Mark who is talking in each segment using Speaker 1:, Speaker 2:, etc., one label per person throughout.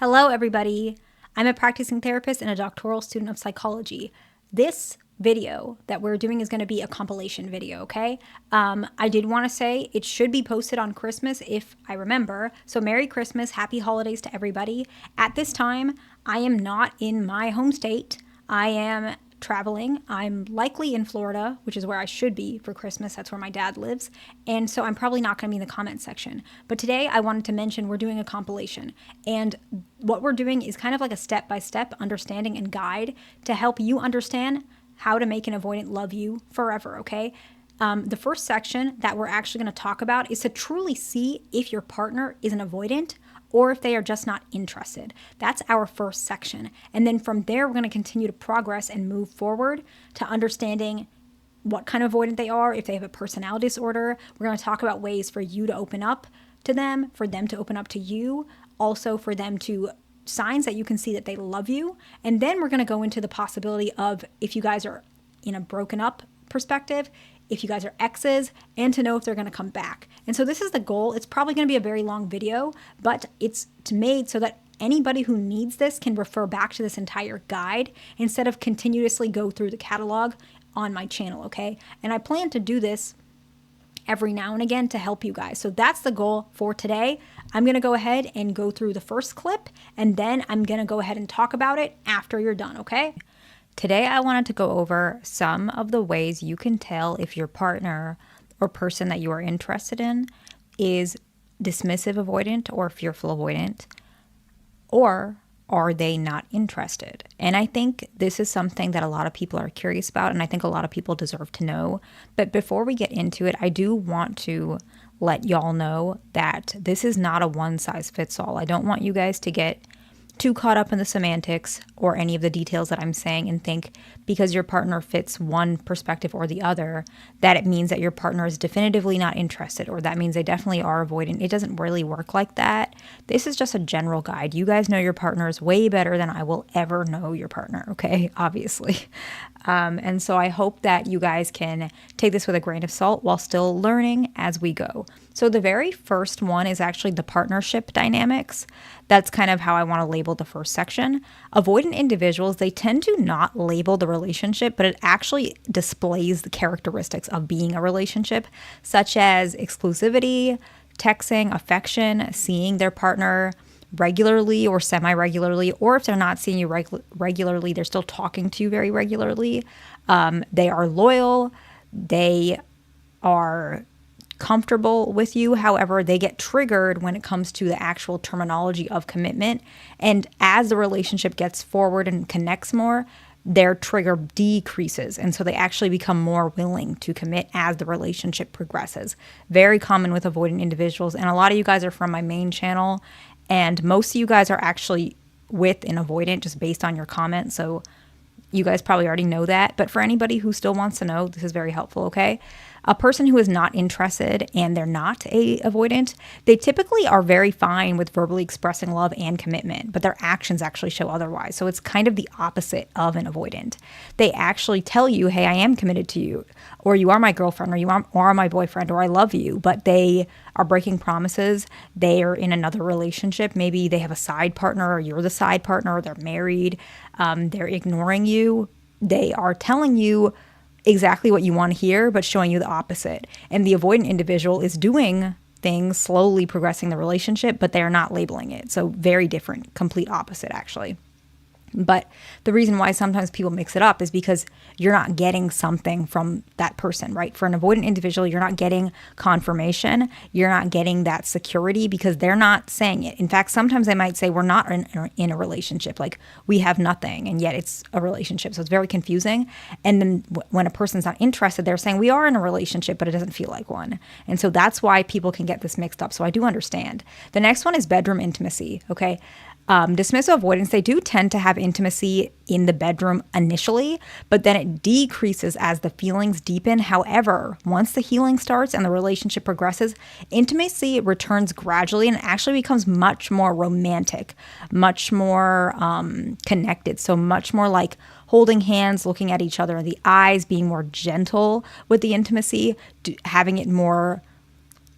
Speaker 1: Hello, everybody. I'm a practicing therapist and a doctoral student of psychology. This video that we're doing is going to be a compilation video, okay? I did want to say it should be posted on Christmas if I remember. So Merry Christmas, Happy Holidays to everybody. At this time, I am not in my home state. I am traveling. I'm likely in Florida, which is where I should be for Christmas. That's where my dad lives. And so I'm probably not going to be in the comment section. But today I wanted to mention we're doing a compilation. And what we're doing is kind of like a step-by-step understanding and guide to help you understand how to make an avoidant love you forever, okay? The first section that we're actually going to talk about is to truly see if your partner is an avoidant or if they are just not interested. That's our first section. And then from there, we're going to continue to progress and move forward to understanding what kind of avoidant they are, if they have a personality disorder. We're going to talk about ways for you to open up to them, for them to open up to you, also for them to signs that you can see that they love you. And then we're going to go into the possibility of if you guys are in a broken up perspective, if you guys are exes, and to know if they're going to come back. And so this is the goal. It's probably going to be a very long video, but it's made so that anybody who needs this can refer back to this entire guide instead of continuously go through the catalog on my channel, okay? And I plan to do this every now and again to help you guys. So that's the goal for today. I'm going to go ahead and go through the first clip, and then I'm going to go ahead and talk about it after you're done, okay? Today, I wanted to go over some of the ways you can tell if your partner or person that you are interested in is dismissive avoidant or fearful avoidant, or are they not interested? And I think this is something that a lot of people are curious about, and I think a lot of people deserve to know. But before we get into it, I do want to let y'all know that this is not a one-size-fits-all. I don't want you guys to get too caught up in the semantics or any of the details that I'm saying and think because your partner fits one perspective or the other, that it means that your partner is definitively not interested, or that means they definitely are avoidant. It doesn't really work like that. This is just a general guide. You guys know your partners way better than I will ever know your partner, okay? Obviously. And so I hope that you guys can take this with a grain of salt while still learning as we go. So the very first one is actually the partnership dynamics. That's kind of how I want to label the first section. Avoidant individuals, they tend to not label the relationship, but it actually displays the characteristics of being a relationship, such as exclusivity, texting, affection, seeing their partner regularly or semi-regularly, or if they're not seeing you regularly, they're still talking to you very regularly. They are loyal. They are comfortable with you. However, they get triggered when it comes to the actual terminology of commitment. And as the relationship gets forward and connects more, their trigger decreases. And so they actually become more willing to commit as the relationship progresses. Very common with avoidant individuals. And a lot of you guys are from my main channel, and most of you guys are actually with an avoidant just based on your comments. So you guys probably already know that. But for anybody who still wants to know, this is very helpful, okay? A person who is not interested and they're not a avoidant, they typically are very fine with verbally expressing love and commitment, but their actions actually show otherwise. So it's kind of the opposite of an avoidant. They actually tell you, hey, I am committed to you, or you are my girlfriend, or you are my boyfriend, or I love you, but they are breaking promises. They are in another relationship. Maybe they have a side partner, or you're the side partner, or they're married. They're ignoring you. They are telling you exactly what you want to hear, but showing you the opposite. And the avoidant individual is doing things, slowly progressing the relationship, but they are not labeling it. So very different, complete opposite, actually. But the reason why sometimes people mix it up is because you're not getting something from that person, right? For an avoidant individual, you're not getting confirmation. You're not getting that security because they're not saying it. In fact, sometimes they might say we're not in a relationship, like we have nothing, and yet it's a relationship. So it's very confusing. And then when a person's not interested, they're saying we are in a relationship, but it doesn't feel like one. And so that's why people can get this mixed up. So I do understand. The next one is bedroom intimacy, okay? Dismissive avoidance, they do tend to have intimacy in the bedroom initially, but then it decreases as the feelings deepen. However, once the healing starts and the relationship progresses, intimacy returns gradually and actually becomes much more romantic, much more connected. So much more like holding hands, looking at each other in the eyes, being more gentle with the intimacy, having it more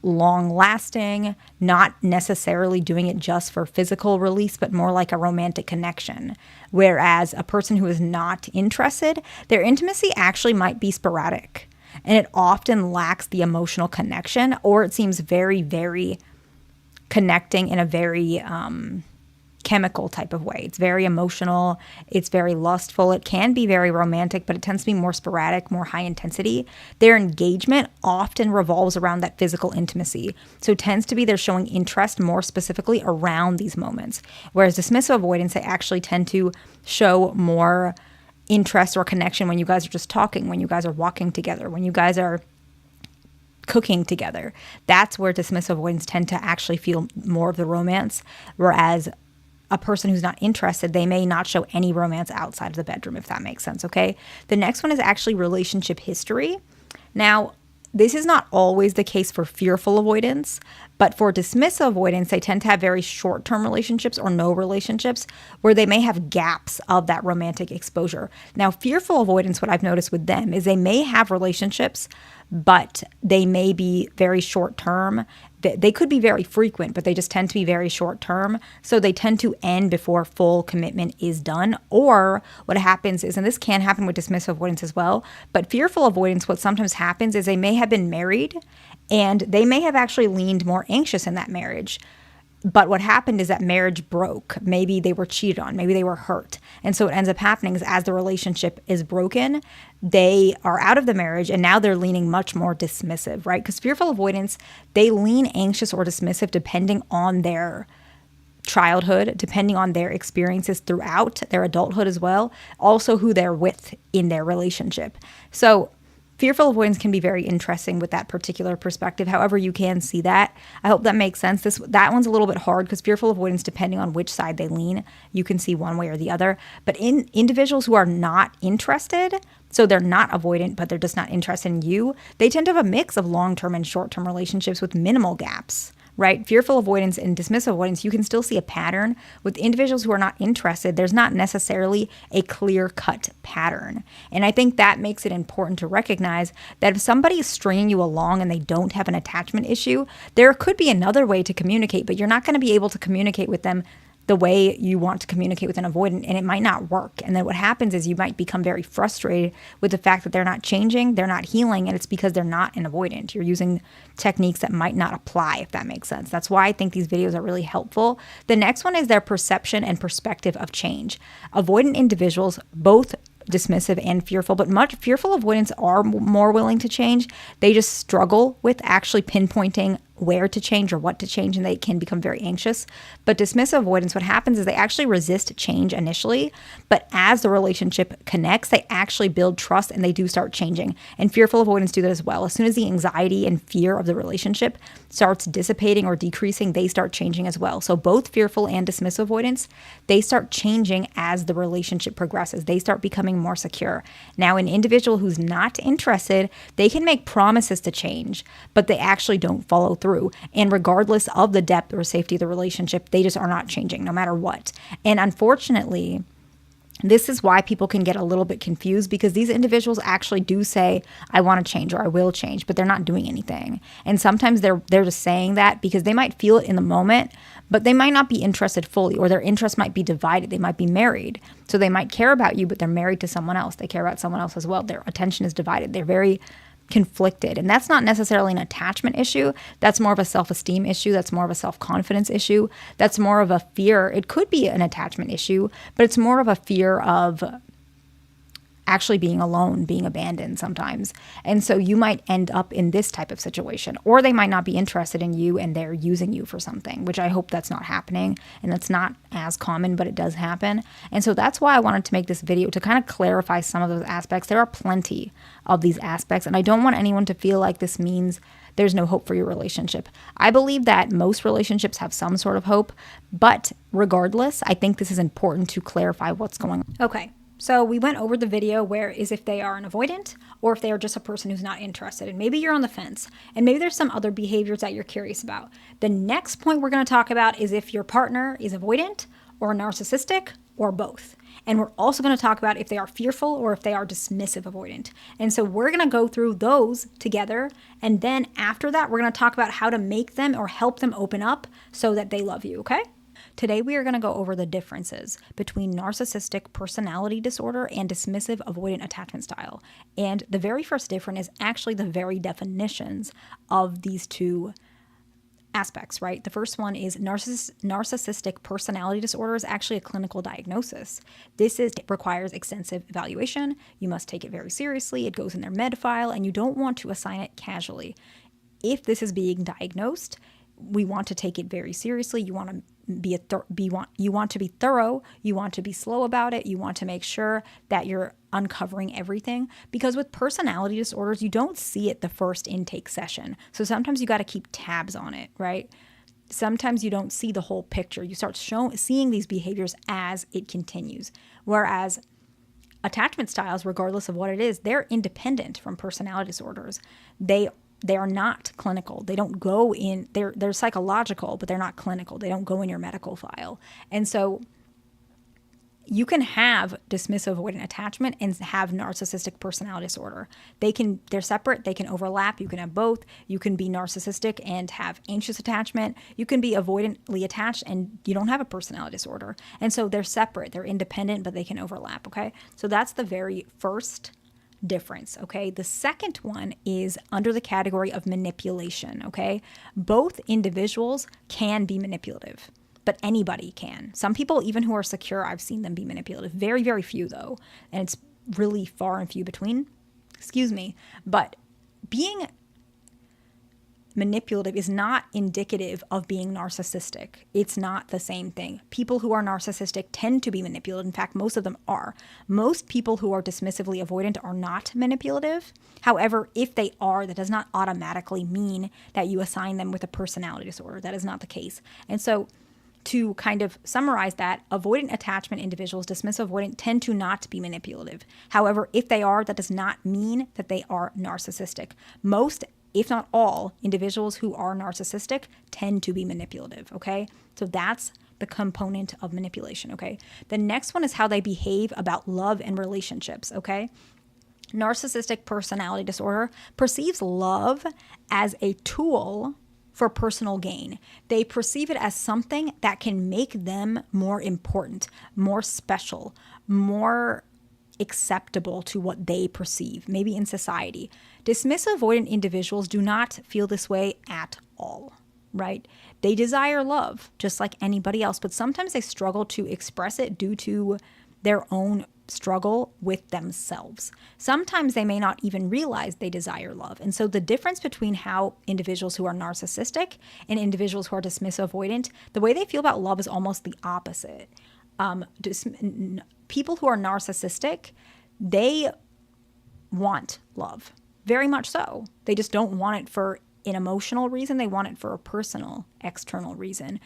Speaker 1: long lasting, not necessarily doing it just for physical release, but more like a romantic connection. Whereas a person who is not interested, their intimacy actually might be sporadic, and it often lacks the emotional connection, or it seems very, very connecting in a very chemical type of way. It's very emotional. It's very lustful. It can be very romantic, but it tends to be more sporadic, more high intensity. Their engagement often revolves around that physical intimacy. So it tends to be they're showing interest more specifically around these moments. Whereas dismissive avoidance, they actually tend to show more interest or connection when you guys are just talking, when you guys are walking together, when you guys are cooking together. That's where dismissive avoidance tend to actually feel more of the romance, whereas a person who's not interested, they may not show any romance outside of the bedroom, if that makes sense, okay? The next one is actually relationship history. Now, this is not always the case for fearful avoidance, but for dismissive avoidance, they tend to have very short-term relationships or no relationships where they may have gaps of that romantic exposure. Now, fearful avoidance, what I've noticed with them is they may have relationships, but they may be very short-term. They could be very frequent, but they just tend to be very short-term. So they tend to end before full commitment is done. Or what happens is, and this can happen with dismissive avoidance as well, but fearful avoidance, what sometimes happens is they may have been married and they may have actually leaned more anxious in that marriage. But what happened is that marriage broke. Maybe they were cheated on. Maybe they were hurt. And so what ends up happening is as the relationship is broken, they are out of the marriage and now they're leaning much more dismissive, right? Because fearful avoidance, they lean anxious or dismissive depending on their childhood, depending on their experiences throughout their adulthood as well, also who they're with in their relationship. So fearful avoidance can be very interesting with that particular perspective. However, you can see that. I hope that makes sense. That one's a little bit hard because fearful avoidance, depending on which side they lean, you can see one way or the other. But in individuals who are not interested, so they're not avoidant, but they're just not interested in you, they tend to have a mix of long-term and short-term relationships with minimal gaps. Right? Fearful avoidance and dismissive avoidance, you can still see a pattern. With individuals who are not interested, there's not necessarily a clear-cut pattern. And I think that makes it important to recognize that if somebody is stringing you along and they don't have an attachment issue, there could be another way to communicate, but you're not going to be able to communicate with them the way you want to communicate with an avoidant, and it might not work. And then what happens is you might become very frustrated with the fact that they're not changing, they're not healing, and it's because they're not an avoidant. You're using techniques that might not apply, if that makes sense. That's why I think these videos are really helpful. The next one is their perception and perspective of change. Avoidant individuals, both dismissive and fearful, but much fearful avoidants are more willing to change. They just struggle with actually pinpointing where to change or what to change, and they can become very anxious. But dismissive avoidance, what happens is they actually resist change initially, but as the relationship connects, they actually build trust and they do start changing. And fearful avoidance do that as well. As soon as the anxiety and fear of the relationship starts dissipating or decreasing, they start changing as well. So both fearful and dismissive avoidance, they start changing as the relationship progresses. They start becoming more secure. Now, an individual who's not interested, they can make promises to change, but they actually don't follow through. And regardless of the depth or safety of the relationship, they just are not changing no matter what. And unfortunately, this is why people can get a little bit confused, because these individuals actually do say, I want to change or I will change, but they're not doing anything. And sometimes they're just saying that because they might feel it in the moment, but they might not be interested fully, or their interest might be divided. They might be married. So they might care about you, but they're married to someone else. They care about someone else as well. Their attention is divided. They're very conflicted. And that's not necessarily an attachment issue. That's more of a self-esteem issue. That's more of a self-confidence issue. That's more of a fear. It could be an attachment issue, but it's more of a fear of actually being alone, being abandoned sometimes. And so you might end up in this type of situation, or they might not be interested in you and they're using you for something, which I hope that's not happening. And that's not as common, but it does happen. And so that's why I wanted to make this video, to kind of clarify some of those aspects. There are plenty of these aspects, and I don't want anyone to feel like this means there's no hope for your relationship. I believe that most relationships have some sort of hope, but regardless, I think this is important to clarify what's going on. Okay. So we went over the video where is if they are an avoidant or if they are just a person who's not interested. And maybe you're on the fence, and maybe there's some other behaviors that you're curious about. The next point we're going to talk about is if your partner is avoidant or narcissistic or both. And we're also going to talk about if they are fearful or if they are dismissive avoidant. And so we're going to go through those together. And then after that, we're going to talk about how to make them or help them open up so that they love you, okay? Today, we are going to go over the differences between narcissistic personality disorder and dismissive avoidant attachment style. And the very first difference is actually the very definitions of these two aspects, right? The first one is narcissistic personality disorder is actually a clinical diagnosis. Requires extensive evaluation. You must take it very seriously. It goes in their med file, and you don't want to assign it casually. If this is being diagnosed, we want to take it very seriously. You want to you want to be thorough. You want to be slow about it. You want to make sure that you're uncovering everything, because with personality disorders, you don't see it the first intake session. So sometimes you got to keep tabs on it, right? Sometimes you don't see the whole picture. You start seeing these behaviors as it continues. Whereas attachment styles, regardless of what it is, they're independent from personality disorders. They are not clinical. They don't go in, they're psychological, but they're not clinical. They don't go in your medical file. And so you can have dismissive avoidant attachment and have narcissistic personality disorder. They're separate, they can overlap. You can have both. You can be narcissistic and have anxious attachment. You can be avoidantly attached and you don't have a personality disorder. And so they're separate, they're independent, but they can overlap, okay? So that's the very first difference, okay? The second one is under the category of manipulation, okay? Both individuals can be manipulative, but anybody can. Some people, even who are secure, I've seen them be manipulative. Very, very few though, and it's really far and few between. Excuse me. But being manipulative is not indicative of being narcissistic. It's not the same thing. People who are narcissistic tend to be manipulative. In fact, most of them are. Most people who are dismissively avoidant are not manipulative. However, if they are, that does not automatically mean that you assign them with a personality disorder. That is not the case. And so to kind of summarize that, avoidant attachment individuals, dismissive avoidant, tend to not be manipulative. However, if they are, that does not mean that they are narcissistic. Most, if not all, individuals who are narcissistic tend to be manipulative, okay? So that's the component of manipulation, okay? The next one is how they behave about love and relationships, okay? Narcissistic personality disorder perceives love as a tool for personal gain. They perceive it as something that can make them more important, more special, more acceptable to what they perceive, maybe in society. Dismissive avoidant individuals do not feel this way at all, right? They desire love just like anybody else, but sometimes they struggle to express it due to their own struggle with themselves. Sometimes they may not even realize they desire love. And so the difference between how individuals who are narcissistic and individuals who are dismissive avoidant, the way they feel about love is almost the opposite. People who are narcissistic, they want love, very much so. They just don't want it for an emotional reason. They want it for a personal, external reason.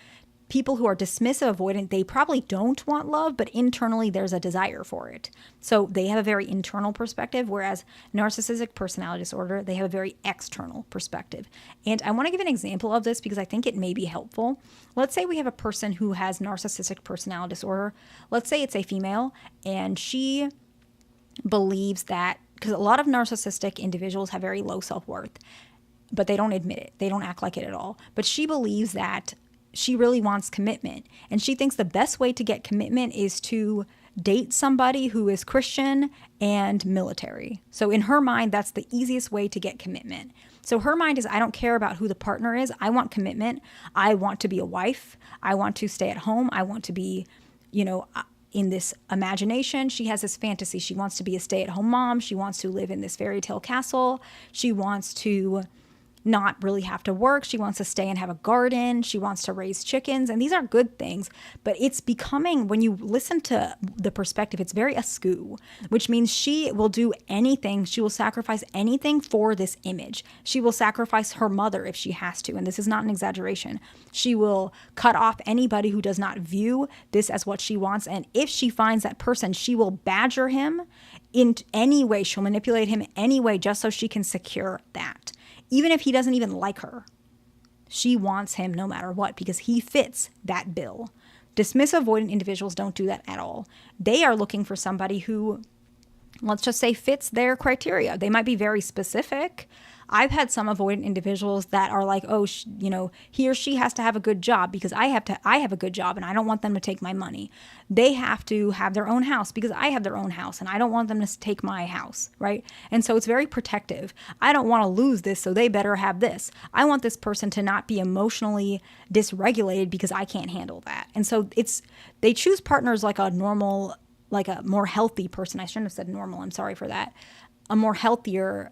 Speaker 1: People who are dismissive avoidant, they probably don't want love, but internally there's a desire for it. So they have a very internal perspective, whereas narcissistic personality disorder, they have a very external perspective. And I want to give an example of this because I think it may be helpful. Let's say we have a person who has narcissistic personality disorder. Let's say it's a female, and she believes that, because a lot of narcissistic individuals have very low self-worth, but they don't admit it. They don't act like it at all. But she believes that she really wants commitment. And she thinks the best way to get commitment is to date somebody who is Christian and military. So in her mind, that's the easiest way to get commitment. So her mind is, I don't care about who the partner is. I want commitment. I want to be a wife. I want to stay at home. I want to be, in this imagination. She has this fantasy. She wants to be a stay-at-home mom. She wants to live in this fairy tale castle. She wants to not really have to work. She wants to stay and have a garden. She wants to raise chickens. And these are good things, but it's becoming, when you listen to the perspective, it's very askew, which means she will do anything. She will sacrifice anything for this image. She will sacrifice her mother if she has to. And this is not an exaggeration. She will cut off anybody who does not view this as what she wants. And if she finds that person, she will badger him in any way. She'll manipulate him anyway, just so she can secure that. Even if he doesn't even like her, she wants him no matter what because he fits that bill. Dismissive avoidant individuals don't do that at all. They are looking for somebody who, let's just say, fits their criteria. They might be very specific. I've had some avoidant individuals that are like, oh, he or she has to have a good job because I have a good job and I don't want them to take my money. They have to have their own house because I have their own house and I don't want them to take my house, right? And so it's very protective. I don't want to lose this, so they better have this. I want this person to not be emotionally dysregulated because I can't handle that. And so they choose partners like a normal, like a more healthy person. I shouldn't have said normal. I'm sorry for that. A more healthier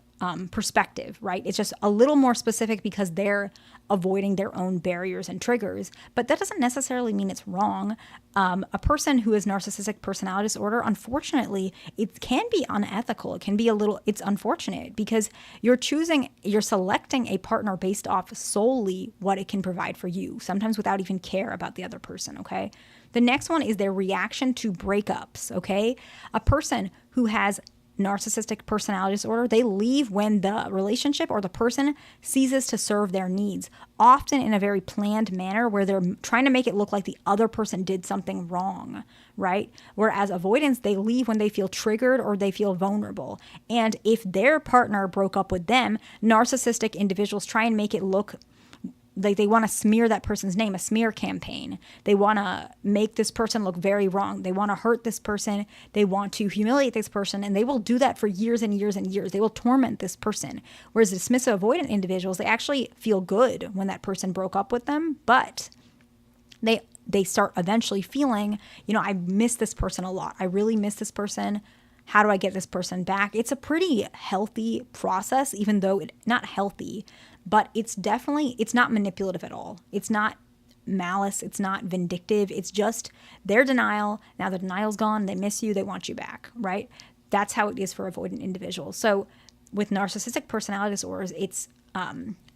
Speaker 1: perspective, right? It's just a little more specific because they're avoiding their own barriers and triggers, but that doesn't necessarily mean it's wrong. A person who has narcissistic personality disorder, unfortunately, it can be unethical. It's unfortunate because you're selecting a partner based off solely what it can provide for you, sometimes without even care about the other person, okay? The next one is their reaction to breakups, okay? A person who has narcissistic personality disorder, they leave when the relationship or the person ceases to serve their needs, often in a very planned manner where they're trying to make it look like the other person did something wrong, right? Whereas avoidants, they leave when they feel triggered or they feel vulnerable. And if their partner broke up with them, narcissistic individuals try and make it look like they want to smear that person's name, a smear campaign. They want to make this person look very wrong. They want to hurt this person. They want to humiliate this person. And they will do that for years and years and years. They will torment this person. Whereas dismissive avoidant individuals, they actually feel good when that person broke up with them. But they start eventually feeling, I miss this person a lot. I really miss this person. How do I get this person back? It's a pretty healthy process, even though not healthy, but it's not manipulative at all. It's not malice. It's not vindictive. It's just their denial. Now the denial's gone. They miss you. They want you back, right? That's how it is for avoidant individuals. So with narcissistic personality disorders, it's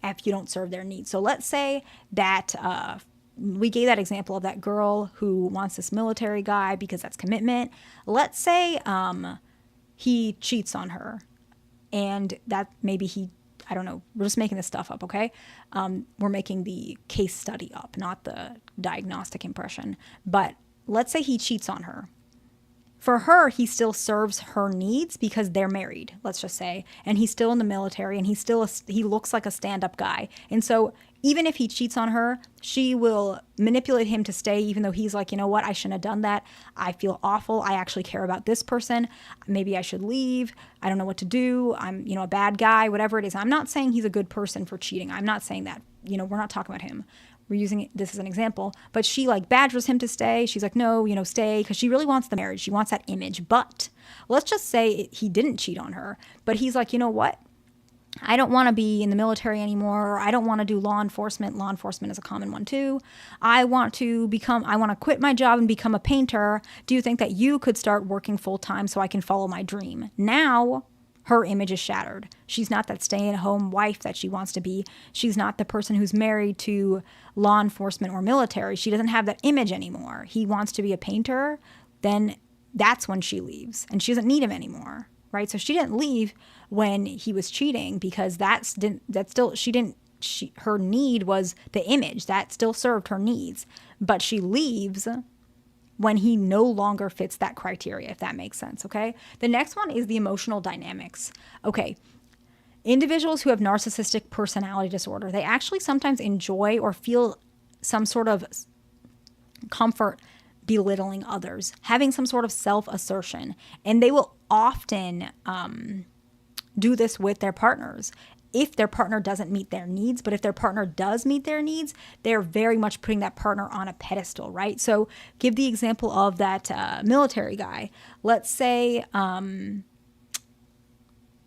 Speaker 1: if you don't serve their needs. So let's say that we gave that example of that girl who wants this military guy because that's commitment. Let's say he cheats on her and that maybe I don't know, we're just making this stuff up, okay? We're making the case study up, not the diagnostic impression. But let's say he cheats on her. For her, he still serves her needs because they're married, let's just say, and he's still in the military and he looks like a stand-up guy. And so even if he cheats on her, she will manipulate him to stay, even though he's like, you know what, I shouldn't have done that. I feel awful. I actually care about this person. Maybe I should leave. I don't know what to do. I'm, a bad guy, whatever it is. I'm not saying he's a good person for cheating. I'm not saying that. We're not talking about him. We're using this as an example, but she badgers him to stay. She's like, no, stay, because she really wants the marriage. She wants that image. But let's just say he didn't cheat on her, but he's like, you know what? I don't want to be in the military anymore. I don't want to do law enforcement. Law enforcement is a common one too. I want to quit my job and become a painter. Do you think that you could start working full time so I can follow my dream? Now her image is shattered. She's not that stay-at-home wife that she wants to be. She's not the person who's married to law enforcement or military. She doesn't have that image anymore. He wants to be a painter. Then that's when she leaves and she doesn't need him anymore, right? So she didn't leave when he was cheating because her need was the image that still served her needs, but she leaves when he no longer fits that criteria, if that makes sense, okay? The next one is the emotional dynamics. Okay, individuals who have narcissistic personality disorder, they actually sometimes enjoy or feel some sort of comfort belittling others, having some sort of self-assertion, and they will often do this with their partners if their partner doesn't meet their needs. But if their partner does meet their needs, they're very much putting that partner on a pedestal, right? So give the example of that military guy. Let's say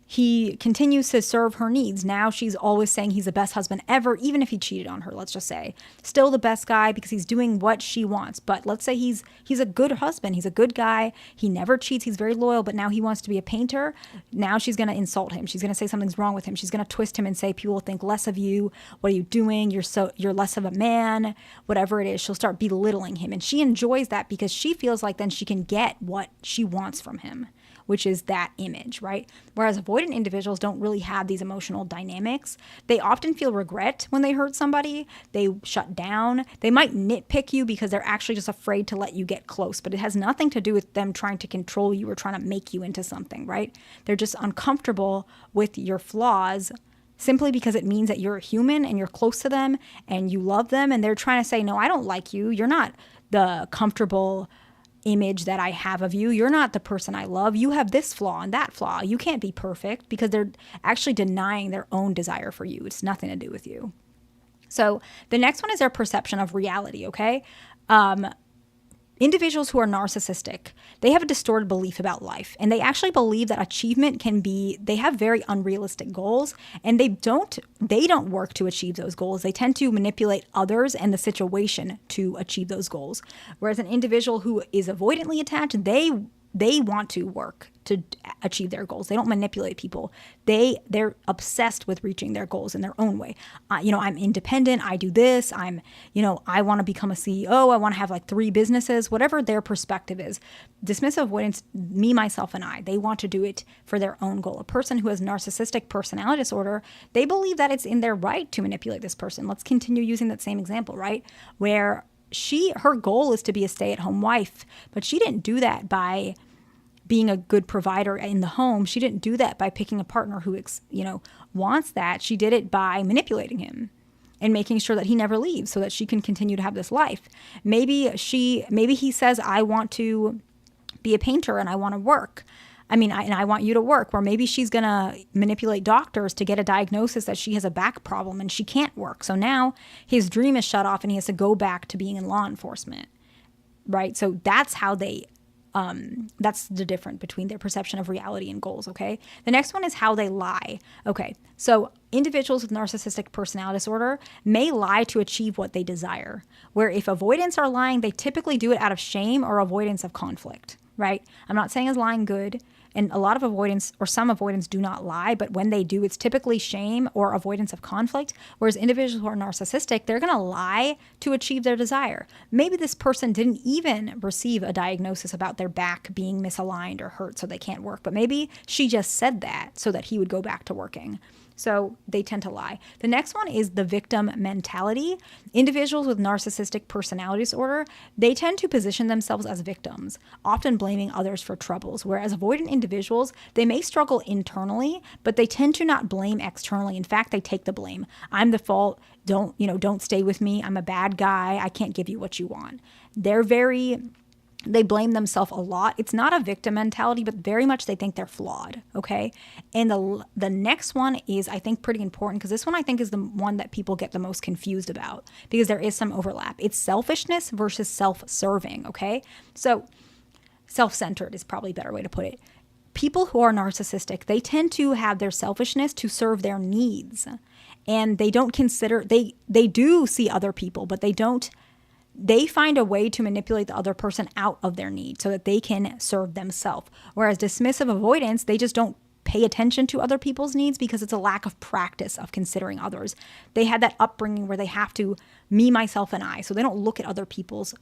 Speaker 1: he continues to serve her needs. Now she's always saying he's the best husband ever, even if he cheated on her, let's just say. Still the best guy because he's doing what she wants. But let's say he's a good husband. He's a good guy. He never cheats. He's very loyal, but now he wants to be a painter. Now she's going to insult him. She's going to say something's wrong with him. She's going to twist him and say, people will think less of you. What are you doing? You're less of a man, whatever it is. She'll start belittling him. And she enjoys that because she feels like then she can get what she wants from him. which is that image, right? Whereas avoidant individuals don't really have these emotional dynamics. They often feel regret when they hurt somebody. They shut down. They might nitpick you because they're actually just afraid to let you get close, but it has nothing to do with them trying to control you or trying to make you into something, right? They're just uncomfortable with your flaws simply because it means that you're a human and you're close to them and you love them, and they're trying to say, no, I don't like you. You're not the comfortable image that I have of you. You're not the person I love. You have this flaw and that flaw. You can't be perfect, because they're actually denying their own desire for you. It's nothing to do with you. So the next one is their perception of reality, okay? Individuals who are narcissistic, they have a distorted belief about life, and they actually believe that achievement they have very unrealistic goals, and they don't work to achieve those goals. They tend to manipulate others and the situation to achieve those goals. Whereas an individual who is avoidantly attached, they want to work to achieve their goals. They don't manipulate people. They're obsessed with reaching their goals in their own way. I'm independent. I do this. I want to become a CEO. I want to have like 3 businesses, whatever their perspective is. Dismissive avoidance, me, myself, and I, they want to do it for their own goal. A person who has narcissistic personality disorder, they believe that it's in their right to manipulate this person. Let's continue using that same example, right? Where her goal is to be a stay-at-home wife, but she didn't do that by being a good provider in the home. She didn't do that by picking a partner who, wants that. She did it by manipulating him and making sure that he never leaves so that she can continue to have this life. Maybe he says, I want to be a painter and I want to work. I want you to work, where maybe she's going to manipulate doctors to get a diagnosis that she has a back problem and she can't work. So now his dream is shut off and he has to go back to being in law enforcement, right? So that's how that's the difference between their perception of reality and goals, okay? The next one is how they lie. Okay, so individuals with narcissistic personality disorder may lie to achieve what they desire, where if avoidants are lying, they typically do it out of shame or avoidance of conflict, right? I'm not saying is lying good, and a lot of avoidants or some avoidants do not lie, but when they do, it's typically shame or avoidance of conflict. Whereas individuals who are narcissistic, they're going to lie to achieve their desire. Maybe this person didn't even receive a diagnosis about their back being misaligned or hurt so they can't work, but maybe she just said that so that he would go back to working. So they tend to lie. The next one is the victim mentality. Individuals with narcissistic personality disorder, they tend to position themselves as victims, often blaming others for troubles. Whereas avoidant individuals, they may struggle internally, but they tend to not blame externally. In fact, they take the blame. I'm the fault. Don't stay with me. I'm a bad guy. I can't give you what you want. They blame themselves a lot. It's not a victim mentality, but very much they think they're flawed, okay? And the next one is, I think, pretty important, because this one I think is the one that people get the most confused about, because there is some overlap. It's selfishness versus self-serving, okay? So self-centered is probably a better way to put it. People who are narcissistic, they tend to have their selfishness to serve their needs. And they don't consider, they do see other people, but they find a way to manipulate the other person out of their need so that they can serve themselves. Whereas dismissive avoidance, they just don't pay attention to other people's needs because it's a lack of practice of considering others. They had that upbringing where they have to me, myself, and I. So they don't look at other people's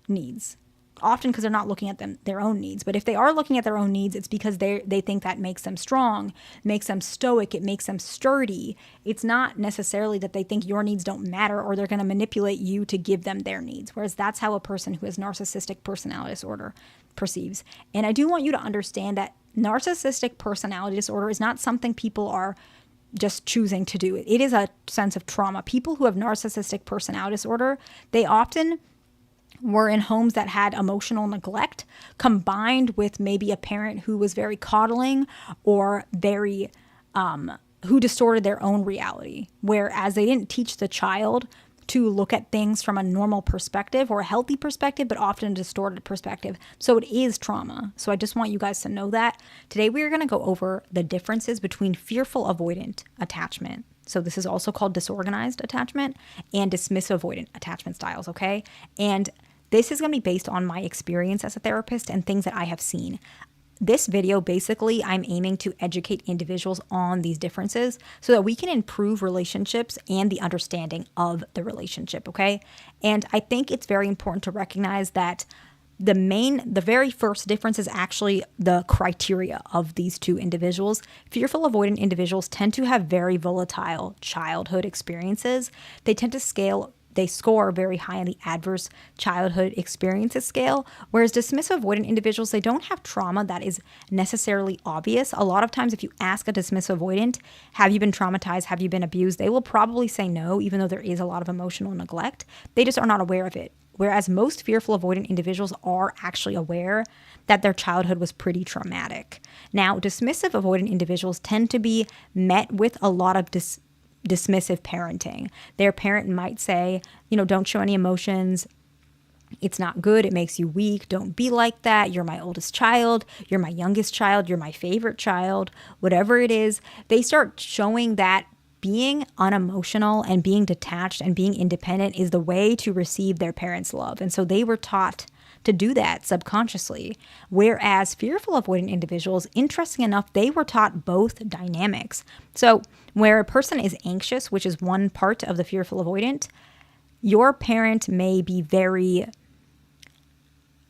Speaker 1: needs. Often because they're not looking at their own needs. But if they are looking at their own needs, it's because they think that makes them strong, makes them stoic, it makes them sturdy. It's not necessarily that they think your needs don't matter or they're going to manipulate you to give them their needs. Whereas that's how a person who has narcissistic personality disorder perceives. And I do want you to understand that narcissistic personality disorder is not something people are just choosing to do. It is a sense of trauma. People who have narcissistic personality disorder, they often were in homes that had emotional neglect combined with maybe a parent who was very coddling or very who distorted their own reality, whereas they didn't teach the child to look at things from a normal perspective or a healthy perspective, but often a distorted perspective. So it is trauma. So I just want you guys to know that. Today we are going to go over the differences between fearful avoidant attachment. So this is also called disorganized attachment and dismissive avoidant attachment styles, okay? And this is going to be based on my experience as a therapist and things that I have seen. This video, basically, I'm aiming to educate individuals on these differences so that we can improve relationships and the understanding of the relationship, okay? And I think it's very important to recognize that the very first difference is actually the criteria of these two individuals. Fearful avoidant individuals tend to have very volatile childhood experiences. They score very high on the adverse childhood experiences scale, whereas dismissive avoidant individuals, they don't have trauma that is necessarily obvious. A lot of times if you ask a dismissive avoidant, have you been traumatized? Have you been abused? They will probably say no, even though there is a lot of emotional neglect. They just are not aware of it. Whereas most fearful avoidant individuals are actually aware that their childhood was pretty traumatic. Now, dismissive avoidant individuals tend to be met with a lot of dismissive parenting. Their parent might say, don't show any emotions. It's not good. It makes you weak. Don't be like that. You're my oldest child. You're my youngest child. You're my favorite child. Whatever it is, they start showing that being unemotional and being detached and being independent is the way to receive their parents' love. And so they were taught to do that subconsciously. Whereas fearful avoidant individuals, interesting enough, they were taught both dynamics. So where a person is anxious, which is one part of the fearful avoidant, your parent may be very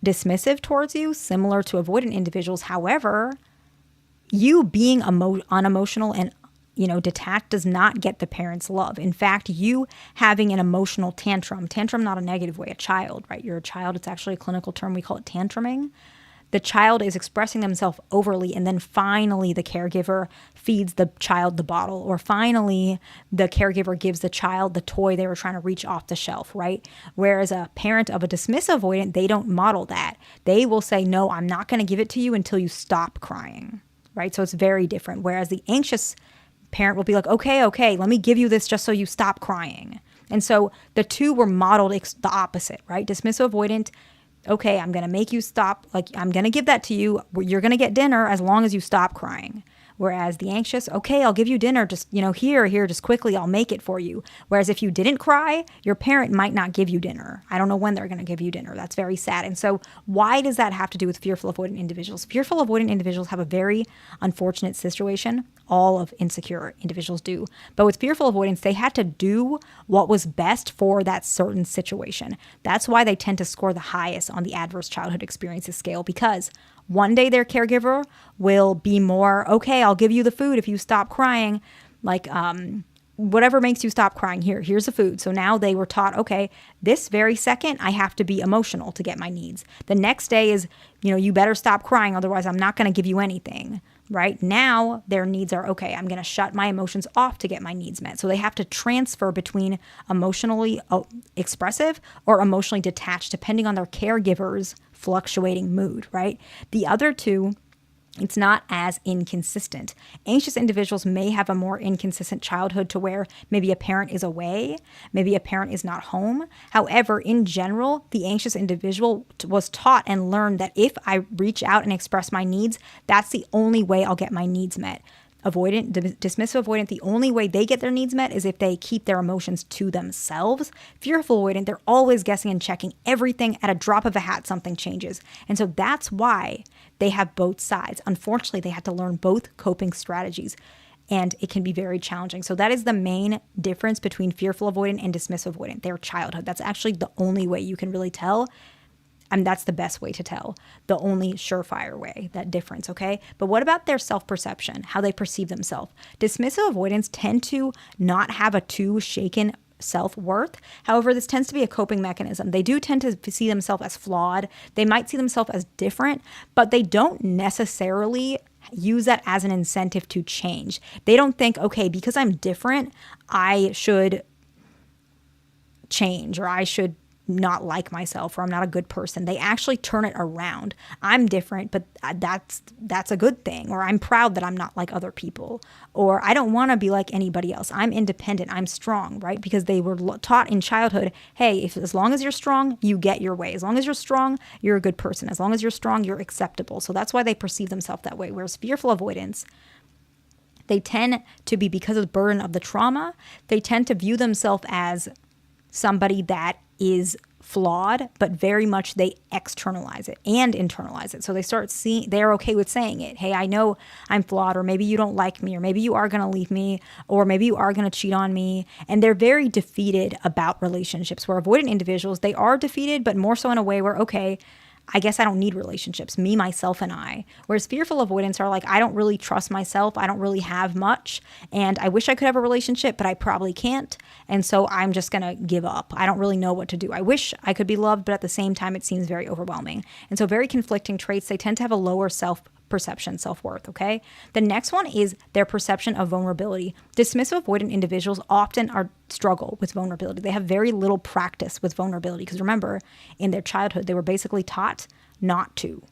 Speaker 1: dismissive towards you, similar to avoidant individuals. However, you being unemotional and detached does not get the parent's love. In fact, you having an emotional tantrum, not a negative way, a child, right? You're a child. It's actually a clinical term. We call it tantruming. The child is expressing themselves overly, and then finally the caregiver feeds the child the bottle, or finally the caregiver gives the child the toy they were trying to reach off the shelf, right? Whereas a parent of a dismissive avoidant, they don't model that. They will say, no, I'm not going to give it to you until you stop crying, right? So it's very different. Whereas the anxious parent will be like, okay, let me give you this just so you stop crying. And so the two were modeled the opposite, right? Dismissive avoidant, okay, I'm going to make you stop. Like, I'm going to give that to you. You're going to get dinner as long as you stop crying. Whereas the anxious, okay, I'll give you dinner. Just, here, just quickly, I'll make it for you. Whereas if you didn't cry, your parent might not give you dinner. I don't know when they're going to give you dinner. That's very sad. And so why does that have to do with fearful avoidant individuals? Fearful avoidant individuals have a very unfortunate situation. All of insecure individuals do. But with fearful avoidance, they had to do what was best for that certain situation. That's why they tend to score the highest on the adverse childhood experiences scale, because one day their caregiver will be more, okay, I'll give you the food if you stop crying. Like, whatever makes you stop crying, here's the food. So now they were taught, okay, this very second, I have to be emotional to get my needs. The next day is, you better stop crying, otherwise I'm not going to give you anything. Right now, their needs are, okay, I'm going to shut my emotions off to get my needs met. So they have to transfer between emotionally expressive or emotionally detached, depending on their caregiver's fluctuating mood, right? The other two, it's not as inconsistent. Anxious individuals may have a more inconsistent childhood to where maybe a parent is away, maybe a parent is not home. However, in general, the anxious individual was taught and learned that if I reach out and express my needs, that's the only way I'll get my needs met. Dismissive avoidant, the only way they get their needs met is if they keep their emotions to themselves. Fearful avoidant, they're always guessing and checking everything. At a drop of a hat, something changes. And so that's why they have both sides. Unfortunately, they had to learn both coping strategies, and it can be very challenging. So that is the main difference between fearful avoidant and dismissive avoidant, their childhood. That's actually the only way you can really tell. And that's the best way to tell, the only surefire way, that difference, okay? But what about their self-perception, how they perceive themselves? Dismissive avoidants tend to not have a too shaken self-worth. However, this tends to be a coping mechanism. They do tend to see themselves as flawed. They might see themselves as different, but they don't necessarily use that as an incentive to change. They don't think, okay, because I'm different, I should change, or I should not like myself, or I'm not a good person. They actually turn it around. I'm different, but that's a good thing. Or I'm proud that I'm not like other people. Or I don't want to be like anybody else. I'm independent. I'm strong, right? Because they were taught in childhood, hey, as long as you're strong, you get your way. As long as you're strong, you're a good person. As long as you're strong, you're acceptable. So that's why they perceive themselves that way. Whereas fearful avoidance, they tend to be, because of the burden of the trauma, they tend to view themselves as somebody that is flawed, but very much they externalize it and internalize it. So they start seeing, they're okay with saying it. Hey, I know I'm flawed, or maybe you don't like me, or maybe you are going to leave me, or maybe you are going to cheat on me. And they're very defeated about relationships. Where avoidant individuals, they are defeated, but more so in a way where, okay, I guess I don't need relationships, me, myself, and I. Whereas fearful avoidants are like, I don't really trust myself. I don't really have much. And I wish I could have a relationship, but I probably can't. And so I'm just going to give up. I don't really know what to do. I wish I could be loved, but at the same time, it seems very overwhelming. And so very conflicting traits. They tend to have a lower self-perception, self-worth, okay? The next one is their perception of vulnerability. Dismissive avoidant individuals often struggle with vulnerability. They have very little practice with vulnerability because remember, in their childhood, they were basically taught not to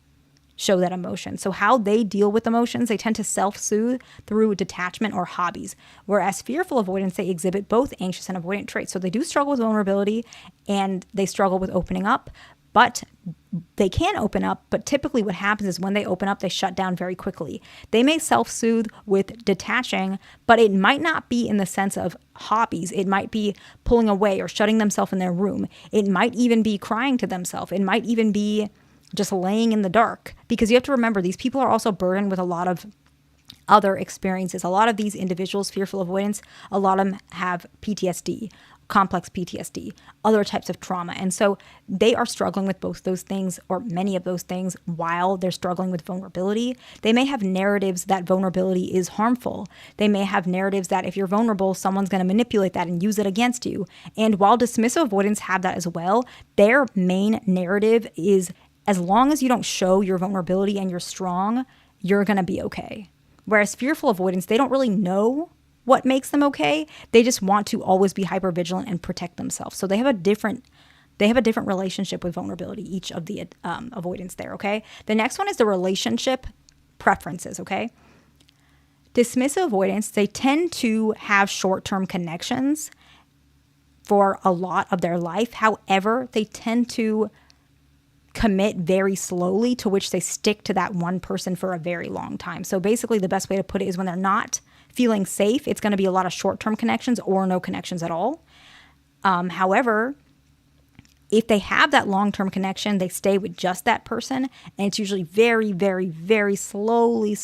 Speaker 1: show that emotion. So how they deal with emotions, they tend to self-soothe through detachment or hobbies. Whereas fearful avoidants, they exhibit both anxious and avoidant traits. So they do struggle with vulnerability and they struggle with opening up, but they can open up, but typically what happens is when they open up, they shut down very quickly. They may self-soothe with detaching, but it might not be in the sense of hobbies. It might be pulling away or shutting themselves in their room. It might even be crying to themselves. It might even be just laying in the dark, because you have to remember these people are also burdened with a lot of other experiences. A lot of these individuals, fearful avoidance, a lot of them have PTSD, complex PTSD, other types of trauma. And so they are struggling with both those things or many of those things while they're struggling with vulnerability. They may have narratives that vulnerability is harmful. They may have narratives that if you're vulnerable, someone's going to manipulate that and use it against you. And while dismissive avoidants have that as well, their main narrative is as long as you don't show your vulnerability and you're strong, you're going to be okay. Whereas fearful avoidants, they don't really know what makes them okay. They just want to always be hypervigilant and protect themselves. So they have a different relationship with vulnerability, each of the avoidants there, okay? The next one is the relationship preferences, okay? Dismissive avoidants, they tend to have short-term connections for a lot of their life. However, they tend to commit very slowly, to which they stick to that one person for a very long time. So basically the best way to put it is when they're not feeling safe, it's going to be a lot of short-term connections or no connections at all. However, if they have that long-term connection, they stay with just that person, and it's usually very, very, very slowly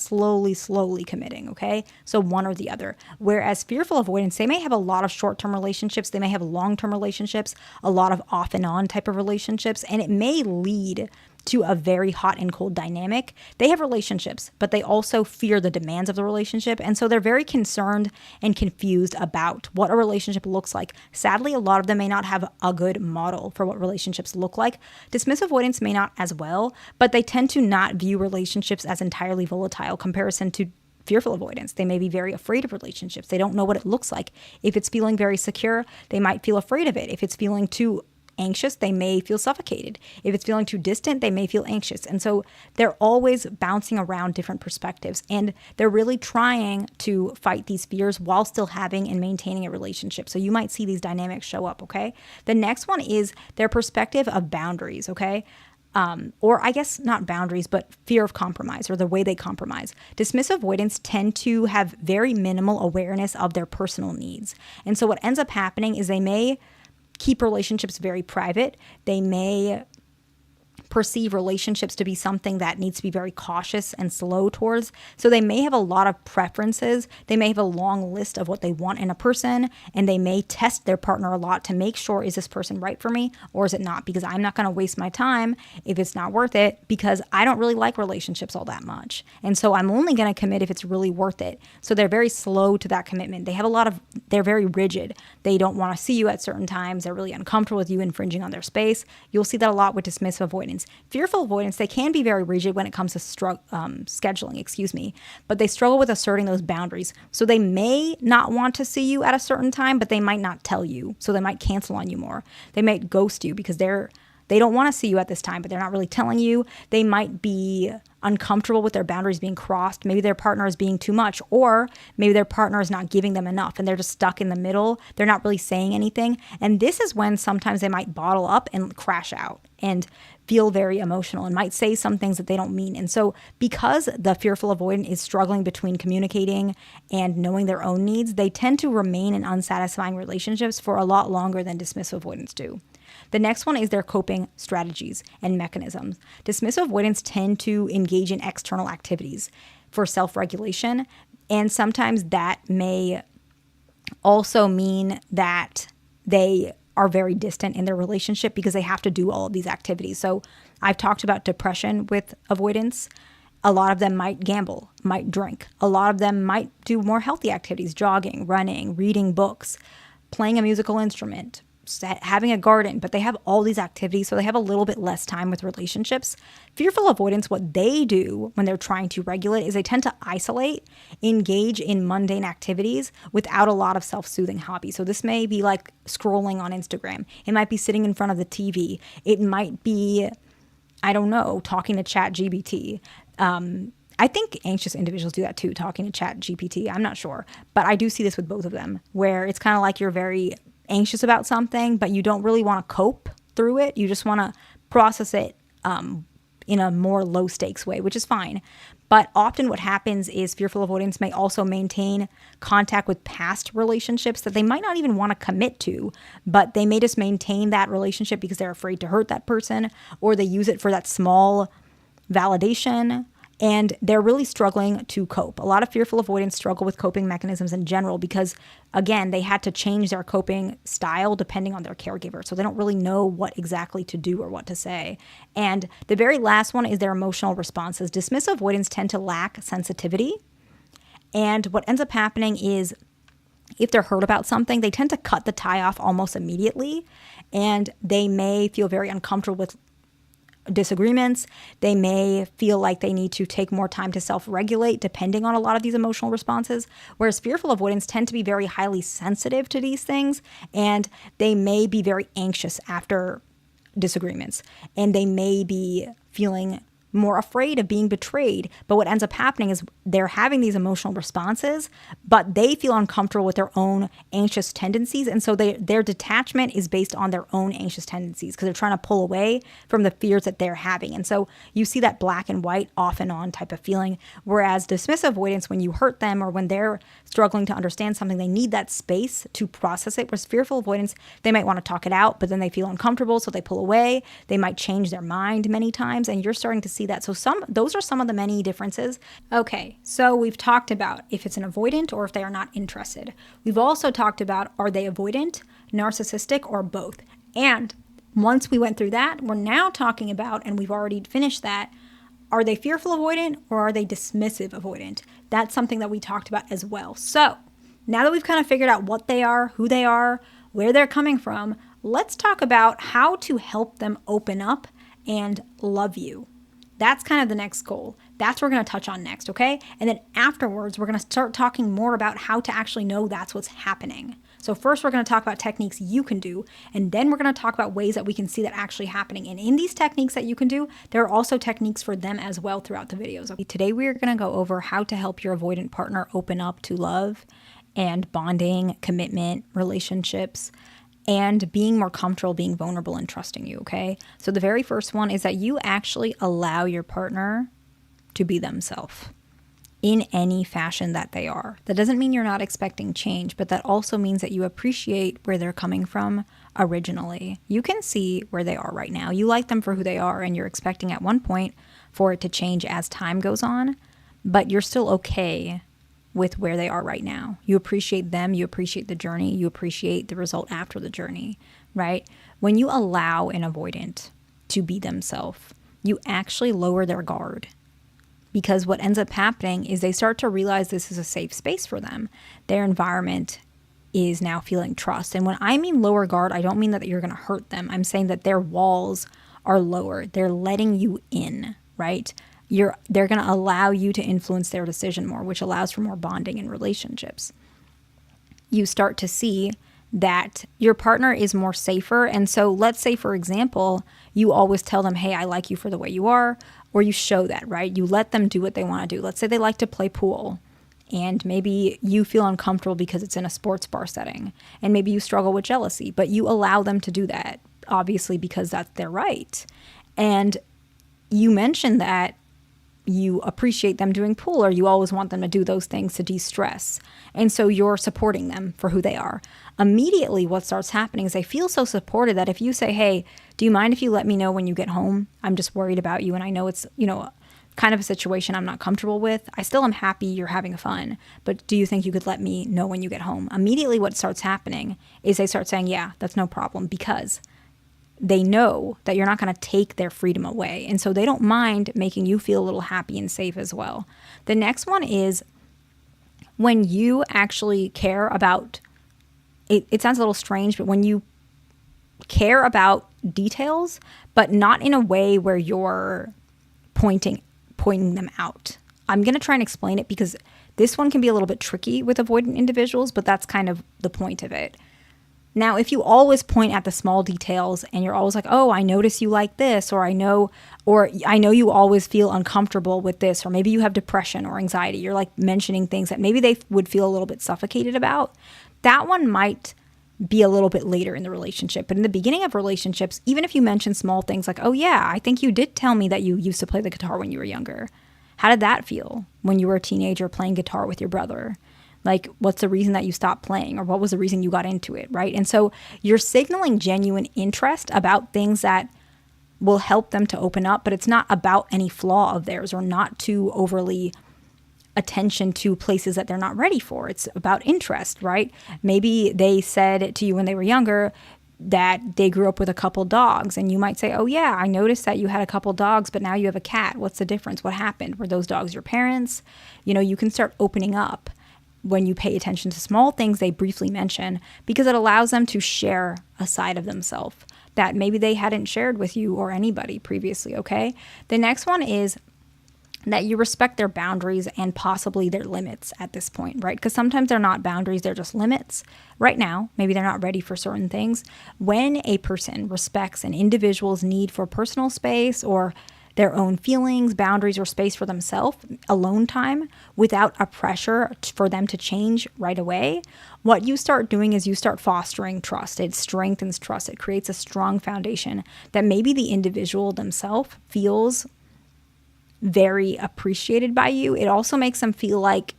Speaker 1: committing, okay? So one or the other. Whereas fearful avoidance, they may have a lot of short-term relationships, they may have long-term relationships, a lot of off and on type of relationships, and it may lead to a very hot and cold dynamic. They have relationships, but they also fear the demands of the relationship. And so they're very concerned and confused about what a relationship looks like. Sadly, a lot of them may not have a good model for what relationships look like. Dismissive avoidants may not as well, but they tend to not view relationships as entirely volatile comparison to fearful avoidance. They may be very afraid of relationships. They don't know what it looks like. If it's feeling very secure, they might feel afraid of it. If it's feeling too anxious, they may feel suffocated. If it's feeling too distant, they may feel anxious. And so they're always bouncing around different perspectives, and they're really trying to fight these fears while still having and maintaining a relationship. So you might see these dynamics show up, okay? The next one is their perspective of boundaries, okay? Or I guess not boundaries, but fear of compromise or the way they compromise. Dismissive avoidants tend to have very minimal awareness of their personal needs. And so what ends up happening is they may keep relationships very private. They may perceive relationships to be something that needs to be very cautious and slow towards. So they may have a lot of preferences. They may have a long list of what they want in a person, and they may test their partner a lot to make sure, is this person right for me or is it not? Because I'm not going to waste my time if it's not worth it, because I don't really like relationships all that much. And so I'm only going to commit if it's really worth it. So they're very slow to that commitment. They're very rigid. They don't want to see you at certain times. They're really uncomfortable with you infringing on their space. You'll see that a lot with dismissive avoidance. Fearful avoidance, they can be very rigid when it comes to scheduling, but they struggle with asserting those boundaries. So they may not want to see you at a certain time, but they might not tell you. So they might cancel on you more. They might ghost you because they don't want to see you at this time, but they're not really telling you. They might be uncomfortable with their boundaries being crossed. Maybe their partner is being too much, or maybe their partner is not giving them enough and they're just stuck in the middle. They're not really saying anything. And this is when sometimes they might bottle up and crash out and feel very emotional and might say some things that they don't mean. And so because the fearful avoidant is struggling between communicating and knowing their own needs, they tend to remain in unsatisfying relationships for a lot longer than dismissive avoidants do. The next one is their coping strategies and mechanisms. Dismissive avoidants tend to engage in external activities for self-regulation, and sometimes that may also mean that they are very distant in their relationship because they have to do all of these activities. So I've talked about depression with avoidance. A lot of them might gamble, might drink. A lot of them might do more healthy activities, jogging, running, reading books, playing a musical instrument, having a garden, but they have all these activities, so they have a little bit less time with relationships. Fearful avoidants, what they do when they're trying to regulate is they tend to isolate, engage in mundane activities without a lot of self-soothing hobbies. So this may be like scrolling on Instagram. It might be sitting in front of the TV. It might be, I don't know, talking to ChatGPT. I think anxious individuals do that too, talking to ChatGPT. I'm not sure, but I do see this with both of them, where it's kind of like you're very anxious about something, but you don't really want to cope through it. You just want to process it in a more low stakes way, which is fine. But often what happens is fearful avoidants may also maintain contact with past relationships that they might not even want to commit to, but they may just maintain that relationship because they're afraid to hurt that person, or they use it for that small validation. And they're really struggling to cope. A lot of fearful avoidants struggle with coping mechanisms in general because, again, they had to change their coping style depending on their caregiver. So they don't really know what exactly to do or what to say. And the very last one is their emotional responses. Dismissive avoidants tend to lack sensitivity. And what ends up happening is if they're hurt about something, they tend to cut the tie off almost immediately. And they may feel very uncomfortable with disagreements. They may feel like they need to take more time to self-regulate depending on a lot of these emotional responses, whereas fearful avoidants tend to be very highly sensitive to these things, and they may be very anxious after disagreements, and they may be feeling more afraid of being betrayed. But what ends up happening is they're having these emotional responses, but they feel uncomfortable with their own anxious tendencies. And so their detachment is based on their own anxious tendencies because they're trying to pull away from the fears that they're having. And so you see that black and white off and on type of feeling. Whereas dismissive avoidance, when you hurt them or when they're struggling to understand something, they need that space to process it. Whereas fearful avoidance, they might want to talk it out, but then they feel uncomfortable, so they pull away. They might change their mind many times, and you're starting to see that. So those are some of the many differences. Okay, so we've talked about if it's an avoidant or if they are not interested. We've also talked about, are they avoidant, narcissistic, or both? And once we went through that, we're now talking about, and we've already finished that, are they fearful avoidant or are they dismissive avoidant? That's something that we talked about as well. So now that we've kind of figured out what they are, who they are, where they're coming from, let's talk about how to help them open up and love you. That's kind of the next goal. That's what we're going to touch on next, okay? And then afterwards, we're going to start talking more about how to actually know that's what's happening. So first, we're going to talk about techniques you can do, and then we're going to talk about ways that we can see that actually happening. And in these techniques that you can do, there are also techniques for them as well throughout the videos. Okay, today, we're going to go over how to help your avoidant partner open up to love and bonding, commitment, relationships, and being more comfortable, being vulnerable, and trusting you, okay? So the very first one is that you actually allow your partner to be themselves in any fashion that they are. That doesn't mean you're not expecting change, but that also means that you appreciate where they're coming from originally. You can see where they are right now. You like them for who they are, and you're expecting at one point for it to change as time goes on, but you're still okay with where they are right now. You appreciate them, you appreciate the journey, you appreciate the result after the journey, right? When you allow an avoidant to be themselves, you actually lower their guard, because what ends up happening is they start to realize this is a safe space for them. Their environment is now feeling trust. And when I mean lower guard, I don't mean that you're going to hurt them. I'm saying that their walls are lower. They're letting you in, right? They're going to allow you to influence their decision more, which allows for more bonding in relationships. You start to see that your partner is more safer. And so let's say, for example, you always tell them, hey, I like you for the way you are, or you show that, right? You let them do what they want to do. Let's say they like to play pool, and maybe you feel uncomfortable because it's in a sports bar setting, and maybe you struggle with jealousy, but you allow them to do that, obviously, because that's their right. And you mentioned that you appreciate them doing pool, or you always want them to do those things to de-stress. And so you're supporting them for who they are. Immediately what starts happening is they feel so supported that if you say, hey, do you mind if you let me know when you get home? I'm just worried about you. And I know it's, kind of a situation I'm not comfortable with. I still am happy you're having fun, but do you think you could let me know when you get home? Immediately what starts happening is they start saying, yeah, that's no problem, because they know that you're not going to take their freedom away. And so they don't mind making you feel a little happy and safe as well. The next one is when you actually care about, it sounds a little strange, but when you care about details, but not in a way where you're pointing them out. I'm going to try and explain it because this one can be a little bit tricky with avoidant individuals, but that's kind of the point of it. Now, if you always point at the small details and you're always like, oh, I notice you like this, or I know you always feel uncomfortable with this, or maybe you have depression or anxiety. You're like mentioning things that maybe they would feel a little bit suffocated about. That one might be a little bit later in the relationship. But in the beginning of relationships, even if you mention small things like, oh yeah, I think you did tell me that you used to play the guitar when you were younger. How did that feel when you were a teenager playing guitar with your brother? Like, what's the reason that you stopped playing, or what was the reason you got into it, right? And so you're signaling genuine interest about things that will help them to open up, but it's not about any flaw of theirs, or not too overly attention to places that they're not ready for. It's about interest, right? Maybe they said to you when they were younger that they grew up with a couple dogs, and you might say, oh yeah, I noticed that you had a couple dogs, but now you have a cat. What's the difference? What happened? Were those dogs your parents? You can start opening up when you pay attention to small things they briefly mention, because it allows them to share a side of themselves that maybe they hadn't shared with you or anybody previously, okay? The next one is that you respect their boundaries and possibly their limits at this point, right? Because sometimes they're not boundaries, they're just limits. Right now, maybe they're not ready for certain things. When a person respects an individual's need for personal space or their own feelings, boundaries, or space for themselves, alone time, without a pressure for them to change right away, what you start doing is you start fostering trust. It strengthens trust. It creates a strong foundation that maybe the individual themselves feels very appreciated by you. It also makes them feel like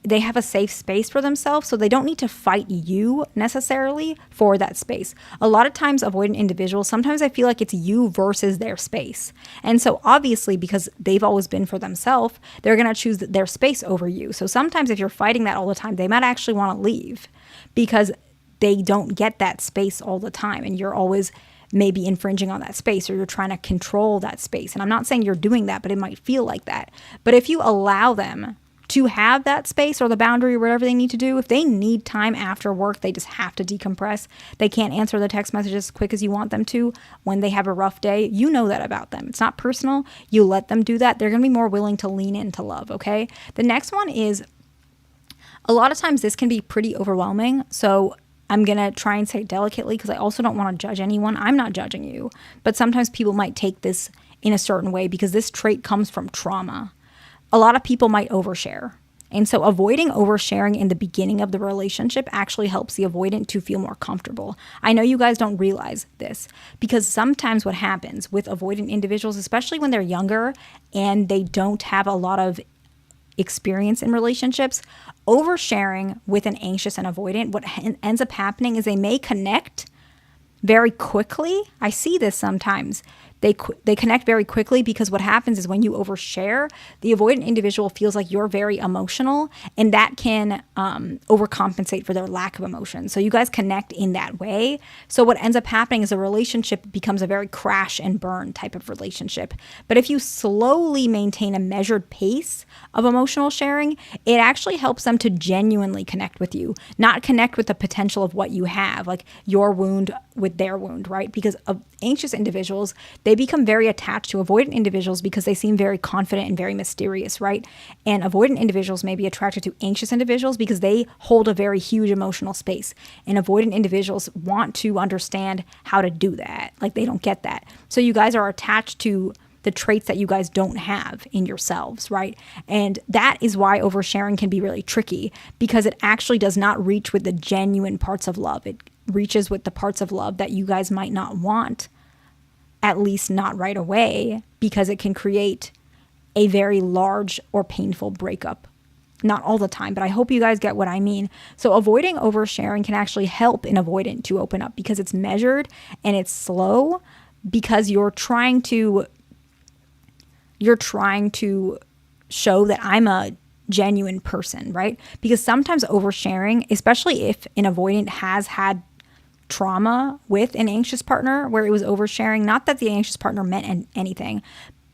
Speaker 1: they have a safe space for themselves, so they don't need to fight you necessarily for that space. A lot of times, avoidant individuals, sometimes I feel like it's you versus their space. And so obviously, because they've always been for themselves, they're going to choose their space over you. So sometimes if you're fighting that all the time, they might actually want to leave because they don't get that space all the time, and you're always maybe infringing on that space, or you're trying to control that space. And I'm not saying you're doing that, but it might feel like that. But if you allow them to have that space or the boundary or whatever they need to do, if they need time after work, they just have to decompress. They can't answer the text messages as quick as you want them to when they have a rough day. You know that about them. It's not personal. You let them do that. They're going to be more willing to lean into love, okay? The next one is, a lot of times this can be pretty overwhelming. So I'm going to try and say it delicately because I also don't want to judge anyone. I'm not judging you. But sometimes people might take this in a certain way because this trait comes from trauma. A lot of people might overshare. And so avoiding oversharing in the beginning of the relationship actually helps the avoidant to feel more comfortable. I know you guys don't realize this because sometimes what happens with avoidant individuals, especially when they're younger and they don't have a lot of experience in relationships, oversharing with an anxious and avoidant, what ends up happening is they may connect very quickly. I see this sometimes. They connect very quickly because what happens is when you overshare, the avoidant individual feels like you're very emotional, and that can overcompensate for their lack of emotion. So you guys connect in that way. So what ends up happening is a relationship becomes a very crash and burn type of relationship. But if you slowly maintain a measured pace of emotional sharing, it actually helps them to genuinely connect with you, not connect with the potential of what you have, like your wound with their wound, right? Because of anxious individuals, they become very attached to avoidant individuals because they seem very confident and very mysterious, right? And avoidant individuals may be attracted to anxious individuals because they hold a very huge emotional space. And avoidant individuals want to understand how to do that. Like, they don't get that. So you guys are attached to the traits that you guys don't have in yourselves, right? And that is why oversharing can be really tricky, because it actually does not reach with the genuine parts of love. It reaches with the parts of love that you guys might not want, at least not right away, because it can create a very large or painful breakup. Not all the time, but I hope you guys get what I mean. So avoiding oversharing can actually help an avoidant to open up because it's measured and it's slow, because you're trying to you're trying to show that I'm a genuine person, right? Because sometimes oversharing, especially if an avoidant has had trauma with an anxious partner where it was oversharing, not that the anxious partner meant anything,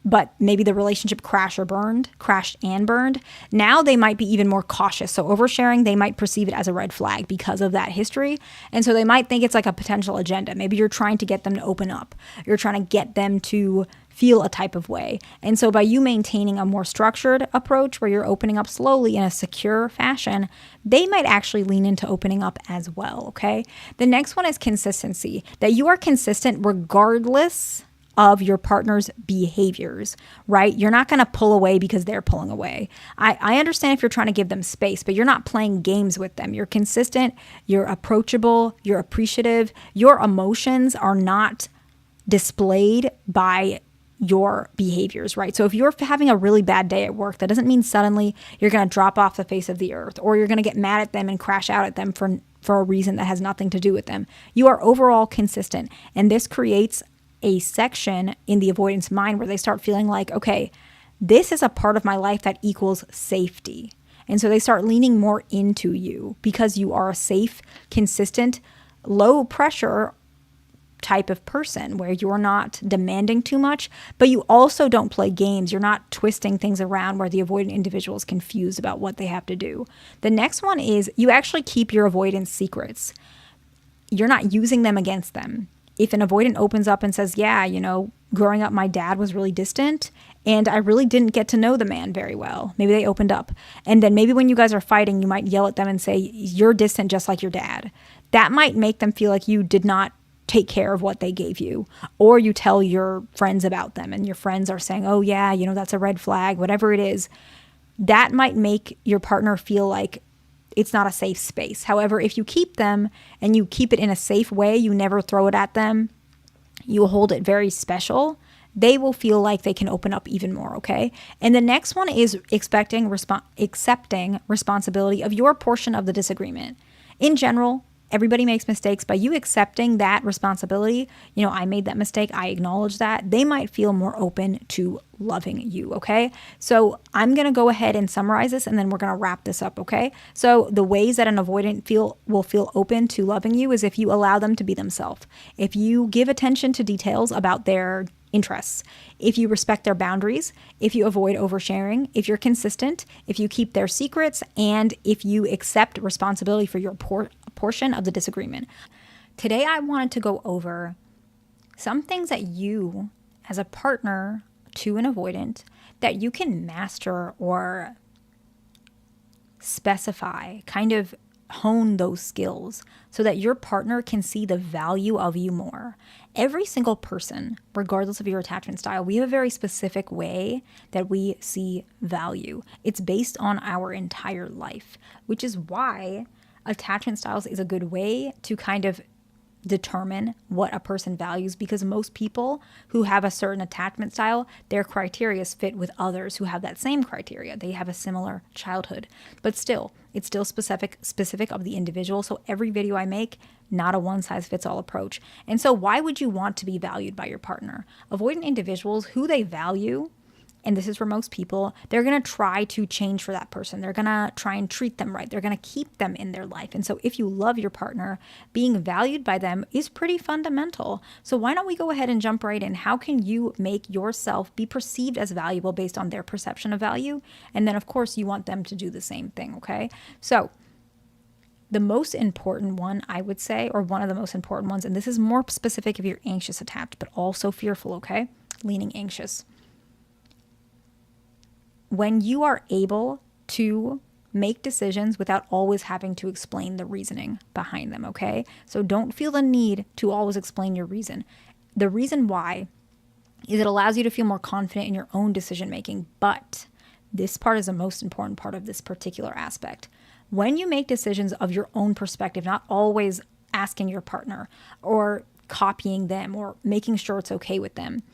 Speaker 1: but maybe the relationship crashed and burned. Now they might be even more cautious. So oversharing, they might perceive it as a red flag because of that history. And so they might think it's like a potential agenda. Maybe you're trying to get them to open up. You're trying to get them to feel a type of way. And so by you maintaining a more structured approach where you're opening up slowly in a secure fashion, they might actually lean into opening up as well, okay? The next one is consistency, that you are consistent regardless of your partner's behaviors, right? You're not going to pull away because they're pulling away. I understand if you're trying to give them space, but you're not playing games with them. You're consistent, you're approachable, you're appreciative. Your emotions are not displayed by your behaviors, right? So if you're having a really bad day at work, that doesn't mean suddenly you're going to drop off the face of the earth, or you're going to get mad at them and crash out at them for a reason that has nothing to do with them. You are overall consistent. And this creates a section in the avoidance mind where they start feeling like, okay, this is a part of my life that equals safety. And so they start leaning more into you because you are a safe, consistent, low pressure type of person where you're not demanding too much, but you also don't play games. You're not twisting things around where the avoidant individual is confused about what they have to do. The next one is you actually keep your avoidance secrets. You're not using them against them. If an avoidant opens up and says, yeah, growing up, my dad was really distant and I really didn't get to know the man very well. Maybe they opened up. And then maybe when you guys are fighting, you might yell at them and say, you're distant just like your dad. That might make them feel like you did not take care of what they gave you. Or you tell your friends about them and your friends are saying, oh yeah, that's a red flag, whatever it is. That might make your partner feel like it's not a safe space. However, if you keep them and you keep it in a safe way, you never throw it at them, you hold it very special, they will feel like they can open up even more, okay? And the next one is accepting responsibility of your portion of the disagreement. In general, everybody makes mistakes. By you accepting that responsibility, I made that mistake, I acknowledge that, they might feel more open to loving you, okay? So I'm going to go ahead and summarize this and then we're going to wrap this up, okay? So the ways that an avoidant will feel open to loving you is if you allow them to be themselves. If you give attention to details about their interests, if you respect their boundaries, if you avoid oversharing, if you're consistent, if you keep their secrets, and if you accept responsibility for your portion of the disagreement. Today, I wanted to go over some things that you, as a partner to an avoidant, that you can master or specify, kind of hone those skills so that your partner can see the value of you more. Every single person, regardless of your attachment style, we have a very specific way that we see value. It's based on our entire life, which is why attachment styles is a good way to kind of determine what a person values, because most people who have a certain attachment style, their criteria fit with others who have that same criteria. They have a similar childhood, but still, it's still specific of the individual. So every video I make, not a one size fits all approach. And so why would you want to be valued by your partner? Avoidant individuals, who they value, and this is for most people, they're going to try to change for that person. They're going to try and treat them right. They're going to keep them in their life. And so if you love your partner, being valued by them is pretty fundamental. So why don't we go ahead and jump right in? How can you make yourself be perceived as valuable based on their perception of value? And then, of course, you want them to do the same thing, okay? So the most important one, I would say, or one of the most important ones, and this is more specific if you're anxious attached, but also fearful, okay? Leaning anxious. When you are able to make decisions without always having to explain the reasoning behind them, okay? So don't feel the need to always explain your reason. The reason why is it allows you to feel more confident in your own decision making, but this part is the most important part of this particular aspect. When you make decisions of your own perspective, not always asking your partner or copying them or making sure it's okay with them,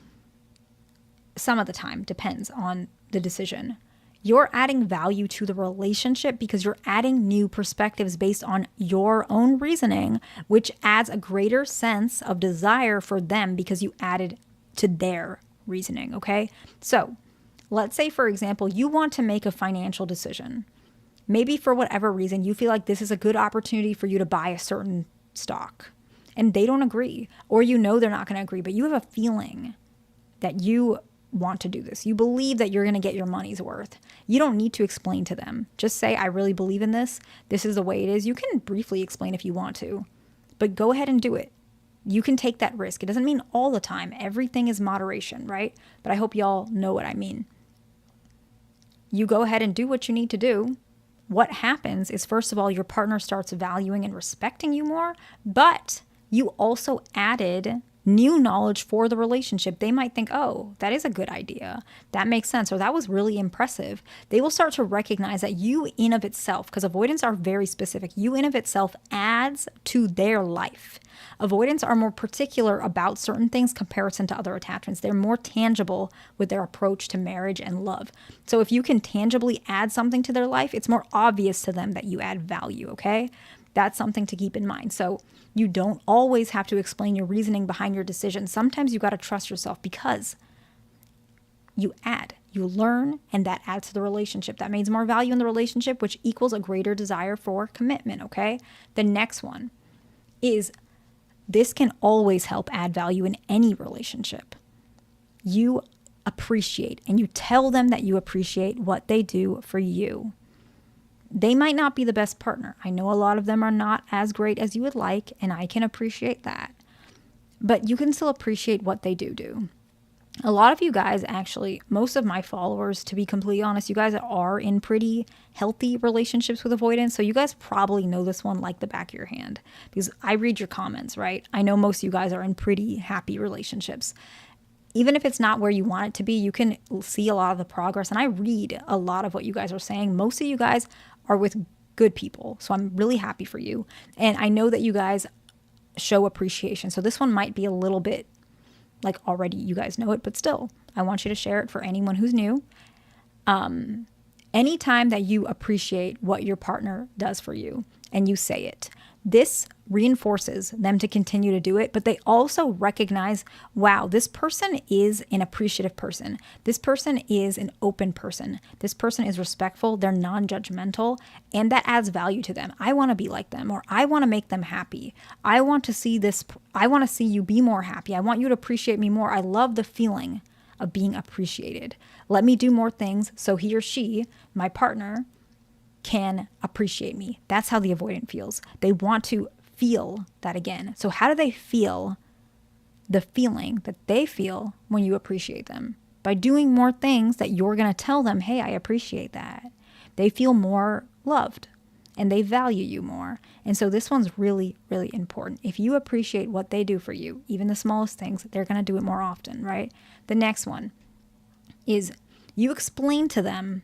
Speaker 1: some of the time, depends on the decision, you're adding value to the relationship because you're adding new perspectives based on your own reasoning, which adds a greater sense of desire for them because you added to their reasoning, okay? So Let's say, for example, you want to make a financial decision. Maybe for whatever reason, you feel like this is a good opportunity for you to buy a certain stock and they don't agree, or you know they're not going to agree, but you have a feeling that you want to do this. You believe that you're going to get your money's worth. You don't need to explain to them. Just say, I really believe in this. This is the way it is. You can briefly explain if you want to, but go ahead and do it. You can take that risk. It doesn't mean all the time. Everything is moderation, right? But I hope y'all know what I mean. You go ahead and do what you need to do. What happens is, first of all, your partner starts valuing and respecting you more, but you also added new knowledge for the relationship. They might think, oh, that is a good idea. That makes sense. Or that was really impressive. They will start to recognize that you in of itself, because avoidants are very specific, you in of itself adds to their life. Avoidants are more particular about certain things comparison to other attachments. They're more tangible with their approach to marriage and love. So if you can tangibly add something to their life, it's more obvious to them that you add value, okay? That's something to keep in mind. So you don't always have to explain your reasoning behind your decision. Sometimes you got to trust yourself because you add, you learn, and that adds to the relationship. That means more value in the relationship, which equals a greater desire for commitment, okay? The next one is, this can always help add value in any relationship. You appreciate, and you tell them that you appreciate what they do for you. They might not be the best partner. I know a lot of them are not as great as you would like, and I can appreciate that. But you can still appreciate what they do. A lot of you guys, actually, most of my followers, to be completely honest, you guys are in pretty healthy relationships with avoidance. So you guys probably know this one like the back of your hand because I read your comments, right? I know most of you guys are in pretty happy relationships. Even if it's not where you want it to be, you can see a lot of the progress. And I read a lot of what you guys are saying. Most of you guys are with good people. So I'm really happy for you. And I know that you guys show appreciation. So this one might be a little bit like already you guys know it, but still, I want you to share it for anyone who's new. Anytime that you appreciate what your partner does for you and you say it, this reinforces them to continue to do it, but they also recognize, wow, this person is an appreciative person. This person is an open person. This person is respectful. They're non-judgmental, and that adds value to them. I want to be like them, or I want to make them happy. I want to see this. I want to see you be more happy. I want you to appreciate me more. I love the feeling of being appreciated. Let me do more things so he or she, my partner, can appreciate me. That's how the avoidant feels. They want to feel that again. So how do they feel the feeling that they feel when you appreciate them? By doing more things that you're going to tell them, hey, I appreciate that. They feel more loved and they value you more. And so this one's really, really important. If you appreciate what they do for you, even the smallest things, they're going to do it more often, right? The next one is you explain to them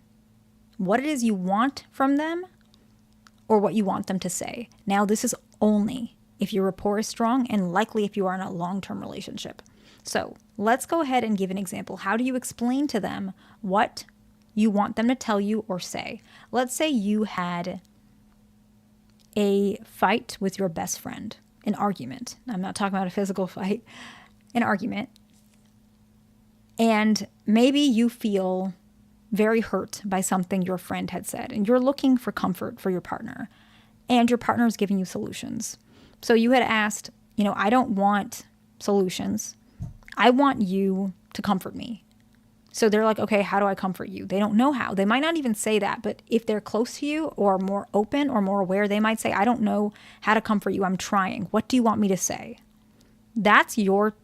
Speaker 1: what it is you want from them or what you want them to say. Now, this is only if your rapport is strong and likely if you are in a long-term relationship. So let's go ahead and give an example. How do you explain to them what you want them to tell you or say? Let's say you had a fight with your best friend, an argument. I'm not talking about a physical fight, an argument. And maybe you feel very hurt by something your friend had said, and you're looking for comfort for your partner, and your partner is giving you solutions. So you had asked, I don't want solutions. I want you to comfort me. So they're like, okay, how do I comfort you? They don't know how. They might not even say that, but if they're close to you or more open or more aware, they might say, I don't know how to comfort you. I'm trying. What do you want me to say? That's your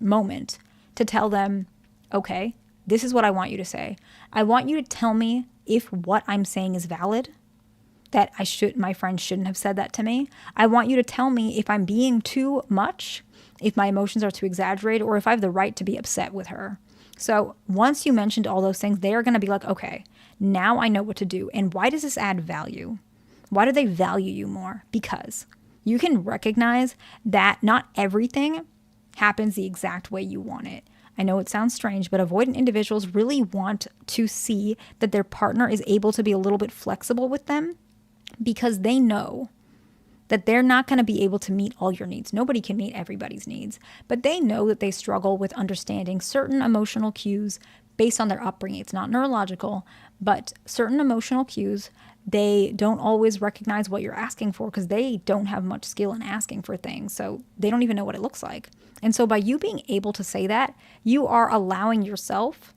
Speaker 1: moment to tell them, okay, this is what I want you to say. I want you to tell me if what I'm saying is valid, that my friend shouldn't have said that to me. I want you to tell me if I'm being too much, if my emotions are too exaggerated, or if I have the right to be upset with her. So once you mentioned all those things, they are going to be like, okay, now I know what to do. And why does this add value? Why do they value you more? Because you can recognize that not everything happens the exact way you want it. I know it sounds strange, but avoidant individuals really want to see that their partner is able to be a little bit flexible with them because they know that they're not going to be able to meet all your needs. Nobody can meet everybody's needs, but they know that they struggle with understanding certain emotional cues based on their upbringing. It's not neurological, but certain emotional cues, they don't always recognize what you're asking for because they don't have much skill in asking for things. So they don't even know what it looks like. And so by you being able to say that, you are allowing yourself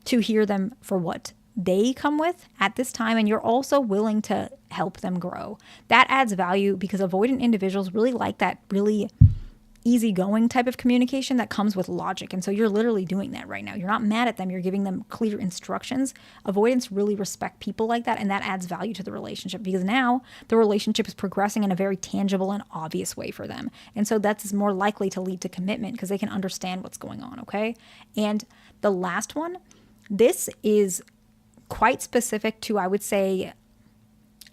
Speaker 1: to hear them for what they come with at this time, and you're also willing to help them grow. That adds value because avoidant individuals really like that really easygoing type of communication that comes with logic. And so you're literally doing that right now. You're not mad at them. You're giving them clear instructions. Avoidants really respect people like that, and that adds value to the relationship because now the relationship is progressing in a very tangible and obvious way for them. And so that's more likely to lead to commitment because they can understand what's going on, okay? And the last one, this is quite specific to, I would say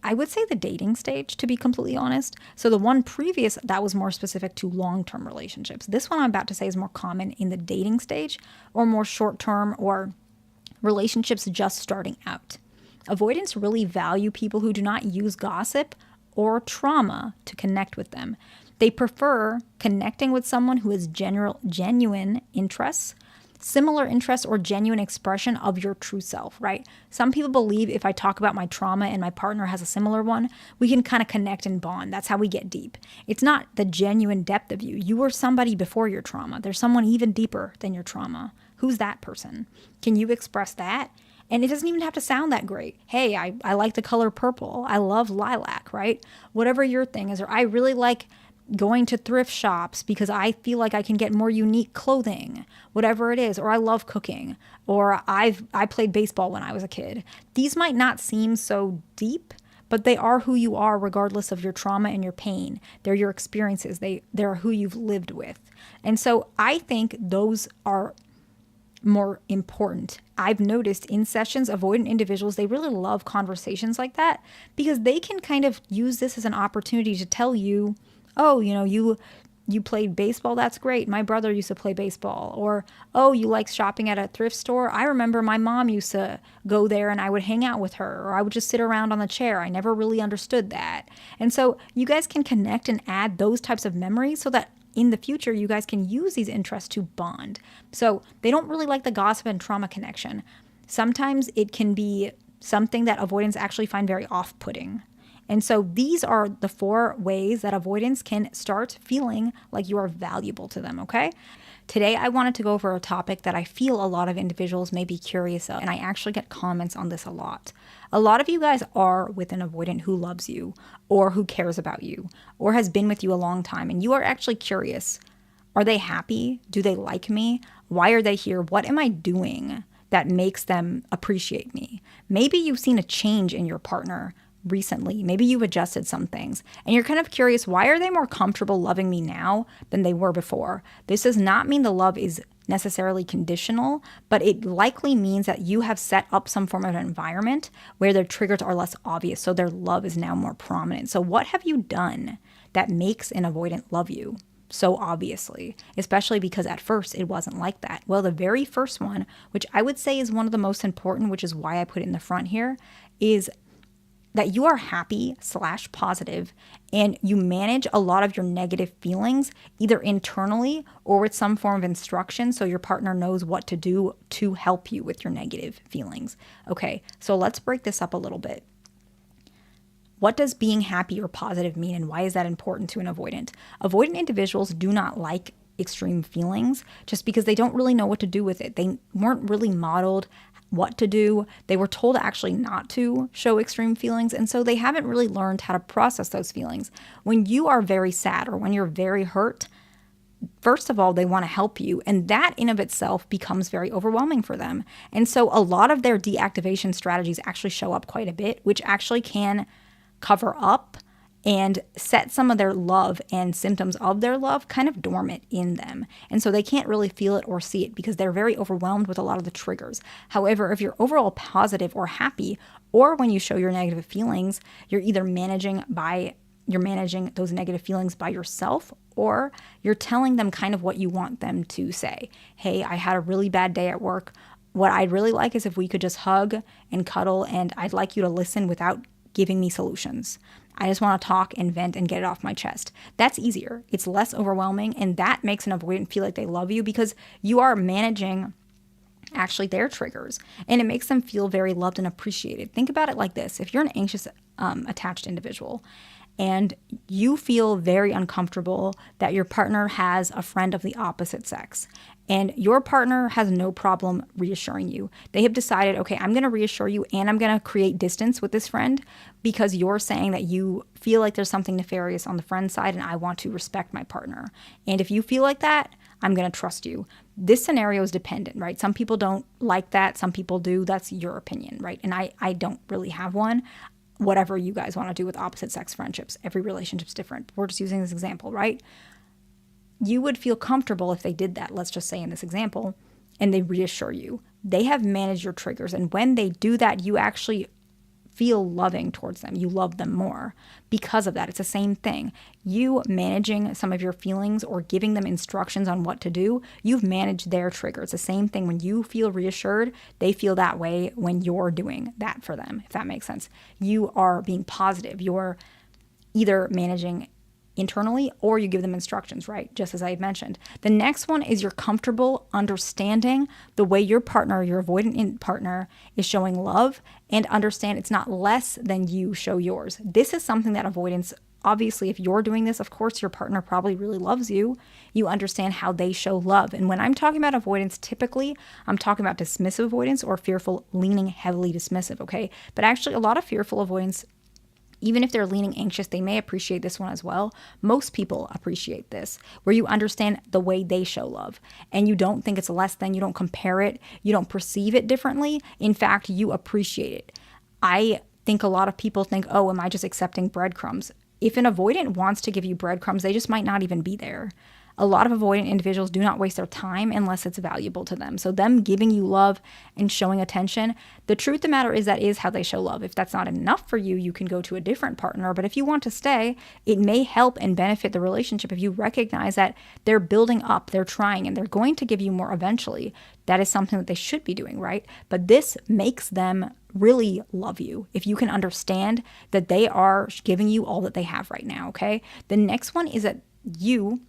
Speaker 1: the dating stage, to be completely honest. So the one previous, that was more specific to long-term relationships. This one I'm about to say is more common in the dating stage or more short-term or relationships just starting out. Avoidants really value people who do not use gossip or trauma to connect with them. They prefer connecting with someone who has genuine interests, similar interests, or genuine expression of your true self, right? Some people believe if I talk about my trauma and my partner has a similar one, we can kind of connect and bond. That's how we get deep. It's not the genuine depth of you. You were somebody before your trauma. There's someone even deeper than your trauma. Who's that person? Can you express that? And it doesn't even have to sound that great. Hey, I like the color purple. I love lilac, right? Whatever your thing is, or I really like going to thrift shops because I feel like I can get more unique clothing, whatever it is, or I love cooking, or I played baseball when I was a kid. These might not seem so deep, but they are who you are regardless of your trauma and your pain. They're your experiences. They're who you've lived with. And so I think those are more important. I've noticed in sessions, avoidant individuals, they really love conversations like that because they can kind of use this as an opportunity to tell you, oh, you played baseball. That's great. My brother used to play baseball. Or, oh, you like shopping at a thrift store. I remember my mom used to go there and I would hang out with her, or I would just sit around on the chair. I never really understood that. And so you guys can connect and add those types of memories so that in the future, you guys can use these interests to bond. So they don't really like the gossip and trauma connection. Sometimes it can be something that avoidants actually find very off-putting. And so these are the 4 ways that avoidants can start feeling like you are valuable to them, okay? Today, I wanted to go over a topic that I feel a lot of individuals may be curious of, and I actually get comments on this a lot. A lot of you guys are with an avoidant who loves you, or who cares about you, or has been with you a long time, and you are actually curious. Are they happy? Do they like me? Why are they here? What am I doing that makes them appreciate me? Maybe you've seen a change in your partner recently. Maybe you've adjusted some things and you're kind of curious, why are they more comfortable loving me now than they were before? This does not mean the love is necessarily conditional, but it likely means that you have set up some form of an environment where their triggers are less obvious, so their love is now more prominent. So what have you done that makes an avoidant love you so obviously, especially because at first it wasn't like that? Well, the very first one, which I would say is one of the most important, which is why I put it in the front here, is that you are happy/positive and you manage a lot of your negative feelings either internally or with some form of instruction so your partner knows what to do to help you with your negative feelings. Okay, so let's break this up a little bit. What does being happy or positive mean, and why is that important to an avoidant? Avoidant individuals do not like extreme feelings just because they don't really know what to do with it. They weren't really modeled what to do. They were told actually not to show extreme feelings, and so they haven't really learned how to process those feelings. When you are very sad or when you're very hurt, first of all, they want to help you, and that in of itself becomes very overwhelming for them. And so a lot of their deactivation strategies actually show up quite a bit, which actually can cover up and set some of their love and symptoms of their love kind of dormant in them. And so they can't really feel it or see it because they're very overwhelmed with a lot of the triggers. However, if you're overall positive or happy, or when you show your negative feelings, you're either managing those negative feelings by yourself, or you're telling them kind of what you want them to say. Hey, I had a really bad day at work. What I'd really like is if we could just hug and cuddle, and I'd like you to listen without giving me solutions. I just want to talk and vent and get it off my chest. That's easier. It's less overwhelming, and that makes an avoidant feel like they love you because you are managing actually their triggers, and it makes them feel very loved and appreciated. Think about it like this. If you're an anxious attached individual and you feel very uncomfortable that your partner has a friend of the opposite sex, and your partner has no problem reassuring you, they have decided, okay, I'm going to reassure you and I'm going to create distance with this friend because you're saying that you feel like there's something nefarious on the friend side and I want to respect my partner. And if you feel like that, I'm going to trust you. This scenario is dependent, right? Some people don't like that. Some people do. That's your opinion, right? And I don't really have one. Whatever you guys want to do with opposite sex friendships, every relationship's different. We're just using this example, right? You would feel comfortable if they did that, let's just say in this example, and they reassure you. They have managed your triggers. And when they do that, you actually feel loving towards them. You love them more because of that. It's the same thing. You managing some of your feelings or giving them instructions on what to do, you've managed their trigger. It's the same thing. When you feel reassured, they feel that way when you're doing that for them, if that makes sense. You are being positive. You're either managing internally or you give them instructions, right? Just as I mentioned. The next one is you're comfortable understanding the way your partner, your avoidant partner, is showing love, and understand it's not less than you show yours. This is something that avoidance, obviously, if you're doing this, of course, your partner probably really loves you. You understand how they show love. And when I'm talking about avoidance, typically, I'm talking about dismissive avoidance or fearful, leaning heavily dismissive, okay? But actually, a lot of fearful avoidance, even if they're leaning anxious, they may appreciate this one as well. Most people appreciate this, where you understand the way they show love and you don't think it's less than, you don't compare it, you don't perceive it differently. In fact, you appreciate it. I think a lot of people think, oh, am I just accepting breadcrumbs? If an avoidant wants to give you breadcrumbs, they just might not even be there. A lot of avoidant individuals do not waste their time unless it's valuable to them. So them giving you love and showing attention, the truth of the matter is that is how they show love. If that's not enough for you, you can go to a different partner. But if you want to stay, it may help and benefit the relationship if you recognize that they're building up, they're trying, and they're going to give you more eventually. That is something that they should be doing, right? But this makes them really love you if you can understand that they are giving you all that they have right now, okay? The next one is that you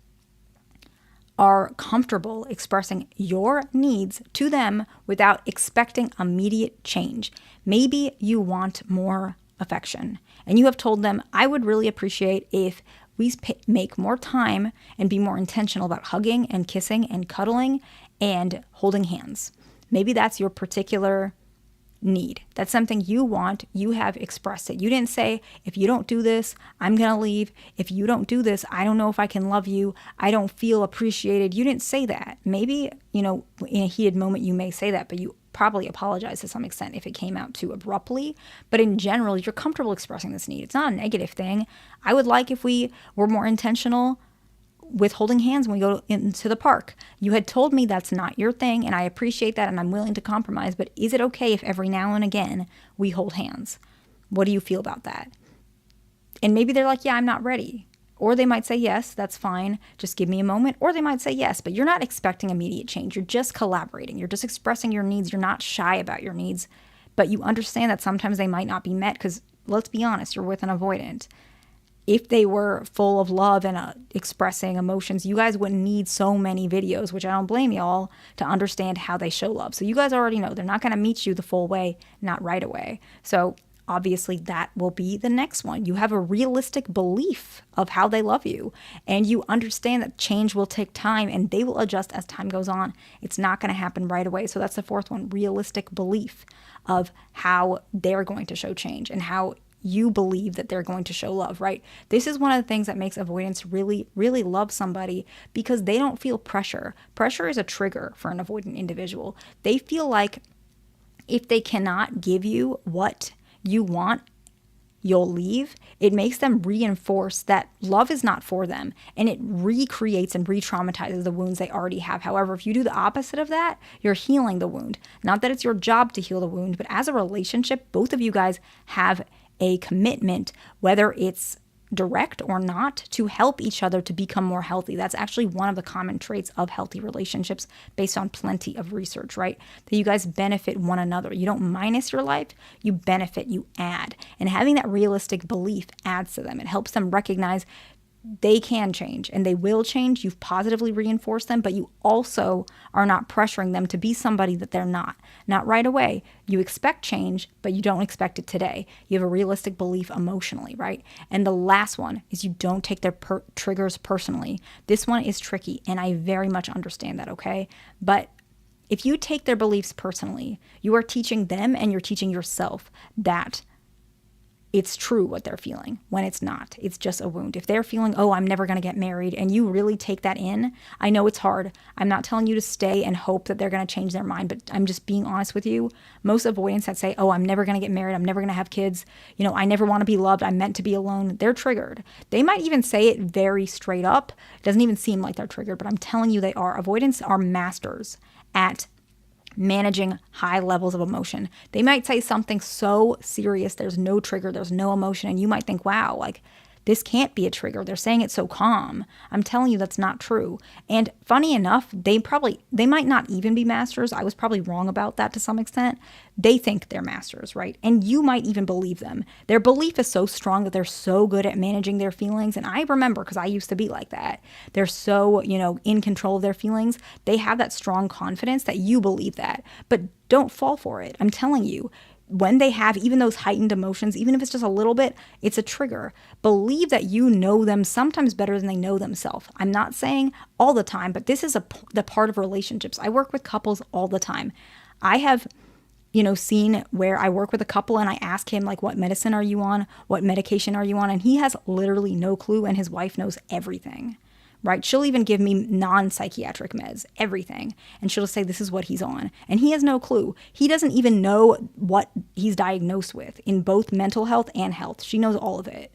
Speaker 1: are comfortable expressing your needs to them without expecting immediate change. Maybe you want more affection and you have told them, I would really appreciate if we make more time and be more intentional about hugging and kissing and cuddling and holding hands. Maybe that's your particular need. That's something you want. You have expressed it. You didn't say, if you don't do this, I'm going to leave. If you don't do this, I don't know if I can love you. I don't feel appreciated. You didn't say that. Maybe, in a heated moment, you may say that, but you probably apologize to some extent if it came out too abruptly. But in general, you're comfortable expressing this need. It's not a negative thing. I would like if we were more intentional with holding hands when we go into the park. You had told me that's not your thing, and I appreciate that, and I'm willing to compromise, but is it okay if every now and again we hold hands? What do you feel about that? And maybe they're like, yeah, I'm not ready. Or they might say, yes, that's fine. Just give me a moment. Or they might say yes, but you're not expecting immediate change. You're just collaborating. You're just expressing your needs. You're not shy about your needs, but you understand that sometimes they might not be met because, let's be honest, you're with an avoidant. If they were full of love and expressing emotions, you guys wouldn't need so many videos, which I don't blame y'all, to understand how they show love. So you guys already know they're not going to meet you the full way, not right away. So obviously that will be the next one. You have a realistic belief of how they love you, and you understand that change will take time and they will adjust as time goes on. It's not going to happen right away. So that's the fourth one, realistic belief of how they're going to show change and how you believe that they're going to show love, right? This is one of the things that makes avoidance really, really love somebody, because they don't feel pressure. Pressure is a trigger for an avoidant individual. They feel like if they cannot give you what you want, you'll leave. It makes them reinforce that love is not for them, and it recreates and re-traumatizes the wounds they already have. However, if you do the opposite of that, you're healing the wound. Not that it's your job to heal the wound, but as a relationship, both of you guys have a commitment, whether it's direct or not, to help each other to become more healthy. That's actually one of the common traits of healthy relationships based on plenty of research, right? That you guys benefit one another. You don't minus your life, you benefit, you add. And having that realistic belief adds to them. It helps them recognize they can change and they will change. You've positively reinforced them, but you also are not pressuring them to be somebody that they're not. Not right away. You expect change, but you don't expect it today. You have a realistic belief emotionally, right? And the last one is you don't take their triggers personally. This one is tricky, and I very much understand that, okay? But if you take their beliefs personally, you are teaching them and you're teaching yourself that it's true what they're feeling when it's not. It's just a wound. If they're feeling, oh, I'm never going to get married, and you really take that in, I know it's hard. I'm not telling you to stay and hope that they're going to change their mind, but I'm just being honest with you. Most avoidants that say, oh, I'm never going to get married, I'm never going to have kids, I never want to be loved, I'm meant to be alone, they're triggered. They might even say it very straight up. It doesn't even seem like they're triggered, but I'm telling you they are. Avoidants are masters at managing high levels of emotion. They might say something so serious, there's no trigger, there's no emotion, and you might think, wow, like this can't be a trigger. They're saying it so calm. I'm telling you that's not true. And funny enough, they might not even be masters. I was probably wrong about that to some extent. They think they're masters, right? And you might even believe them. Their belief is so strong that they're so good at managing their feelings. And I remember, because I used to be like that. They're so, in control of their feelings. They have that strong confidence that you believe that. But don't fall for it. I'm telling you. When they have even those heightened emotions, even if it's just a little bit, it's a trigger. Believe that you know them sometimes better than they know themselves. I'm not saying all the time, but this is the part of relationships. I work with couples all the time. I have, seen where I work with a couple and I ask him, like, what medicine are you on? What medication are you on? And he has literally no clue, and his wife knows everything. Right? She'll even give me non-psychiatric meds, everything. And she'll just say, this is what he's on. And he has no clue. He doesn't even know what he's diagnosed with in both mental health and health. She knows all of it.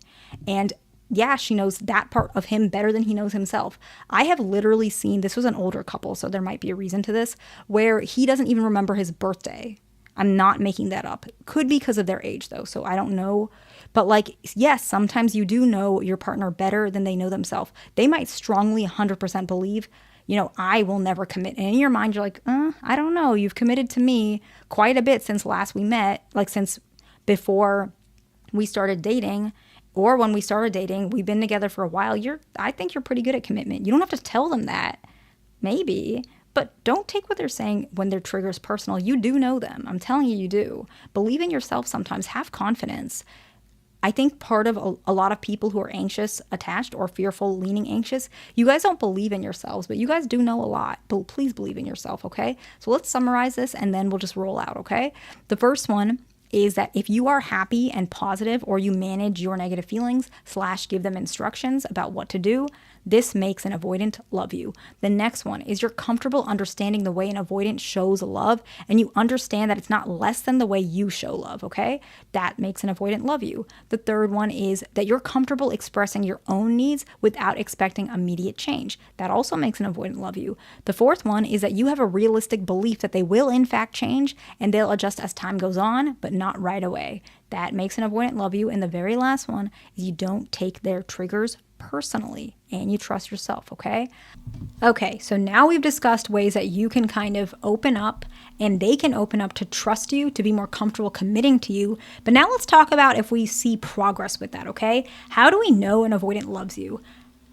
Speaker 1: And yeah, she knows that part of him better than he knows himself. I have literally seen, this was an older couple, so there might be a reason to this, where he doesn't even remember his birthday. I'm not making that up. Could be because of their age though, so I don't know. But yes, sometimes you do know your partner better than they know themselves. They might strongly 100% believe, I will never commit. And in your mind, you're like, I don't know. You've committed to me quite a bit since last we met, like since before we started dating, or when we started dating, we've been together for a while. I think you're pretty good at commitment. You don't have to tell them that, maybe. But don't take what they're saying when their trigger is personal. You do know them. I'm telling you, you do. Believe in yourself sometimes. Have confidence. I think part of a lot of people who are anxious, attached, or fearful, leaning anxious, you guys don't believe in yourselves, but you guys do know a lot. But please believe in yourself, okay? So let's summarize this and then we'll just roll out, okay? The first one is that if you are happy and positive, or you manage your negative feelings / give them instructions about what to do, this makes an avoidant love you. The next one is you're comfortable understanding the way an avoidant shows love, and you understand that it's not less than the way you show love, okay? That makes an avoidant love you. The third one is that you're comfortable expressing your own needs without expecting immediate change. That also makes an avoidant love you. The fourth one is that you have a realistic belief that they will in fact change and they'll adjust as time goes on, but not right away. That makes an avoidant love you. And the very last one is you don't take their triggers personally and you trust yourself, okay? Okay, so now we've discussed ways that you can kind of open up and they can open up to trust you, to be more comfortable committing to you. But now let's talk about if we see progress with that, okay? How do we know an avoidant loves you?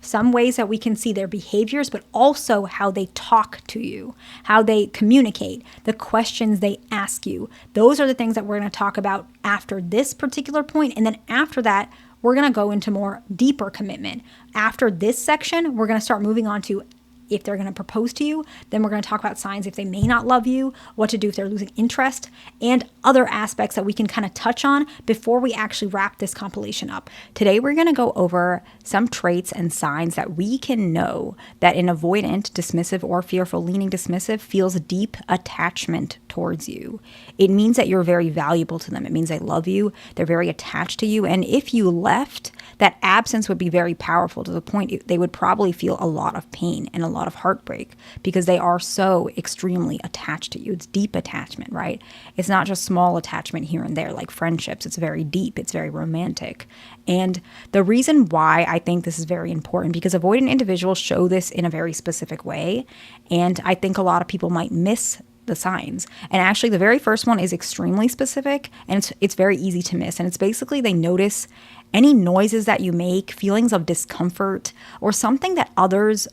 Speaker 1: Some ways that we can see their behaviors, but also how they talk to you, how they communicate, the questions they ask you. Those are the things that we're going to talk about after this particular point. And then after that, we're going to go into more deeper commitment. After this section, we're going to start moving on to if they're going to propose to you. Then we're going to talk about signs if they may not love you, what to do if they're losing interest, and other aspects that we can kind of touch on before we actually wrap this compilation up. Today, we're going to go over some traits and signs that we can know that an avoidant, dismissive, or fearful leaning dismissive feels deep attachment towards you. It means that you're very valuable to them. It means they love you. They're very attached to you. And if you left, that absence would be very powerful to the point they would probably feel a lot of pain and a lot of heartbreak because they are so extremely attached to you. It's deep attachment, right? It's not just small attachment here and there like friendships. It's very deep. It's very romantic. And the reason why I think this is very important, because avoidant individuals show this in a very specific way. And I think a lot of people might miss the signs. And actually the very first one is extremely specific, and it's very easy to miss. And it's basically they notice any noises that you make, feelings of discomfort, or something that others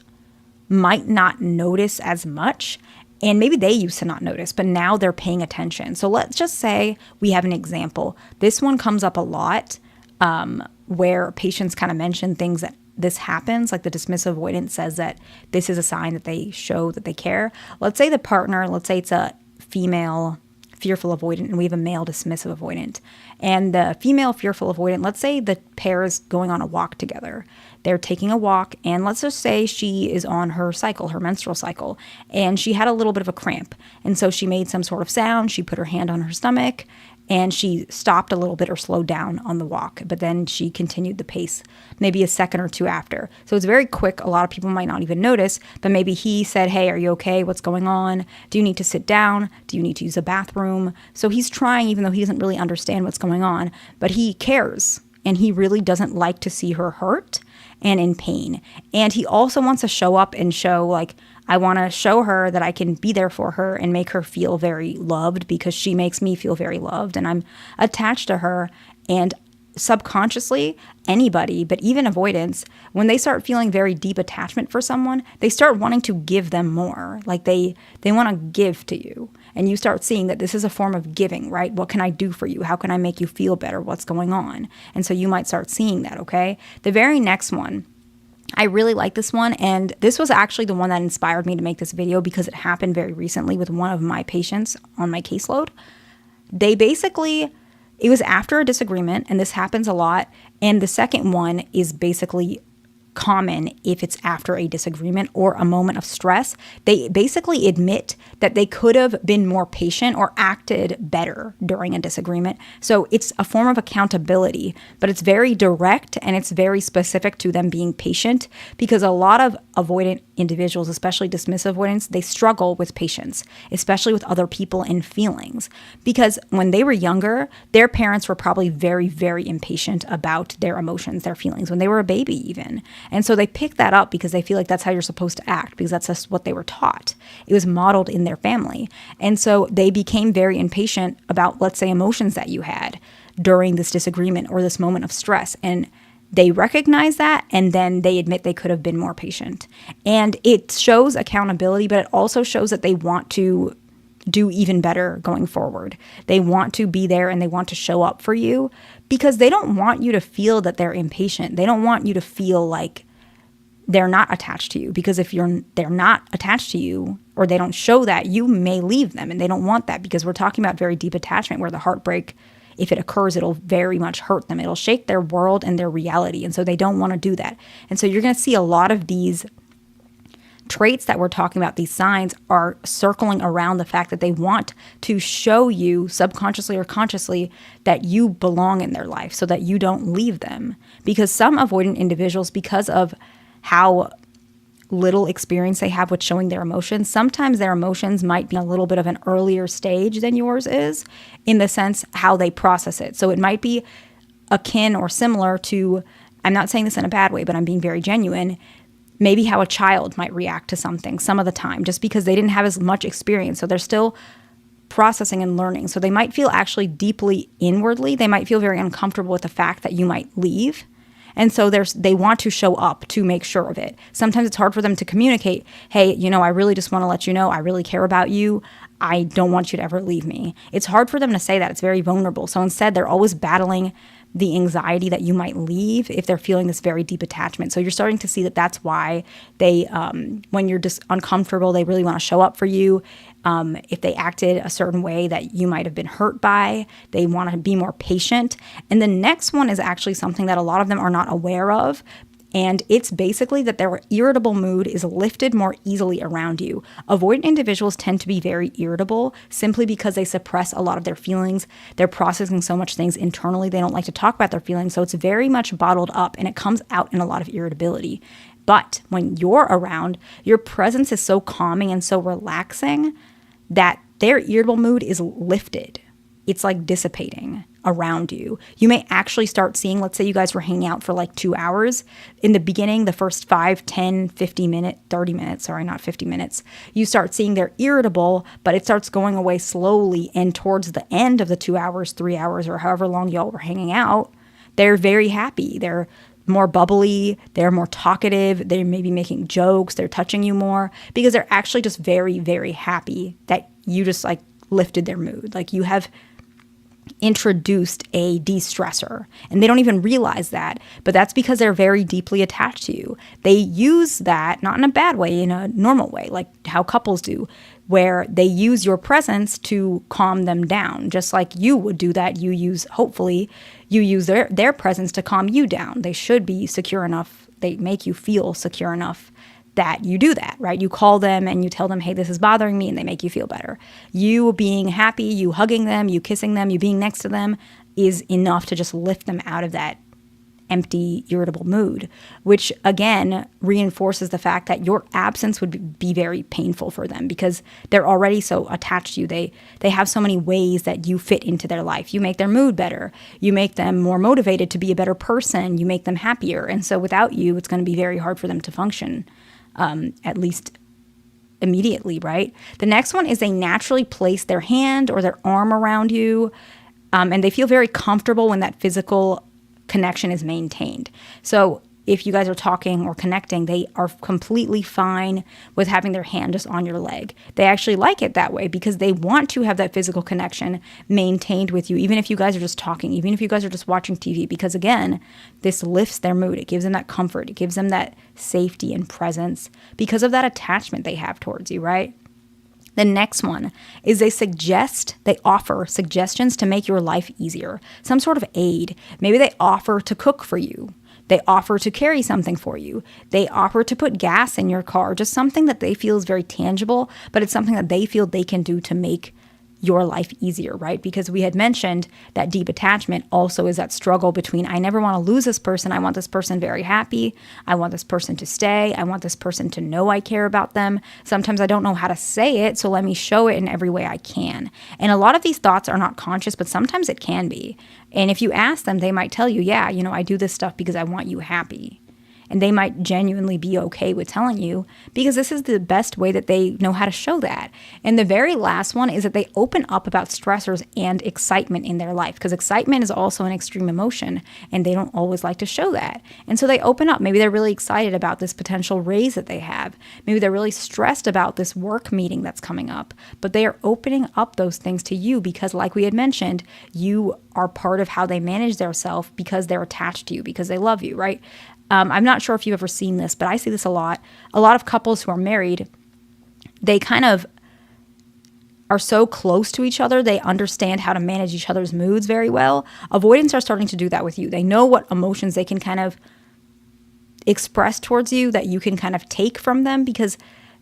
Speaker 1: might not notice as much. And maybe they used to not notice, but now they're paying attention. So let's just say we have an example. This one comes up a lot, where patients kind of mention things that this happens, like the dismissive avoidant says that this is a sign that they show that they care. Let's say the partner, let's say it's a female fearful avoidant and we have a male dismissive avoidant. And the female fearful avoidant, let's say the pair is going on a walk together. They're taking a walk, and let's just say she is on her cycle, her menstrual cycle, and she had a little bit of a cramp. And so she made some sort of sound. She put her hand on her stomach, and she stopped a little bit or slowed down on the walk, but then she continued the pace maybe a second or two after. So it's very quick. A lot of people might not even notice, but maybe he said, hey, are you okay? What's going on? Do you need to sit down? Do you need to use a bathroom? So he's trying, even though he doesn't really understand what's going on, but he cares, and he really doesn't like to see her hurt and in pain. And he also wants to show up and show, like, I want to show her that I can be there for her and make her feel very loved, because she makes me feel very loved and I'm attached to her. And subconsciously, anybody, but even avoidants, when they start feeling very deep attachment for someone, they start wanting to give them more. Like they want to give to you. And you start seeing that this is a form of giving, right? What can I do for you? How can I make you feel better? What's going on? And so you might start seeing that, okay? The very next one, I really like this one, and this was actually the one that inspired me to make this video because it happened very recently with one of my patients on my caseload. It was after a disagreement, and this happens a lot, and the second one is basically common if it's after a disagreement or a moment of stress. They basically admit that they could have been more patient or acted better during a disagreement. So it's a form of accountability, but it's very direct and it's very specific to them being patient, because a lot of avoidant individuals, especially dismissive avoidants, they struggle with patience, especially with other people and feelings, because when they were younger, their parents were probably very, very impatient about their emotions, their feelings, when they were a baby even. And so they pick that up because they feel like that's how you're supposed to act, because that's just what they were taught. It was modeled in their family. And so they became very impatient about, let's say, emotions that you had during this disagreement or this moment of stress. And they recognize that, and then they admit they could have been more patient. And it shows accountability, but it also shows that they want to do even better going forward. They want to be there and they want to show up for you, because they don't want you to feel that they're impatient. They don't want you to feel like they're not attached to you, because if they're not attached to you, or they don't show that, you may leave them, and they don't want that, because we're talking about very deep attachment where the heartbreak, if it occurs, it'll very much hurt them. It'll shake their world and their reality. And so they don't want to do that. And so you're going to see a lot of these traits that we're talking about, these signs, are circling around the fact that they want to show you subconsciously or consciously that you belong in their life, so that you don't leave them. Because some avoidant individuals, because of how little experience they have with showing their emotions, sometimes their emotions might be a little bit of an earlier stage than yours is, in the sense how they process it. So it might be akin or similar to, I'm not saying this in a bad way, but I'm being very genuine, maybe how a child might react to something some of the time, just because they didn't have as much experience. So they're still processing and learning. So they might feel actually deeply inwardly, they might feel very uncomfortable with the fact that you might leave. And so they want to show up to make sure of it. Sometimes it's hard for them to communicate, hey, I really just want to let you know I really care about you. I don't want you to ever leave me. It's hard for them to say that. It's very vulnerable. So instead, they're always battling the anxiety that you might leave if they're feeling this very deep attachment. So you're starting to see that that's why they, when you're just uncomfortable, they really want to show up for you. If they acted a certain way that you might have been hurt by, they want to be more patient. And the next one is actually something that a lot of them are not aware of. And it's basically that their irritable mood is lifted more easily around you. Avoidant individuals tend to be very irritable simply because they suppress a lot of their feelings. They're processing so much things internally. They don't like to talk about their feelings. So it's very much bottled up, and it comes out in a lot of irritability. But when you're around, your presence is so calming and so relaxing that their irritable mood is lifted. It's like dissipating around you. You may actually start seeing, let's say you guys were hanging out for like 2 hours. In the beginning, the first 5, 10, 50 minutes, 30 minutes, sorry, not 50 minutes, you start seeing they're irritable, but it starts going away slowly. And towards the end of the 2 hours, 3 hours, or however long y'all were hanging out, they're very happy. They're more bubbly, they're more talkative, they're maybe making jokes, they're touching you more because they're actually just very, very happy that you just like lifted their mood. Like you have introduced a de-stressor and they don't even realize that, but that's because they're very deeply attached to you. They use that, not in a bad way, in a normal way, like how couples do, where they use your presence to calm them down, just like you would do that. Hopefully you use their presence to calm you down. They should be secure enough. They make you feel secure enough that you do that, right? You call them and you tell them, hey, this is bothering me, and they make you feel better. You being happy, you hugging them, you kissing them, you being next to them is enough to just lift them out of that empty, irritable mood, which again reinforces the fact that your absence would be very painful for them because they're already so attached to you. They have so many ways that you fit into their life. You make their mood better. You make them more motivated to be a better person. You make them happier. And so without you, it's going to be very hard for them to function, at least immediately, right? The next one is they naturally place their hand or their arm around you, and they feel very comfortable when that physical connection is maintained. So if you guys are talking or connecting, they are completely fine with having their hand just on your leg. They actually like it that way because they want to have that physical connection maintained with you, even if you guys are just talking, even if you guys are just watching TV, because again, this lifts their mood. It gives them that comfort. It gives them that safety and presence because of that attachment they have towards you, right? The next one is they offer suggestions to make your life easier, some sort of aid. Maybe they offer to cook for you. They offer to carry something for you. They offer to put gas in your car, just something that they feel is very tangible, but it's something that they feel they can do to make your life easier, right? Because we had mentioned that deep attachment also is that struggle between, I never want to lose this person. I want this person very happy. I want this person to stay. I want this person to know I care about them. Sometimes I don't know how to say it, so let me show it in every way I can. And a lot of these thoughts are not conscious, but sometimes it can be. And if you ask them, they might tell you, yeah, I do this stuff because I want you happy. And they might genuinely be okay with telling you because this is the best way that they know how to show that. And the very last one is that they open up about stressors and excitement in their life, because excitement is also an extreme emotion and they don't always like to show that. And so they open up. Maybe they're really excited about this potential raise that they have. Maybe they're really stressed about this work meeting that's coming up, but they are opening up those things to you because, like we had mentioned, you are part of how they manage their self because they're attached to you, because they love you, right? I'm not sure if you've ever seen this, but I see this a lot. A lot of couples who are married, they kind of are so close to each other. They understand how to manage each other's moods very well. Avoidants are starting to do that with you. They know what emotions they can kind of express towards you that you can kind of take from them because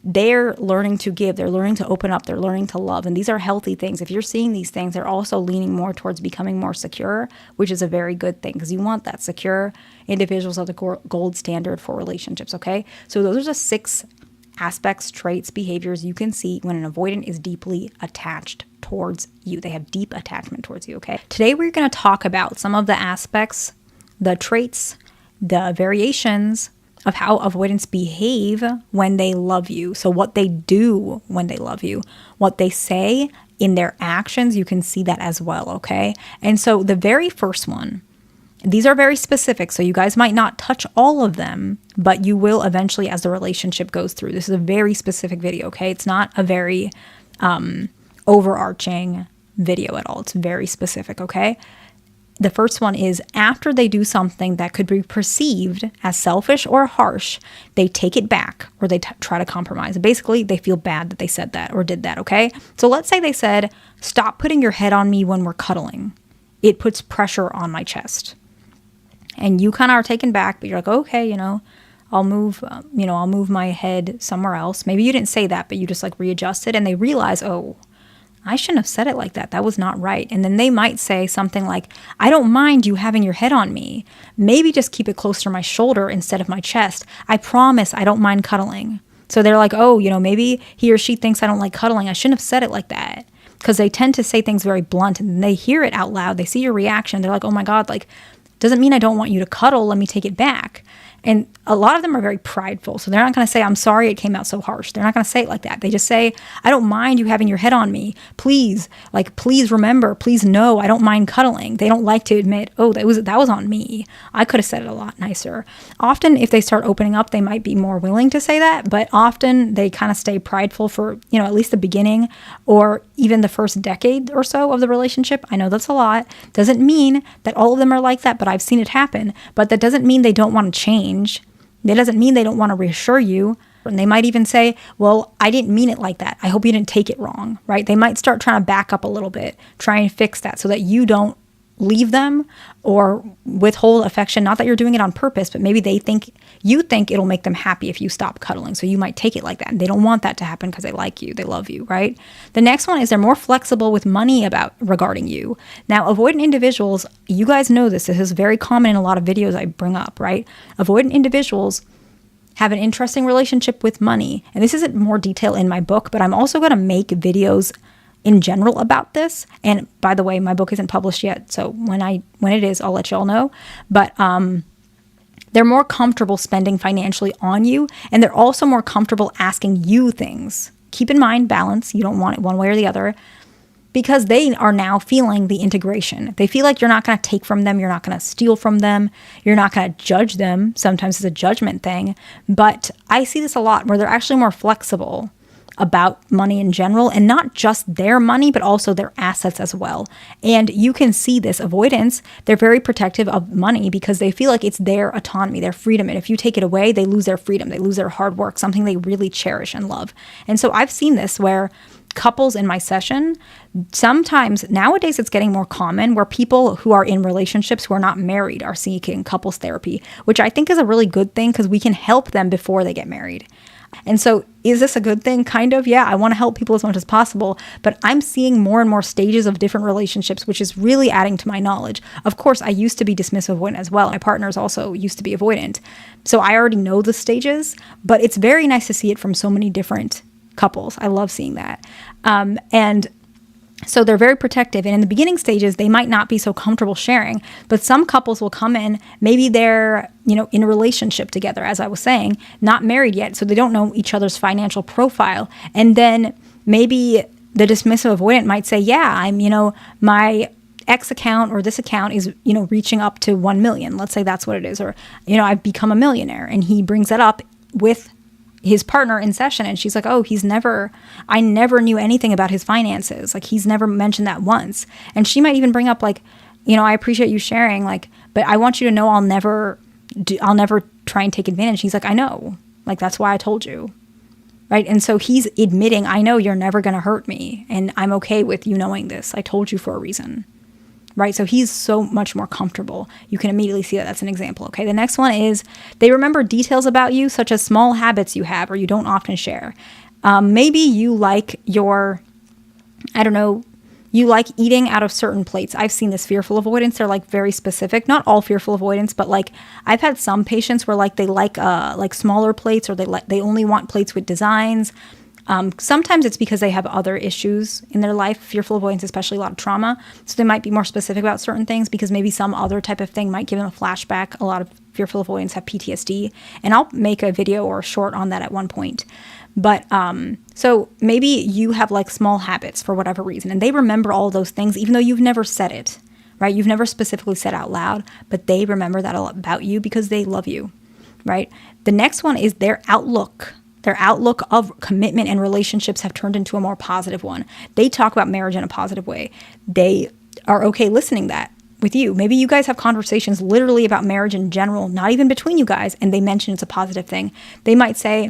Speaker 1: they're learning to give, they're learning to open up, they're learning to love. And these are healthy things. If you're seeing these things, they're also leaning more towards becoming more secure, which is a very good thing because you want that. Secure individuals are the gold standard for relationships, okay? So those are just 6 aspects, traits, behaviors you can see when an avoidant is deeply attached towards you. They have deep attachment towards you, okay? Today we're going to talk about some of the aspects, the traits, the variations of how avoidants behave when they love you. So what they do when they love you, what they say in their actions, you can see that as well, okay? And so the very first one, these are very specific, so you guys might not touch all of them, but you will eventually as the relationship goes through. This is a very specific video, okay? It's not a very overarching video at all. It's very specific, okay? The first one is after they do something that could be perceived as selfish or harsh, they take it back or they try to compromise. Basically, they feel bad that they said that or did that, okay? So let's say they said, stop putting your head on me when we're cuddling. It puts pressure on my chest. And you kind of are taken back, but you're like, okay, I'll move my head somewhere else. Maybe you didn't say that, but you just like readjusted and they realize, oh, I shouldn't have said it like that. That was not right. And then they might say something like, I don't mind you having your head on me. Maybe just keep it closer to my shoulder instead of my chest. I promise I don't mind cuddling. So they're like, oh, maybe he or she thinks I don't like cuddling. I shouldn't have said it like that. because they tend to say things very blunt and they hear it out loud. They see your reaction. They're like, oh my God, like, doesn't mean I don't want you to cuddle. Let me take it back. And a lot of them are very prideful. So they're not going to say, I'm sorry it came out so harsh. They're not going to say it like that. They just say, I don't mind you having your head on me. Please, like, please remember, please know, I don't mind cuddling. They don't like to admit, oh, that was on me. I could have said it a lot nicer. Often if they start opening up, they might be more willing to say that, but often they kind of stay prideful for, at least the beginning or even the first decade or so of the relationship. I know that's a lot. Doesn't mean that all of them are like that, but I've seen it happen. But that doesn't mean they don't want to change. That doesn't mean they don't want to reassure you. And they might even say, well, I didn't mean it like that. I hope you didn't take it wrong, right? They might start trying to back up a little bit, try and fix that so that you don't leave them or withhold affection. Not that you're doing it on purpose, but maybe you think it'll make them happy if you stop cuddling. So you might take it like that. And they don't want that to happen because they like you. They love you, right? The next one is they're more flexible with money regarding you. Now, avoidant individuals, you guys know this. This is very common in a lot of videos I bring up, right? Avoidant individuals have an interesting relationship with money. And this isn't more detail in my book, but I'm also going to make videos in general about this. And by the way, my book isn't published yet, so when it is, I'll let y'all know. But they're more comfortable spending financially on you, and they're also more comfortable asking you things. Keep in mind, balance. You don't want it one way or the other, because they are now feeling the integration. They feel like you're not going to take from them. You're not going to steal from them. You're not going to judge them. Sometimes it's a judgment thing. But I see this a lot where they're actually more flexible about money in general, and not just their money, but also their assets as well. And you can see this avoidance. They're very protective of money because they feel like it's their autonomy, their freedom. And if you take it away, they lose their freedom. They lose their hard work, something they really cherish and love. And so I've seen this where couples in my session, sometimes nowadays it's getting more common where people who are in relationships who are not married are seeking couples therapy, which I think is a really good thing because we can help them before they get married. And so is this a good thing? Kind of, yeah. I want to help people as much as possible, but I'm seeing more and more stages of different relationships, which is really adding to my knowledge. Of course, I used to be dismissive avoidant as well. My partners also used to be avoidant. So I already know the stages, but it's very nice to see it from so many different couples. I love seeing that. And so they're very protective. And in the beginning stages, they might not be so comfortable sharing, but some couples will come in, maybe they're, in a relationship together, as I was saying, not married yet. So they don't know each other's financial profile. And then maybe the dismissive avoidant might say, yeah, I'm, my X account or this account is, reaching up to 1 million. Let's say that's what it is. Or, I've become a millionaire. And he brings that up with his partner in session, and she's like, oh, I never knew anything about his finances. Like, he's never mentioned that once. And she might even bring up like, I appreciate you sharing, like, but I want you to know I'll never try and take advantage. He's like, I know, like, that's why I told you. Right. And so he's admitting, I know you're never going to hurt me, and I'm okay with you knowing this. I told you for a reason. Right. So he's so much more comfortable. You can immediately see that that's an example. OK, the next one is they remember details about you, such as small habits you have or you don't often share. Maybe you like you like eating out of certain plates. I've seen this fearful avoidance. They're like very specific, not all fearful avoidance, but like I've had some patients where like they like smaller plates, or they only want plates with designs. Sometimes it's because they have other issues in their life, fearful avoidance, especially a lot of trauma. So they might be more specific about certain things because maybe some other type of thing might give them a flashback. A lot of fearful avoidance have PTSD, and I'll make a video or a short on that at one point. But so maybe you have like small habits for whatever reason, and they remember all those things, even though you've never said it, right? You've never specifically said out loud, but they remember that about you because they love you, right? The next one is their outlook. Their outlook of commitment and relationships have turned into a more positive one. They talk about marriage in a positive way. They are okay listening that with you. Maybe you guys have conversations literally about marriage in general, not even between you guys, and they mention it's a positive thing. They might say,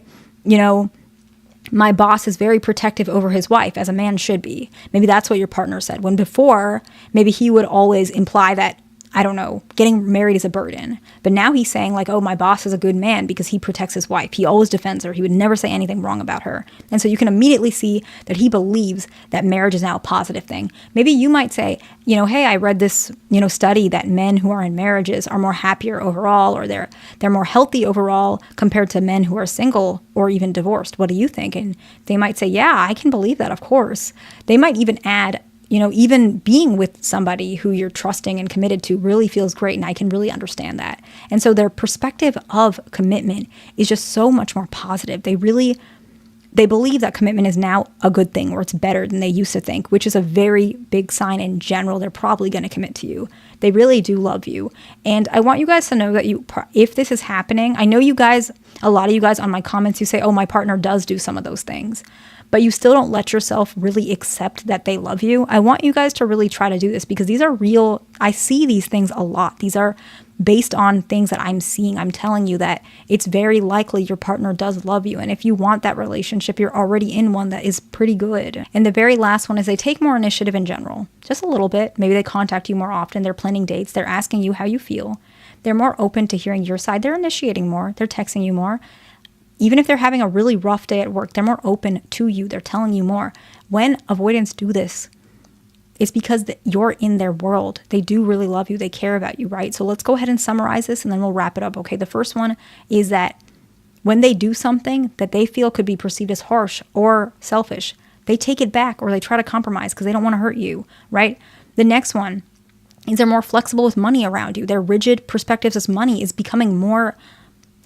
Speaker 1: my boss is very protective over his wife, as a man should be. Maybe that's what your partner said. When before, maybe he would always imply that I don't know, getting married is a burden. But now he's saying like, oh, my boss is a good man because he protects his wife. He always defends her. He would never say anything wrong about her. And so you can immediately see that he believes that marriage is now a positive thing. Maybe you might say, hey, I read this, study that men who are in marriages are more happier overall, or they're more healthy overall compared to men who are single or even divorced. What do you think? And they might say, yeah, I can believe that, of course. They might even add, even being with somebody who you're trusting and committed to really feels great, and I can really understand that. And so their perspective of commitment is just so much more positive. They believe that commitment is now a good thing, or it's better than they used to think, which is a very big sign in general. They're probably going to commit to you. They really do love you. And I want you guys to know that if this is happening, I know you guys, a lot of you guys on my comments, you say, oh, my partner does do some of those things, but you still don't let yourself really accept that they love you. I want you guys to really try to do this, because these are real. I see these things a lot. These are based on things that I'm seeing. I'm telling you that it's very likely your partner does love you. And if you want that relationship, you're already in one that is pretty good. And the very last one is they take more initiative in general, just a little bit. Maybe they contact you more often. They're planning dates. They're asking you how you feel. They're more open to hearing your side. They're initiating more. They're texting you more. Even if they're having a really rough day at work, they're more open to you. They're telling you more. When avoidants do this, it's because you're in their world. They do really love you. They care about you, right? So let's go ahead and summarize this, and then we'll wrap it up. Okay, the first one is that when they do something that they feel could be perceived as harsh or selfish, they take it back, or they try to compromise because they don't want to hurt you, right? The next one is they're more flexible with money around you. Their rigid perspectives as money is becoming more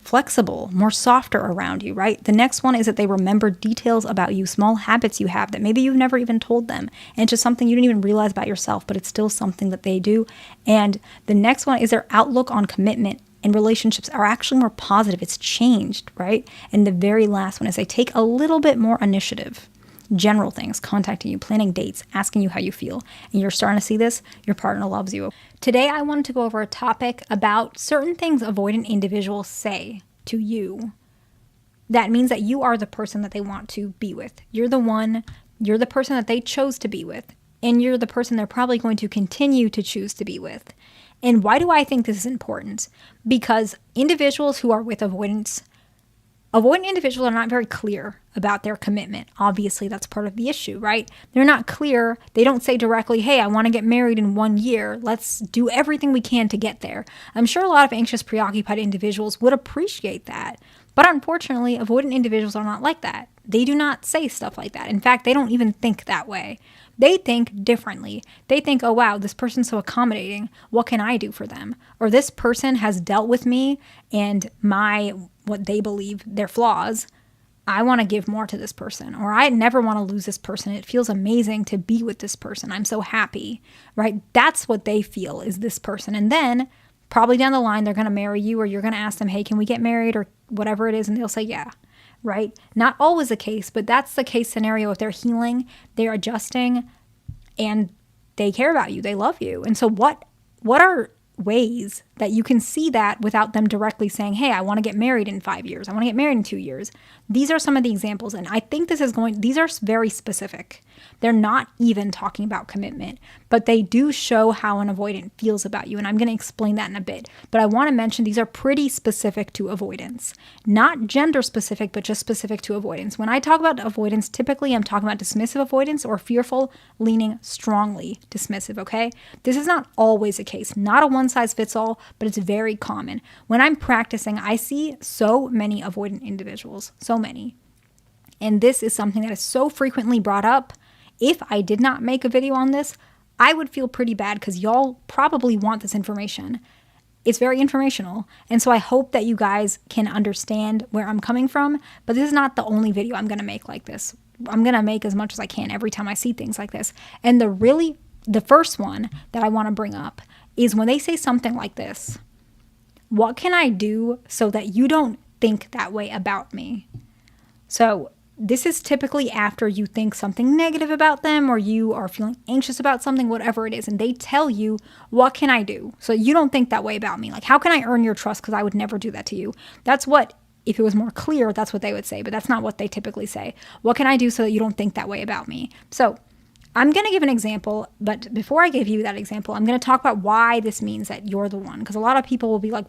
Speaker 1: flexible, more softer around you, right? The next one is that they remember details about you, small habits you have that maybe you've never even told them. And it's just something you didn't even realize about yourself, but it's still something that they do. And the next one is their outlook on commitment and relationships are actually more positive. It's changed, right? And the very last one is they take a little bit more initiative. General things, contacting you, planning dates, asking you how you feel. And you're starting to see this, your partner loves you. Today, I wanted to go over a topic about certain things avoidant individuals say to you. That means that you are the person that they want to be with. You're the person that they chose to be with. And you're the person they're probably going to continue to choose to be with. And why do I think this is important? Because individuals who are with avoidant individuals are not very clear about their commitment. Obviously, that's part of the issue, right? They're not clear. They don't say directly, hey, I want to get married in 1 year. Let's do everything we can to get there. I'm sure a lot of anxious, preoccupied individuals would appreciate that. But unfortunately, avoidant individuals are not like that. They do not say stuff like that. In fact, they don't even think that way. They think differently. They think, oh, wow, this person's so accommodating. What can I do for them? Or this person has dealt with me and what they believe their flaws. I want to give more to this person, or I never want to lose this person. It feels amazing to be with this person. I'm so happy, right? That's what they feel is this person. And then probably down the line, they're going to marry you, or you're going to ask them, hey, can we get married, or whatever it is. And they'll say, yeah, right? Not always the case, but that's the case scenario. If they're healing, they're adjusting, and they care about you. They love you. And so what are ways that you can see that without them directly saying, hey, I want to get married in 5 years. I want to get married in 2 years. These are some of the examples. And I think these are very specific. They're not even talking about commitment, but they do show how an avoidant feels about you. And I'm going to explain that in a bit. But I want to mention these are pretty specific to avoidance, not gender specific, but just specific to avoidance. When I talk about avoidance, typically I'm talking about dismissive avoidance or fearful, leaning strongly dismissive, okay? This is not always the case, not a one size fits all, but it's very common. When I'm practicing, I see so many avoidant individuals, so many. And this is something that is so frequently brought up. If I did not make a video on this, I would feel pretty bad because y'all probably want this information. It's very informational. And so I hope that you guys can understand where I'm coming from. But this is not the only video I'm going to make like this. I'm going to make as much as I can every time I see things like this. And the first one that I want to bring up is when they say something like this. What can I do so that you don't think that way about me? So this is typically after you think something negative about them, or you are feeling anxious about something, whatever it is. And they tell you, what can I do so you don't think that way about me? Like, how can I earn your trust? Because I would never do that to you. That's what, if it was more clear, that's what they would say. But that's not what they typically say. What can I do so that you don't think that way about me? So I'm going to give an example, but before I give you that example, I'm going to talk about why this means that you're the one. Because a lot of people will be like,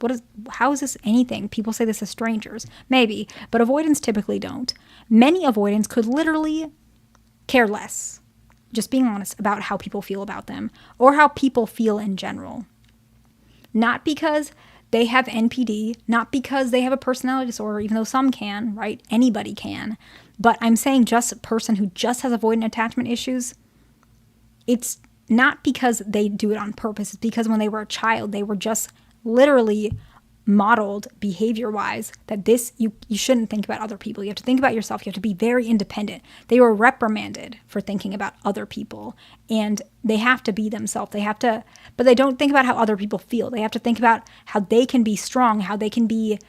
Speaker 1: how is this anything? People say this as strangers. Maybe, but avoidants typically don't. Many avoidants could literally care less, just being honest, about how people feel about them or how people feel in general. Not because they have NPD, not because they have a personality disorder, even though some can, right? Anybody can. But I'm saying just a person who just has avoidant attachment issues, it's not because they do it on purpose. It's because when they were a child, they were just literally modeled behavior-wise that you shouldn't think about other people. You have to think about yourself. You have to be very independent. They were reprimanded for thinking about other people, and they have to be themselves. But they don't think about how other people feel. They have to think about how they can be strong, how they can be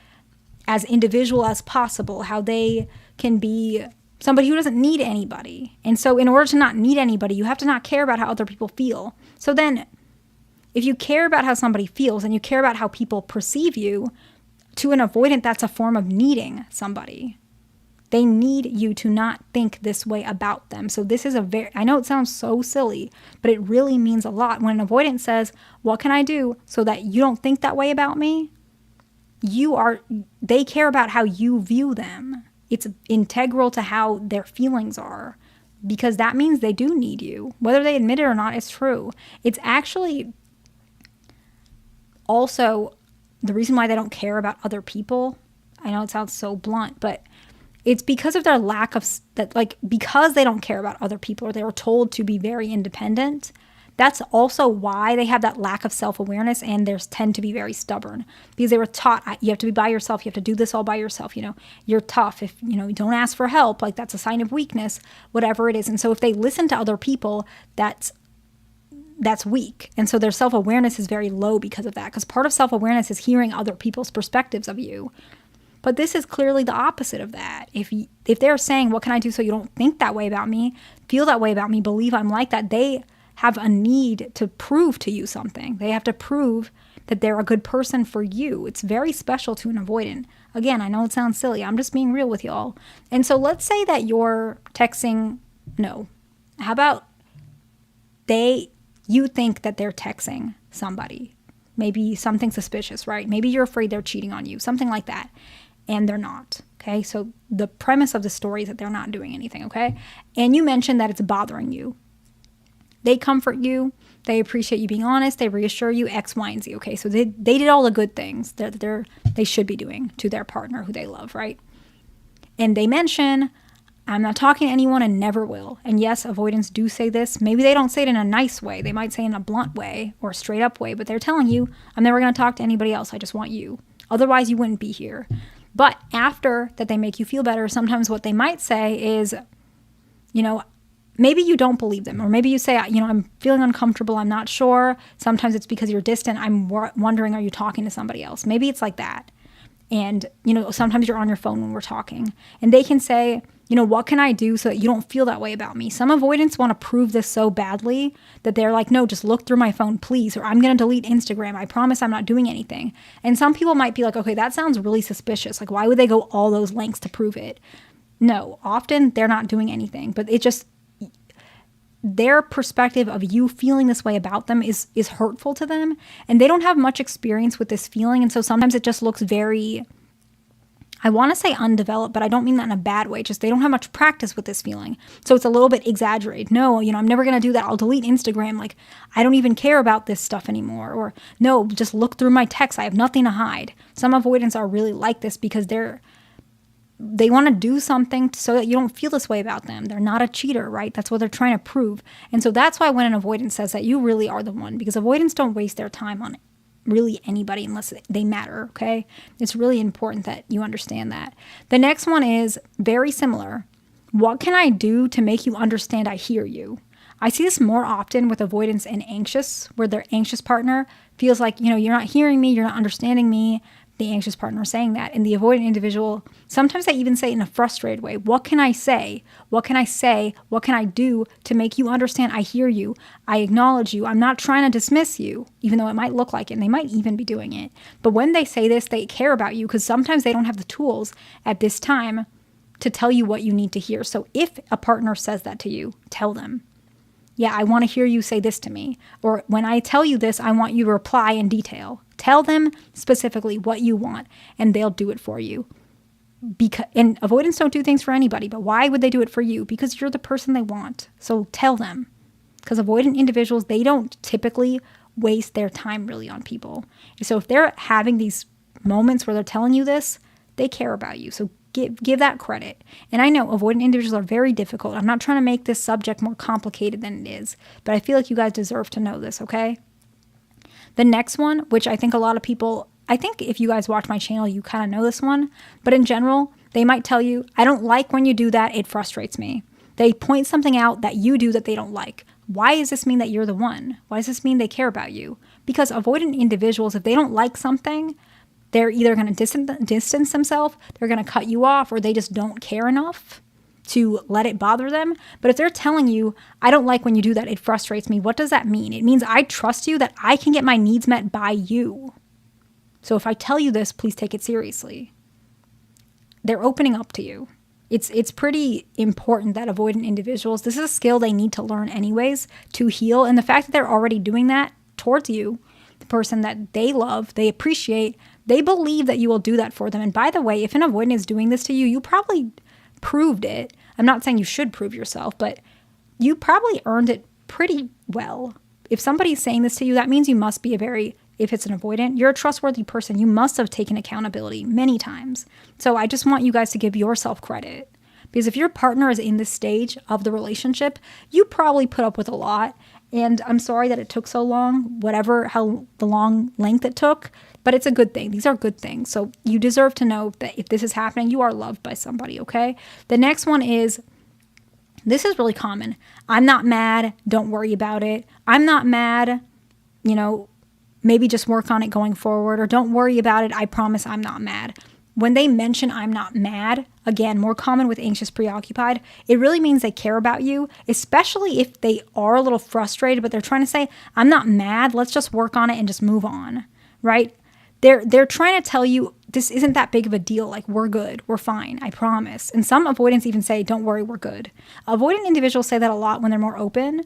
Speaker 1: as individual as possible, how they can be somebody who doesn't need anybody. And so in order to not need anybody, you have to not care about how other people feel. So then if you care about how somebody feels and you care about how people perceive you, to an avoidant, that's a form of needing somebody. They need you to not think this way about them. So this is I know it sounds so silly, but it really means a lot. When an avoidant says, what can I do so that you don't think that way about me? They care about how you view them. It's integral to how their feelings are, because that means they do need you. Whether they admit it or not, it's true. It's actually also the reason why they don't care about other people. I know it sounds so blunt, but it's because of their lack of because they don't care about other people, or they were told to be very independent. That's also why they have that lack of self-awareness, and they tend to be very stubborn, because they were taught you have to be by yourself. You have to do this all by yourself. You're tough. If you don't ask for help, that's a sign of weakness, whatever it is. And so if they listen to other people, that's weak. And so their self-awareness is very low because of that, because part of self-awareness is hearing other people's perspectives of you. But this is clearly the opposite of that. If they're saying, what can I do so you don't think that way about me, feel that way about me, believe I'm like that, they have a need to prove to you something. They have to prove that they're a good person for you. It's very special to an avoidant. Again, I know it sounds silly. I'm just being real with y'all. And so let's say that you're texting, no. How about you think that they're texting somebody, maybe something suspicious, right? Maybe you're afraid they're cheating on you, something like that, and they're not, okay? So the premise of the story is that they're not doing anything, okay? And you mentioned that it's bothering you. They comfort you, they appreciate you being honest, they reassure you, X, Y, and Z, okay? So they did all the good things that they should be doing to their partner who they love, right? And they mention, I'm not talking to anyone and never will. And yes, avoidants do say this. Maybe they don't say it in a nice way. They might say it in a blunt way or a straight up way, but they're telling you, I'm never going to talk to anybody else. I just want you. Otherwise, you wouldn't be here. But after that they make you feel better, sometimes what they might say is, maybe you don't believe them. Or maybe you say, I'm feeling uncomfortable. I'm not sure. Sometimes it's because you're distant. I'm wondering, are you talking to somebody else? Maybe it's like that. And, sometimes you're on your phone when we're talking. And they can say, what can I do so that you don't feel that way about me? Some avoidants want to prove this so badly that they're like, no, just look through my phone, please. Or I'm going to delete Instagram. I promise I'm not doing anything. And some people might be like, okay, that sounds really suspicious. Like, why would they go all those lengths to prove it? No, often they're not doing anything. But it just, their perspective of you feeling this way about them is hurtful to them. And they don't have much experience with this feeling. And so sometimes it just looks very, I want to say undeveloped, but I don't mean that in a bad way. Just they don't have much practice with this feeling. So it's a little bit exaggerated. No, I'm never going to do that. I'll delete Instagram. Like, I don't even care about this stuff anymore. Or no, just look through my texts. I have nothing to hide. Some avoidants are really like this because they want to do something so that you don't feel this way about them. They're not a cheater, right? That's what they're trying to prove. And so that's why when an avoidant says that, you really are the one, because avoidants don't waste their time on really anybody unless they matter, okay? It's really important that you understand that. The next one is very similar. What can I do to make you understand I hear you? I see this more often with avoidants and anxious, where their anxious partner feels like, you're not hearing me, you're not understanding me. The anxious partner saying that. And the avoidant individual, sometimes they even say it in a frustrated way. What can I say? What can I say? What can I do to make you understand I hear you? I acknowledge you. I'm not trying to dismiss you, even though it might look like it, and they might even be doing it. But when they say this, they care about you, because sometimes they don't have the tools at this time to tell you what you need to hear. So if a partner says that to you, tell them. Yeah, I want to hear you say this to me. Or when I tell you this, I want you to reply in detail. Tell them specifically what you want, and they'll do it for you. And avoidants don't do things for anybody, but why would they do it for you? Because you're the person they want. So tell them. Because avoidant individuals, they don't typically waste their time really on people. So if they're having these moments where they're telling you this, they care about you. So give that credit. And I know avoidant individuals are very difficult. I'm not trying to make this subject more complicated than it is, but I feel like you guys deserve to know this, okay? The next one, which I think a lot of people, I think if you guys watch my channel, you kind of know this one, but in general, they might tell you, I don't like when you do that, it frustrates me. They point something out that you do that they don't like. Why does this mean that you're the one? Why does this mean they care about you? Because avoidant individuals, if they don't like something, they're either going to distance themselves, they're going to cut you off, or they just don't care enough to let it bother them. But if they're telling you, I don't like when you do that, it frustrates me, what does that mean? It means I trust you, that I can get my needs met by you. So if I tell you this, please take it seriously. They're opening up to you. It's pretty important that avoidant individuals, this is a skill they need to learn anyways to heal. And the fact that they're already doing that towards you, the person that they love, they appreciate, they believe that you will do that for them. And by the way, if an avoidant is doing this to you, you probably proved it. I'm not saying you should prove yourself, but you probably earned it pretty well. If somebody's saying this to you, that means you must be if it's an avoidant, you're a trustworthy person. You must have taken accountability many times. So I just want you guys to give yourself credit. Because if your partner is in this stage of the relationship, you probably put up with a lot. And I'm sorry that it took so long, how the long length it took, but it's a good thing. These are good things. So you deserve to know that if this is happening, you are loved by somebody, okay? The next one is, this is really common. I'm not mad. Don't worry about it. I'm not mad. Maybe just work on it going forward, or don't worry about it. I promise I'm not mad. When they mention I'm not mad, again, more common with anxious preoccupied, it really means they care about you, especially if they are a little frustrated, but they're trying to say, I'm not mad. Let's just work on it and just move on, right? They're trying to tell you this isn't that big of a deal. Like, we're good. We're fine. I promise. And some avoidants even say, don't worry, we're good. Avoidant individuals say that a lot when they're more open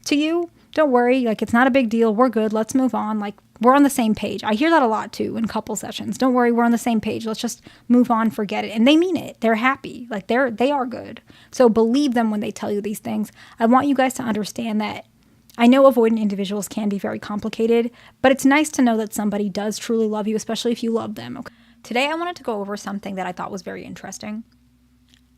Speaker 1: to you. Don't worry, like, it's not a big deal. We're good. Let's move on. Like, we're on the same page. I hear that a lot too in couple sessions. Don't worry, we're on the same page. Let's just move on, forget it. And they mean it. They're happy. Like, they are good. So believe them when they tell you these things. I want you guys to understand that I know avoidant individuals can be very complicated, but it's nice to know that somebody does truly love you, especially if you love them. Okay. Today, I wanted to go over something that I thought was very interesting.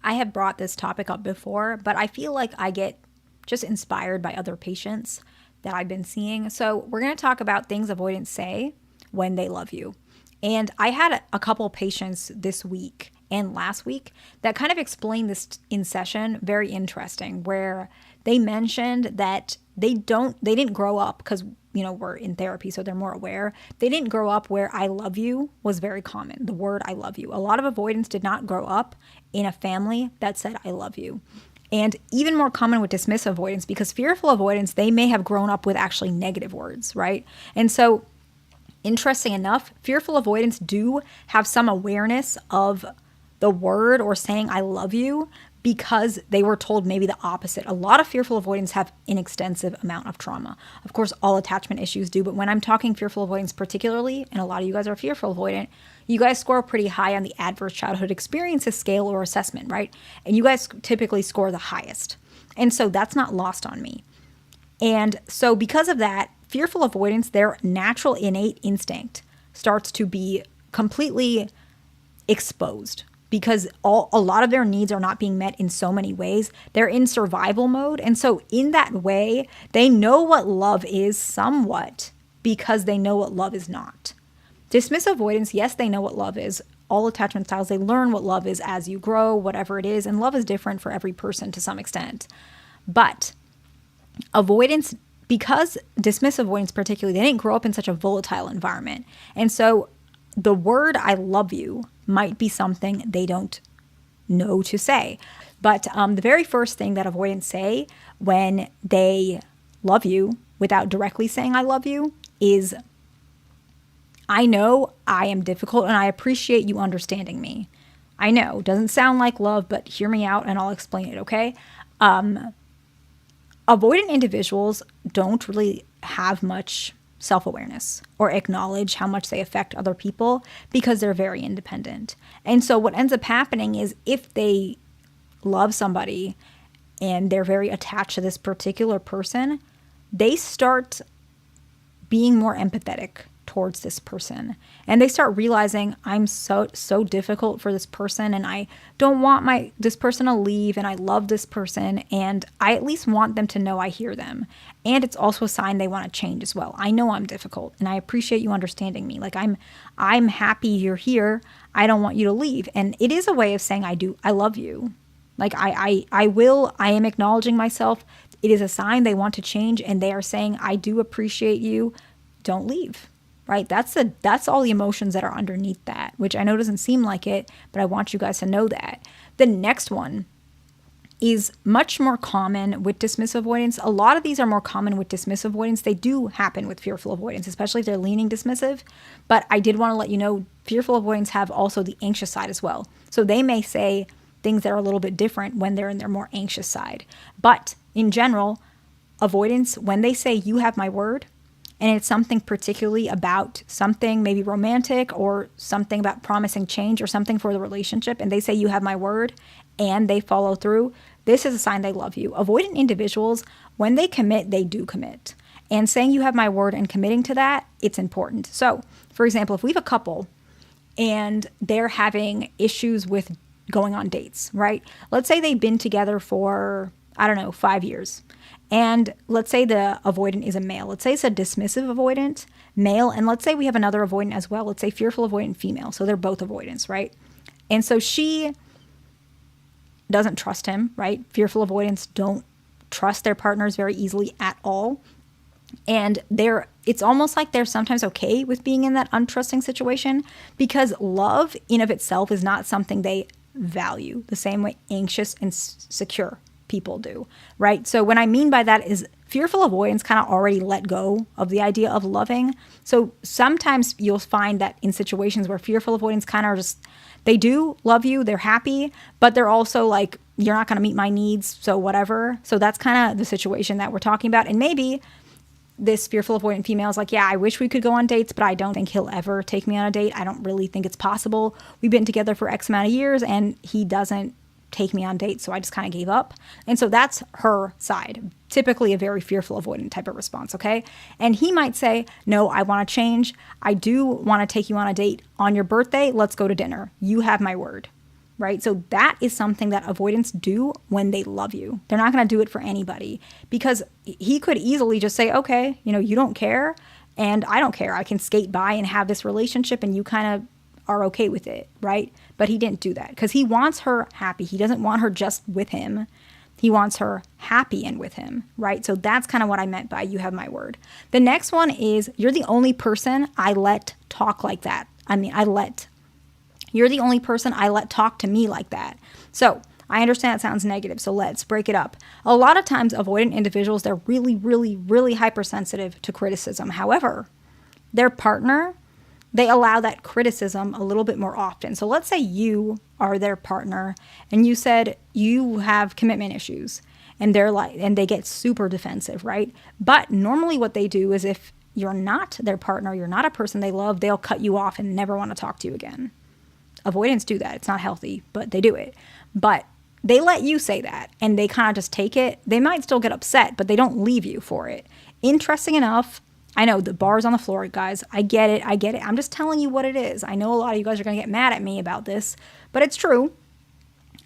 Speaker 1: I have brought this topic up before, but I feel like I get just inspired by other patients that I've been seeing. So we're going to talk about things avoidants say when they love you. And I had a couple patients this week and last week that kind of explained this in session, very interesting, where they mentioned that they didn't grow up, because we're in therapy, so they're more aware. They didn't grow up where I love you was very common. The word I love you. A lot of avoidants did not grow up in a family that said I love you. And even more common with dismissive avoidants, because fearful avoidants, they may have grown up with actually negative words, right? And so, interesting enough, fearful avoidants do have some awareness of the word or saying I love you, because they were told maybe the opposite. A lot of fearful avoidants have an extensive amount of trauma. Of course, all attachment issues do, but when I'm talking fearful avoidance particularly, and a lot of you guys are fearful avoidant, you guys score pretty high on the adverse childhood experiences scale or assessment, right? And you guys typically score the highest. And so that's not lost on me. And so because of that, fearful avoidance, their natural innate instinct starts to be completely exposed, because a lot of their needs are not being met in so many ways. They're in survival mode. And so in that way, they know what love is somewhat, because they know what love is not. Dismissive avoidance, yes, they know what love is. All attachment styles, they learn what love is as you grow, whatever it is. And love is different for every person to some extent. But avoidance, because dismissive avoidance particularly, they didn't grow up in such a volatile environment. And so the word I love you might be something they don't know to say. But the very first thing that avoidants say when they love you without directly saying I love you is, I know I am difficult and I appreciate you understanding me. I know, doesn't sound like love, but hear me out and I'll explain it, okay? Avoidant individuals don't really have much self-awareness or acknowledge how much they affect other people because they're very independent. And so what ends up happening is if they love somebody and they're very attached to this particular person, they start being more empathetic towards this person. And they start realizing, I'm so difficult for this person, and I don't want this person to leave, and I love this person, and I at least want them to know I hear them. And it's also a sign they want to change as well. I know I'm difficult, and I appreciate you understanding me. Like, I'm happy you're here. I don't want you to leave. And it is a way of saying I love you. Like, I am acknowledging myself. It is a sign they want to change, and they are saying, I do appreciate you. Don't leave. Right? That's all the emotions that are underneath that, which I know doesn't seem like it, but I want you guys to know that. The next one is much more common with dismissive avoidance. A lot of these are more common with dismissive avoidance. They do happen with fearful avoidance, especially if they're leaning dismissive. But I did want to let you know, fearful avoidance have also the anxious side as well. So they may say things that are a little bit different when they're in their more anxious side. But in general, avoidance, when they say, you have my word, and it's something particularly about something maybe romantic or something about promising change or something for the relationship, and they say, you have my word, and they follow through, this is a sign they love you. Avoidant individuals, when they commit, they do commit. And saying you have my word and committing to that, it's important. So, for example, if we have a couple and they're having issues with going on dates, right? Let's say they've been together for, 5 years. And let's say the avoidant is a male. Let's say it's a dismissive avoidant, male. And let's say we have another avoidant as well. Let's say fearful avoidant, female. So they're both avoidants, right? And so she doesn't trust him, right? Fearful avoidants don't trust their partners very easily at all. And it's almost like they're sometimes okay with being in that untrusting situation because love in of itself is not something they value the same way anxious and secure people do, right? So what I mean by that is fearful avoidance kind of already let go of the idea of loving. So sometimes you'll find that in situations where fearful avoidance kind of just, they do love you, they're happy, but they're also like, you're not going to meet my needs, so whatever. So that's kind of the situation that we're talking about. And maybe this fearful avoidant female is like, yeah, I wish we could go on dates, but I don't think he'll ever take me on a date. I don't really think it's possible. We've been together for X amount of years and he doesn't take me on dates, so I just kind of gave up. And so that's her side, typically a very fearful avoidant type of response, okay? And he might say, no, I want to change. I do want to take you on a date on your birthday. Let's go to dinner. You have my word, right? So that is something that avoidants do when they love you. They're not going to do it for anybody because he could easily just say, okay, you don't care and I don't care. I can skate by and have this relationship and you kind of are okay with it, right? But he didn't do that because he wants her happy. He doesn't want her just with him. He wants her happy and with him, right? So that's kind of what I meant by you have my word. The next one is you're the only person I let talk like that. You're the only person I let talk to me like that. So I understand it sounds negative, so let's break it up. A lot of times avoidant individuals, they're really, really, really hypersensitive to criticism. However, their partner, they allow that criticism a little bit more often. So let's say you are their partner and you said you have commitment issues and they get super defensive, right? But normally what they do is if you're not their partner, you're not a person they love, they'll cut you off and never want to talk to you again. Avoidants do that. It's not healthy, but they do it. But they let you say that and they kind of just take it. They might still get upset, but they don't leave you for it. Interesting enough, I know the bar's on the floor, guys. I get it. I'm just telling you what it is. I know a lot of you guys are going to get mad at me about this, but it's true.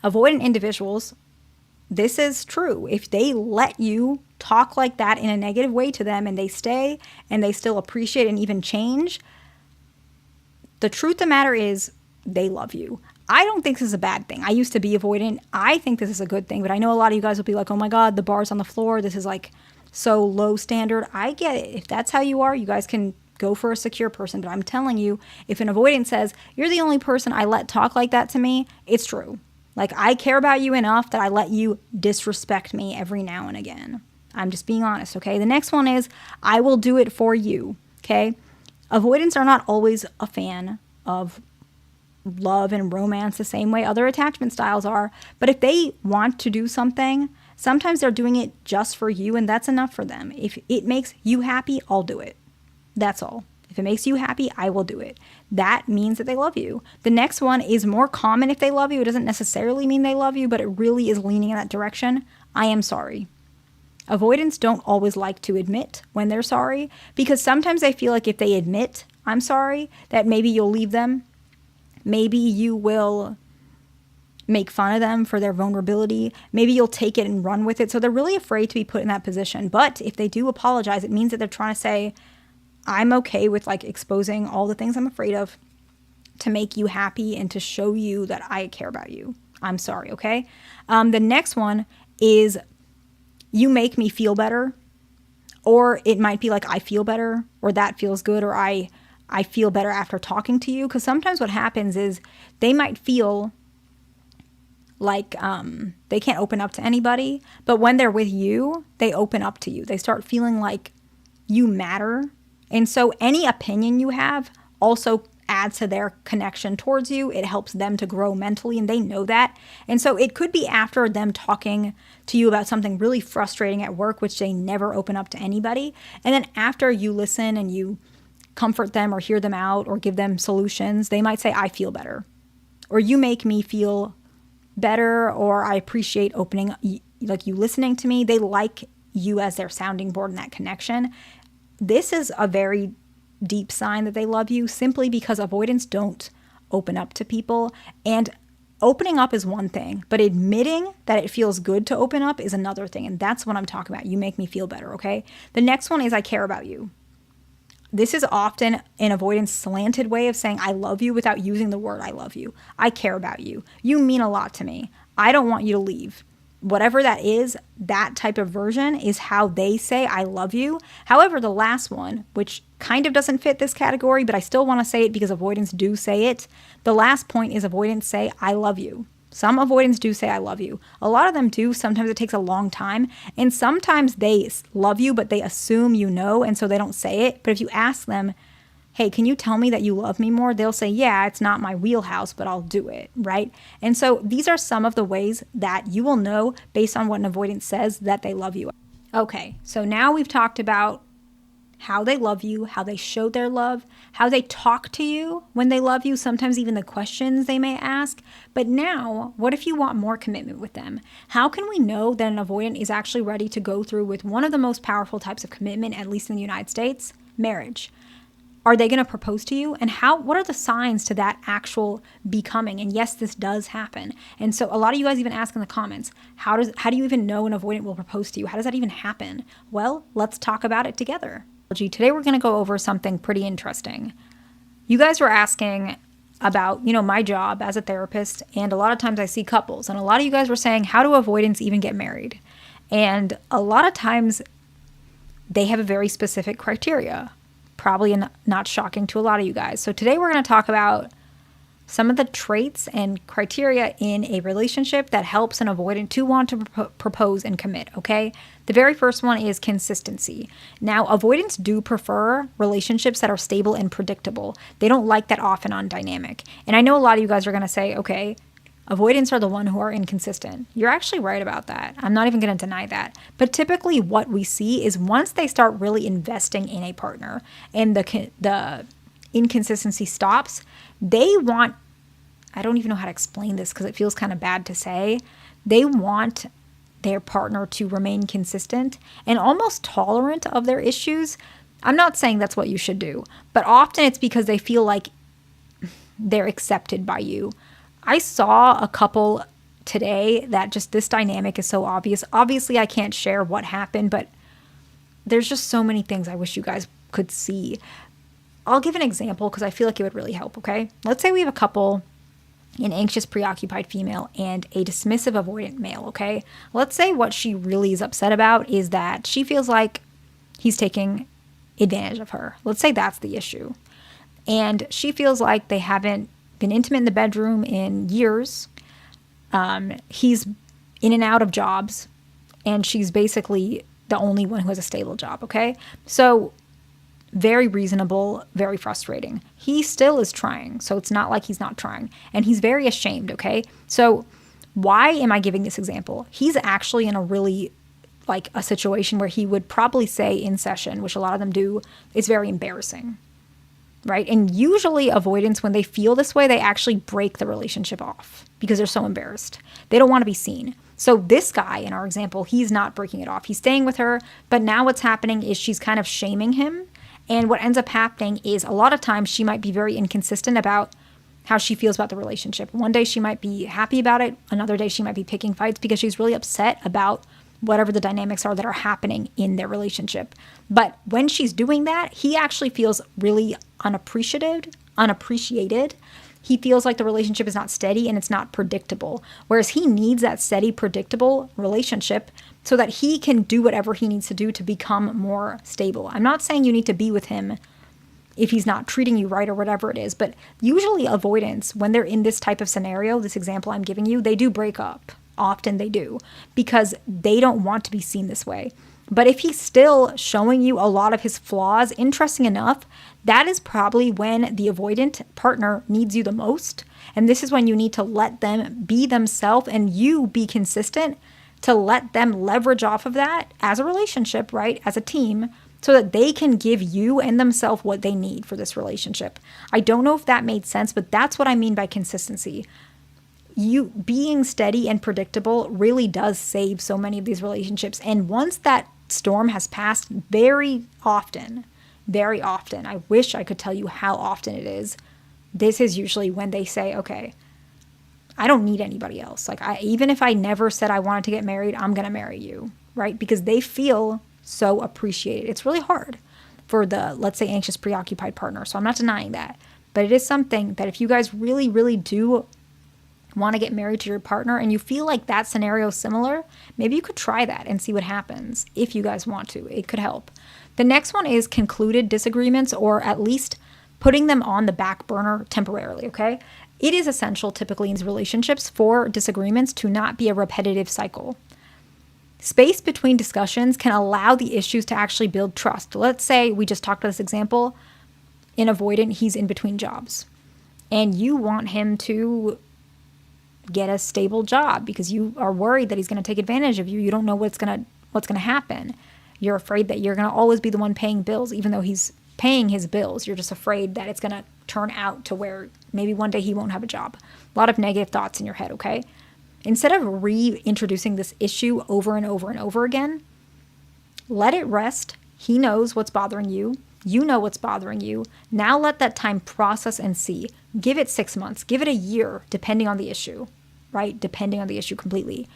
Speaker 1: Avoidant individuals, this is true. If they let you talk like that in a negative way to them and they stay and they still appreciate and even change, the truth of the matter is they love you. I don't think this is a bad thing. I used to be avoidant. I think this is a good thing, but I know a lot of you guys will be like, oh my God, the bar's on the floor. This is like so low standard. I get it. If that's how you are, you guys can go for a secure person. But I'm telling you, if an avoidant says, you're the only person I let talk like that to me, it's true. Like, I care about you enough that I let you disrespect me every now and again. I'm just being honest, okay? The next one is, I will do it for you, okay? Avoidants are not always a fan of love and romance the same way other attachment styles are. But if they want to do something, Sometimes they're doing it just for you, and that's enough for them. If it makes you happy, I'll do it. That's all. If it makes you happy, I will do it. That means that they love you. The next one is more common if they love you. It doesn't necessarily mean they love you, but it really is leaning in that direction. I am sorry. Avoidants don't always like to admit when they're sorry, because sometimes they feel like if they admit, I'm sorry, that maybe you'll leave them. Maybe you will make fun of them for their vulnerability. Maybe you'll take it and run with it. So they're really afraid to be put in that position. But if they do apologize, it means that they're trying to say, I'm okay with like exposing all the things I'm afraid of to make you happy and to show you that I care about you. I'm sorry, okay? The next one is you make me feel better, or it might be like I feel better, or that feels good, or I feel better after talking to you. Because sometimes what happens is they might feel like they can't open up to anybody, but when they're with you, they open up to you. They start feeling like you matter. And so any opinion you have also adds to their connection towards you. It helps them to grow mentally, and they know that. And so it could be after them talking to you about something really frustrating at work, which they never open up to anybody. And then after you listen and you comfort them or hear them out or give them solutions, they might say, I feel better, or you make me feel better, or I appreciate opening, like you listening to me. They like you as their sounding board in that connection. This is a very deep sign that they love you, simply because avoidants don't open up to people. And opening up is one thing, but admitting that it feels good to open up is another thing. And that's what I'm talking about. You make me feel better, okay? The next one is I care about you. This is often an avoidance slanted way of saying I love you without using the word I love you. I care about you. You mean a lot to me. I don't want you to leave. Whatever that is, that type of version is how they say I love you. However, the last one, which kind of doesn't fit this category, but I still want to say it because avoidants do say it. The last point is avoidants say I love you. Some avoidants do say I love you. A lot of them do. Sometimes it takes a long time. And sometimes they love you, but they assume you know, and so they don't say it. But if you ask them, hey, can you tell me that you love me more? They'll say, yeah, it's not my wheelhouse, but I'll do it, right? And so these are some of the ways that you will know based on what an avoidant says that they love you. Okay, so now we've talked about how they love you, how they show their love, how they talk to you when they love you, sometimes even the questions they may ask. But now, what if you want more commitment with them? How can we know that an avoidant is actually ready to go through with one of the most powerful types of commitment, at least in the United States? Marriage. Are they going to propose to you? And what are the signs to that actual becoming? And yes, this does happen. And so a lot of you guys even ask in the comments, how do you even know an avoidant will propose to you? How does that even happen? Well, let's talk about it together. Today we're going to go over something pretty interesting. You guys were asking about, my job as a therapist, and a lot of times I see couples, and a lot of you guys were saying, how do avoidants even get married? And a lot of times they have a very specific criteria. Probably not shocking to a lot of you guys. So today we're going to talk about some of the traits and criteria in a relationship that helps an avoidant to want to propose and commit, okay? The very first one is consistency. Now, avoidants do prefer relationships that are stable and predictable. They don't like that off and on dynamic. And I know a lot of you guys are going to say, okay, avoidants are the one who are inconsistent. You're actually right about that. I'm not even going to deny that. But typically what we see is once they start really investing in a partner and the inconsistency stops, they want, I don't even know how to explain this because it feels kind of bad to say, they want their partner to remain consistent and almost tolerant of their issues. I'm not saying that's what you should do, but often it's because they feel like they're accepted by you. I saw a couple today that just this dynamic is so obvious. Obviously, I can't share what happened, but there's just so many things I wish you guys could see. I'll give an example because I feel like it would really help, okay? Let's say we have a couple, an anxious, preoccupied female and a dismissive, avoidant male, okay? Let's say what she really is upset about is that she feels like he's taking advantage of her. Let's say that's the issue. And she feels like they haven't been intimate in the bedroom in years. He's in and out of jobs, and she's basically the only one who has a stable job, okay? So very reasonable, very frustrating. He still is trying, so it's not like he's not trying. And he's very ashamed, okay? So Why am I giving this example? He's actually in a really like a situation where he would probably say in session, which a lot of them do, is very embarrassing, right? And usually avoidants, when they feel this way, they actually break the relationship off because they're so embarrassed. They don't want to be seen. So this guy in our example, he's not breaking it off. He's staying with her, but now what's happening is she's kind of shaming him. And what ends up happening is a lot of times she might be very inconsistent about how she feels about the relationship. One day she might be happy about it. Another day she might be picking fights because she's really upset about whatever the dynamics are that are happening in their relationship. But when she's doing that, he actually feels really unappreciated. He feels like the relationship is not steady and it's not predictable. Whereas he needs that steady, predictable relationship so that he can do whatever he needs to do to become more stable. I'm not saying you need to be with him if he's not treating you right or whatever it is, but usually avoidants, when they're in this type of scenario, this example I'm giving you, they do break up. Often they do, because they don't want to be seen this way. But if he's still showing you a lot of his flaws, interesting enough, that is probably when the avoidant partner needs you the most. And this is when you need to let them be themselves and you be consistent to let them leverage off of that as a relationship, right? As a team, so that they can give you and themselves what they need for this relationship. I don't know if that made sense, but that's what I mean by consistency. You being steady and predictable really does save so many of these relationships. And once that storm has passed, very often, I wish I could tell you how often it is. This is usually when they say, okay, I don't need anybody else. Like, even if I never said I wanted to get married, I'm going to marry you, right? Because they feel so appreciated. It's really hard for the, let's say, anxious, preoccupied partner. So I'm not denying that. But it is something that if you guys really, really do want to get married to your partner and you feel like that scenario is similar, maybe you could try that and see what happens if you guys want to. It could help. The next one is concluded disagreements, or at least putting them on the back burner temporarily, okay? It is essential typically in these relationships for disagreements to not be a repetitive cycle. Space between discussions can allow the issues to actually build trust. Let's say we just talked about this example. In avoidant, he's in between jobs and you want him to get a stable job because you are worried that he's going to take advantage of you. You don't know what's going to happen. You're afraid that you're going to always be the one paying bills, even though he's paying his bills. You're just afraid that it's going to turn out to where maybe one day he won't have a job. A lot of negative thoughts in your head, okay? Instead of reintroducing this issue over and over and over again, let it rest. He knows what's bothering you. You know what's bothering you. Now let that time process and see. Give it 6 months. Give it a year, depending on the issue, right? Depending on the issue completely.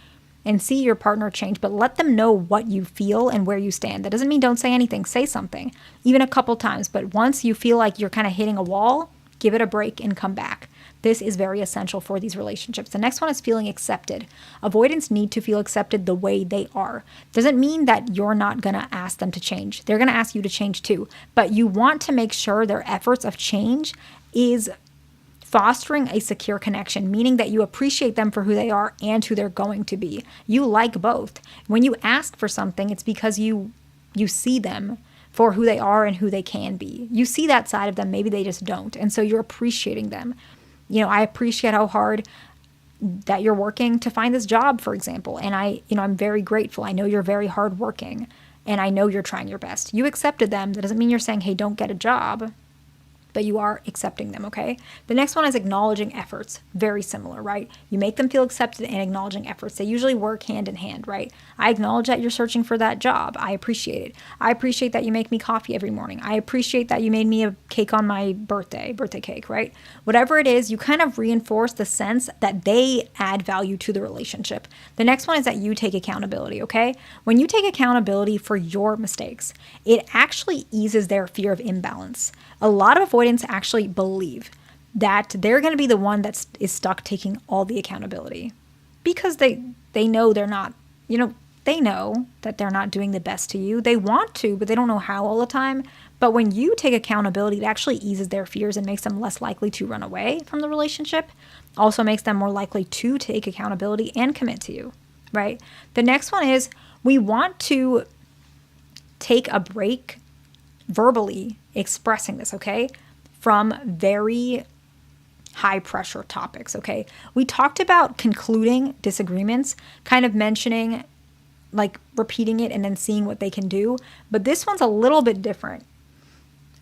Speaker 1: And see your partner change, but let them know what you feel and where you stand. That doesn't mean don't say anything. Say something, even a couple times. But once you feel like you're kind of hitting a wall, give it a break and come back. This is very essential for these relationships. The next one is feeling accepted. Avoidants need to feel accepted the way they are. Doesn't mean that you're not going to ask them to change. They're going to ask you to change too. But you want to make sure their efforts of change is fostering a secure connection, meaning that you appreciate them for who they are and who they're going to be. You like both. When you ask for something, it's because you see them for who they are and who they can be. You see that side of them, maybe they just don't. And so you're appreciating them. You know, I appreciate how hard that you're working to find this job, for example. And I'm very grateful. I know you're very hardworking and I know you're trying your best. You accepted them. That doesn't mean you're saying, hey, don't get a job, but you are accepting them, okay? The next one is acknowledging efforts. Very similar, right? You make them feel accepted and acknowledging efforts. They usually work hand in hand, right? I acknowledge that you're searching for that job. I appreciate it. I appreciate that you make me coffee every morning. I appreciate that you made me a cake on my birthday cake, right? Whatever it is, you kind of reinforce the sense that they add value to the relationship. The next one is that you take accountability, okay? When you take accountability for your mistakes, it actually eases their fear of imbalance. A lot of avoidants actually believe that they're going to be the one that is stuck taking all the accountability because they know they're not, they know that they're not doing the best to you. They want to, but they don't know how all the time. But when you take accountability, it actually eases their fears and makes them less likely to run away from the relationship. Also makes them more likely to take accountability and commit to you, right? The next one is we want to take a break verbally expressing this, okay? From very high pressure topics, okay? We talked about concluding disagreements, kind of mentioning, like repeating it and then seeing what they can do. But this one's a little bit different.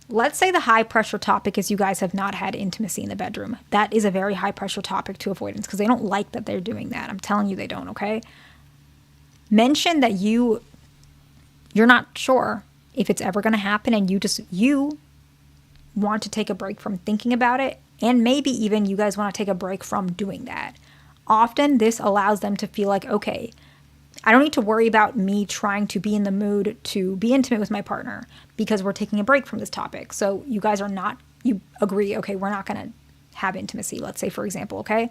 Speaker 1: Let's say the high pressure topic is you guys have not had intimacy in the bedroom. That is a very high pressure topic to avoidance because they don't like that they're doing that. I'm telling you they don't, okay? Mention that you're not sure if it's ever going to happen and you want to take a break from thinking about it, and maybe even you guys want to take a break from doing that. Often this allows them to feel like, okay, I don't need to worry about me trying to be in the mood to be intimate with my partner because we're taking a break from this topic. So you guys are not, you agree, okay, we're not going to have intimacy, let's say, for example, okay?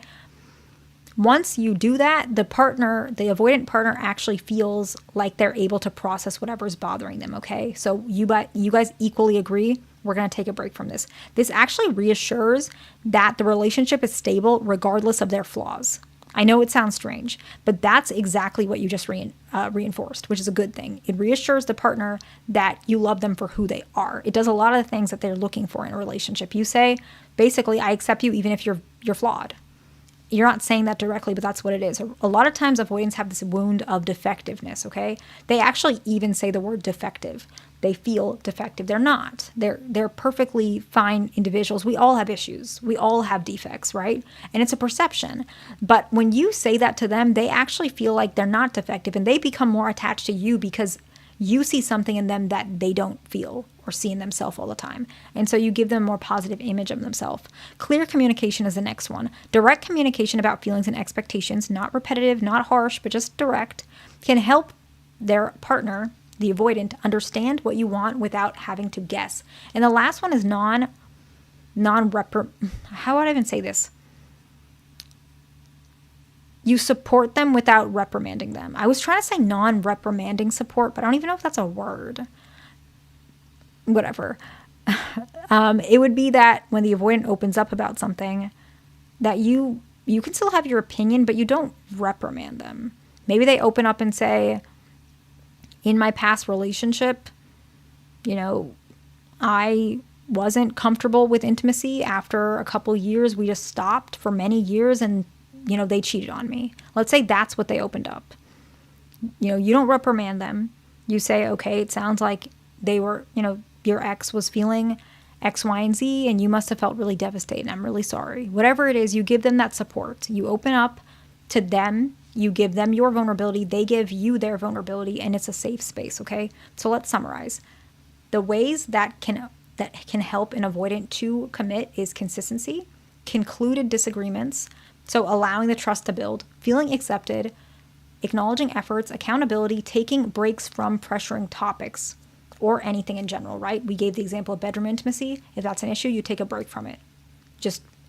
Speaker 1: Once you do that, the avoidant partner actually feels like they're able to process whatever's bothering them, okay? So you guys equally agree, we're going to take a break from this. This actually reassures that the relationship is stable regardless of their flaws. I know it sounds strange, but that's exactly what you just reinforced, which is a good thing. It reassures the partner that you love them for who they are. It does a lot of the things that they're looking for in a relationship. You say, basically, I accept you even if you're flawed. You're not saying that directly, but that's what it is. A lot of times avoidants have this wound of defectiveness, okay? They actually even say the word defective. They feel defective. They're not. They're perfectly fine individuals. We all have issues. We all have defects, right? And it's a perception. But when you say that to them, they actually feel like they're not defective and they become more attached to you because you see something in them that they don't feel or see in themselves all the time. And so you give them a more positive image of themselves. Clear communication is the next one. Direct communication about feelings and expectations, not repetitive, not harsh, but just direct, can help their partner, the avoidant, understand what you want without having to guess. And the last one is how would I even say this? You support them without reprimanding them. I was trying to say non-reprimanding support, but I don't even know if that's a word. Whatever. It would be that when the avoidant opens up about something, that you can still have your opinion, but you don't reprimand them. Maybe they open up and say, in my past relationship, I wasn't comfortable with intimacy. After a couple years, we just stopped for many years and they cheated on me. Let's say that's what they opened up. You don't reprimand them. You say, okay, it sounds like they were, your ex was feeling X, Y, and Z, and you must have felt really devastated. I'm really sorry. Whatever it is, you give them that support. You open up to them. You give them your vulnerability. They give you their vulnerability, and it's a safe space, okay? So let's summarize. The ways that can help an avoidant to commit is consistency, concluded disagreements, so allowing the trust to build, feeling accepted, acknowledging efforts, accountability, taking breaks from pressuring topics or anything in general, right? We gave the example of bedroom intimacy. If that's an issue, you take a break from it.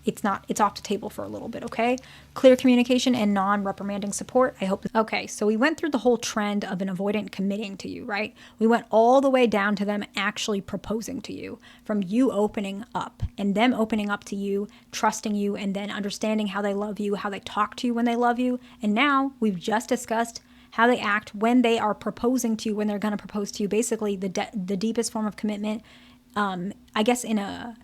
Speaker 1: It's off the table for a little bit, okay? Clear communication and non-reprimanding support. Okay, so we went through the whole trend of an avoidant committing to you, right? We went all the way down to them actually proposing to you, from you opening up and them opening up to you, trusting you, and then understanding how they love you, how they talk to you when they love you. And now we've just discussed how they act when they are proposing to you, when they're going to propose to you. Basically, the deepest form of commitment, I guess in a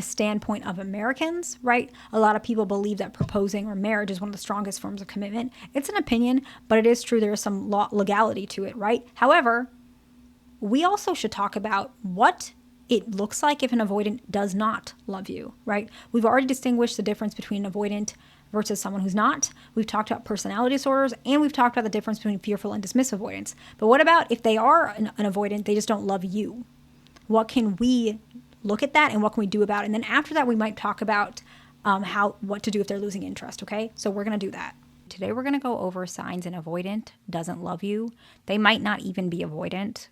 Speaker 1: standpoint of Americans, right? A lot of people believe that proposing or marriage is one of the strongest forms of commitment. It's an opinion, but it is true there is some legality to it, right? However, we also should talk about what it looks like if an avoidant does not love you, right? We've already distinguished the difference between an avoidant versus someone who's not. We've talked about personality disorders, and we've talked about the difference between fearful and dismissive avoidance. But what about if they are an avoidant, they just don't love you? What can we look at that and what can we do about it? And then after that, we might talk about what to do if they're losing interest, okay? So we're going to do that. Today, we're going to go over signs an avoidant doesn't love you. They might not even be avoidant.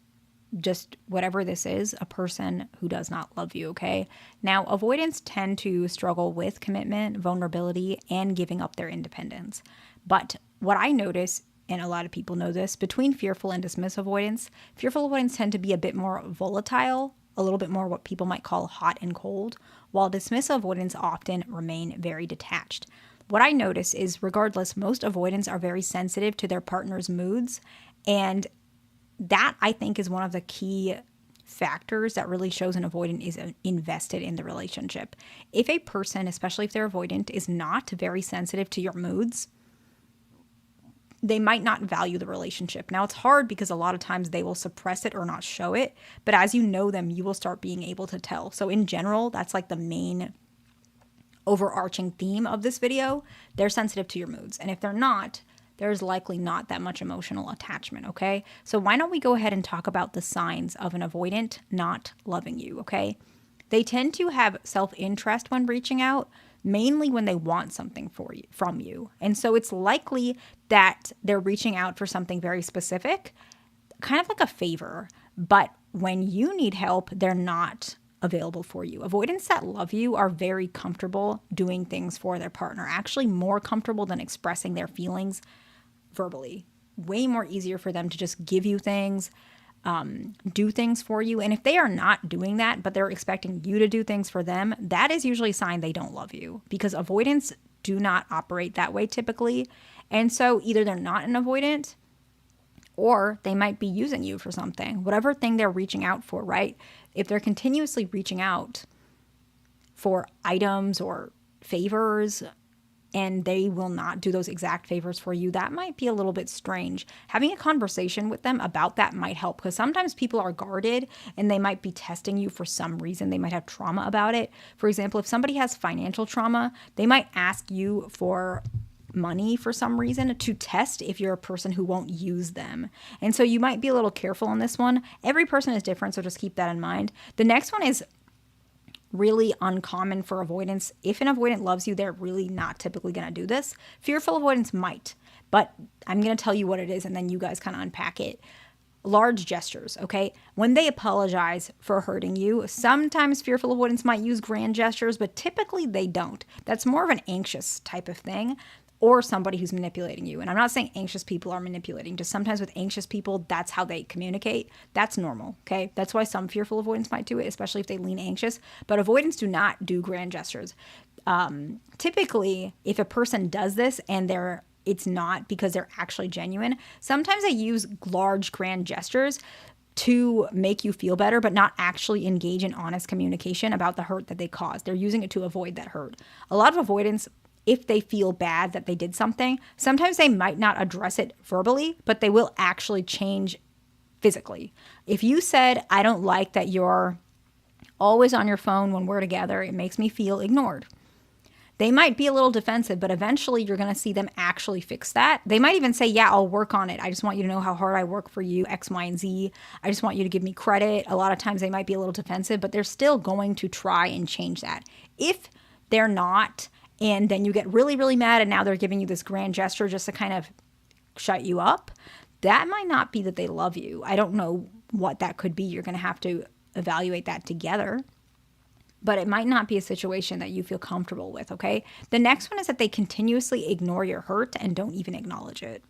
Speaker 1: Just whatever this is, a person who does not love you, okay? Now, avoidants tend to struggle with commitment, vulnerability, and giving up their independence. But what I notice, and a lot of people know this, between fearful and dismissive avoidants, fearful avoidants tend to be a bit more volatile, a little bit more what people might call hot and cold, while dismissive avoidants often remain very detached. What I notice is, regardless, most avoidants are very sensitive to their partner's moods, and that, I think, is one of the key factors that really shows an avoidant is invested in the relationship. If a person, especially if they're avoidant, is not very sensitive to your moods, they might not value the relationship. Now, it's hard because a lot of times they will suppress it or not show it, but as you know them, you will start being able to tell. So in general, that's like the main overarching theme of this video. They're sensitive to your moods. And if they're not, there's likely not that much emotional attachment, okay? So why don't we go ahead and talk about the signs of an avoidant not loving you, okay? They tend to have self-interest when reaching out, mainly when they want something from you. And so it's likely that they're reaching out for something very specific, kind of like a favor. But when you need help, they're not available for you. Avoidants that love you are very comfortable doing things for their partner, actually more comfortable than expressing their feelings verbally. Way more easier for them to just give you things, do things for you. And if they are not doing that, but they're expecting you to do things for them, that is usually a sign they don't love you, because avoidants do not operate that way typically. And so either they're not an avoidant, or they might be using you for something, whatever thing they're reaching out for, right? If they're continuously reaching out for items or favors, and they will not do those exact favors for you, that might be a little bit strange. Having a conversation with them about that might help, because sometimes people are guarded and they might be testing you for some reason. They might have trauma about it. For example, if somebody has financial trauma, they might ask you for money for some reason to test if you're a person who won't use them. And so you might be a little careful on this one. Every person is different, so just keep that in mind. The next one is really uncommon for avoidance. If an avoidant loves you, they're really not typically going to do this. Fearful avoidance might, but I'm going to tell you what it is and then you guys kind of unpack it. Large gestures, okay? When they apologize for hurting you, sometimes fearful avoidants might use grand gestures, but typically they don't. That's more of an anxious type of thing, or somebody who's manipulating you. And I'm not saying anxious people are manipulating, just sometimes with anxious people, that's how they communicate. That's normal, okay? That's why some fearful avoidants might do it, especially if they lean anxious. But avoidants do not do grand gestures. Typically, if a person does this and it's not because they're actually genuine, sometimes they use large grand gestures to make you feel better, but not actually engage in honest communication about the hurt that they caused. They're using it to avoid that hurt. A lot of avoidants, if they feel bad that they did something, sometimes they might not address it verbally, but they will actually change physically. If you said, I don't like that you're always on your phone when we're together, it makes me feel ignored. They might be a little defensive, but eventually you're going to see them actually fix that. They might even say, yeah, I'll work on it. I just want you to know how hard I work for you, X, Y, and Z. I just want you to give me credit. A lot of times they might be a little defensive, but they're still going to try and change that. If they're not, and then you get really, really mad and now they're giving you this grand gesture just to kind of shut you up, that might not be that they love you. I don't know what that could be. You're going to have to evaluate that together. But it might not be a situation that you feel comfortable with, okay? The next one is that they continuously ignore your hurt and don't even acknowledge it.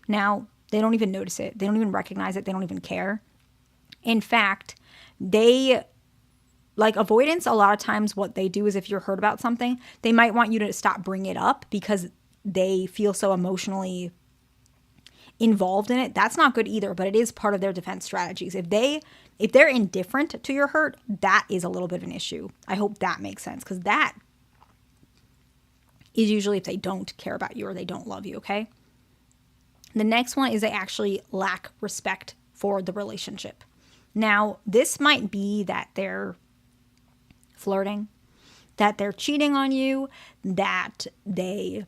Speaker 1: Now, they don't even notice it. They don't even recognize it. They don't even care. In fact, like avoidance, a lot of times what they do is if you're hurt about something, they might want you to stop bringing it up because they feel so emotionally involved in it. That's not good either, but it is part of their defense strategies. If they're indifferent to your hurt, that is a little bit of an issue. I hope that makes sense, because that is usually if they don't care about you or they don't love you, okay? The next one is they actually lack respect for the relationship. Now, this might be that they're flirting, that they're cheating on you, that they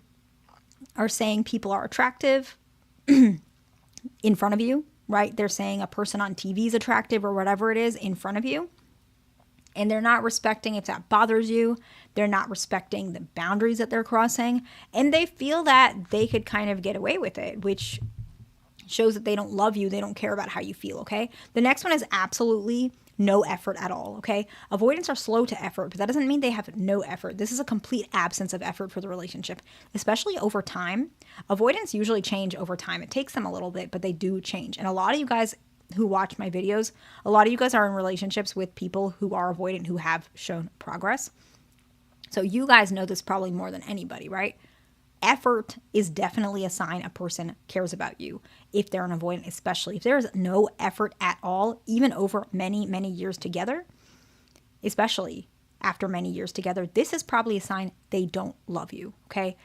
Speaker 1: are saying people are attractive in front of you, right? They're saying a person on TV is attractive or whatever it is in front of you. And they're not respecting if that bothers you. They're not respecting the boundaries that they're crossing. And they feel that they could kind of get away with it, which shows that they don't love you. They don't care about how you feel, okay? The next one is absolutely no effort at all, okay? Avoidants are slow to effort, but that doesn't mean they have no effort. This is a complete absence of effort for the relationship, especially over time. Avoidants usually change over time. It takes them a little bit, but they do change. And a lot of you guys who watch my videos, a lot of you guys are in relationships with people who are avoidant who have shown progress. So you guys know this probably more than anybody, right? effort is definitely a sign a person cares about you. If they're an avoidant, especially if there's no effort at all, even over many, many years together, especially after many years together, this is probably a sign they don't love you, okay?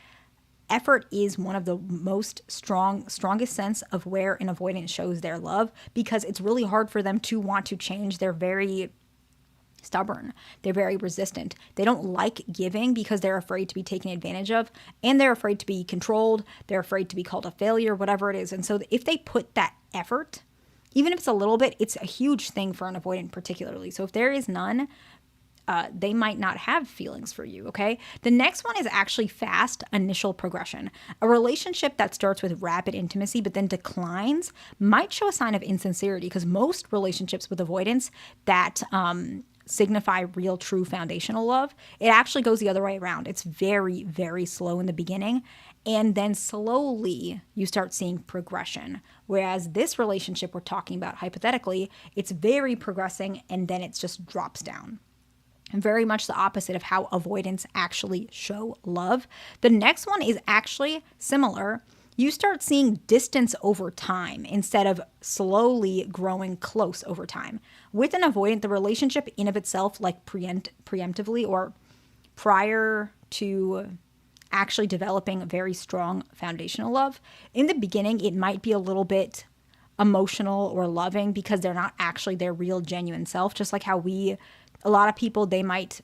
Speaker 1: Effort is one of the most strongest sense of where an avoidant shows their love, because it's really hard for them to want to change. They're very stubborn. They're very resistant. They don't like giving because they're afraid to be taken advantage of, and they're afraid to be controlled. They're afraid to be called a failure, whatever it is. And so if they put that effort, even if it's a little bit, it's a huge thing for an avoidant particularly. So if there is none, they might not have feelings for you, okay? The next one is actually fast initial progression. A relationship that starts with rapid intimacy but then declines might show a sign of insincerity, because most relationships with avoidance that signify real, true foundational love, it actually goes the other way around. It's very, very slow in the beginning, and then slowly you start seeing progression. Whereas this relationship we're talking about, hypothetically, it's very progressing and then it just drops down. And very much the opposite of how avoidants actually show love. The next one is actually similar. You start seeing distance over time instead of slowly growing close over time. With an avoidant, the relationship in of itself, like preemptively or prior to actually developing a very strong foundational love, in the beginning, it might be a little bit emotional or loving because they're not actually their real, genuine self. Just like how a lot of people, they might,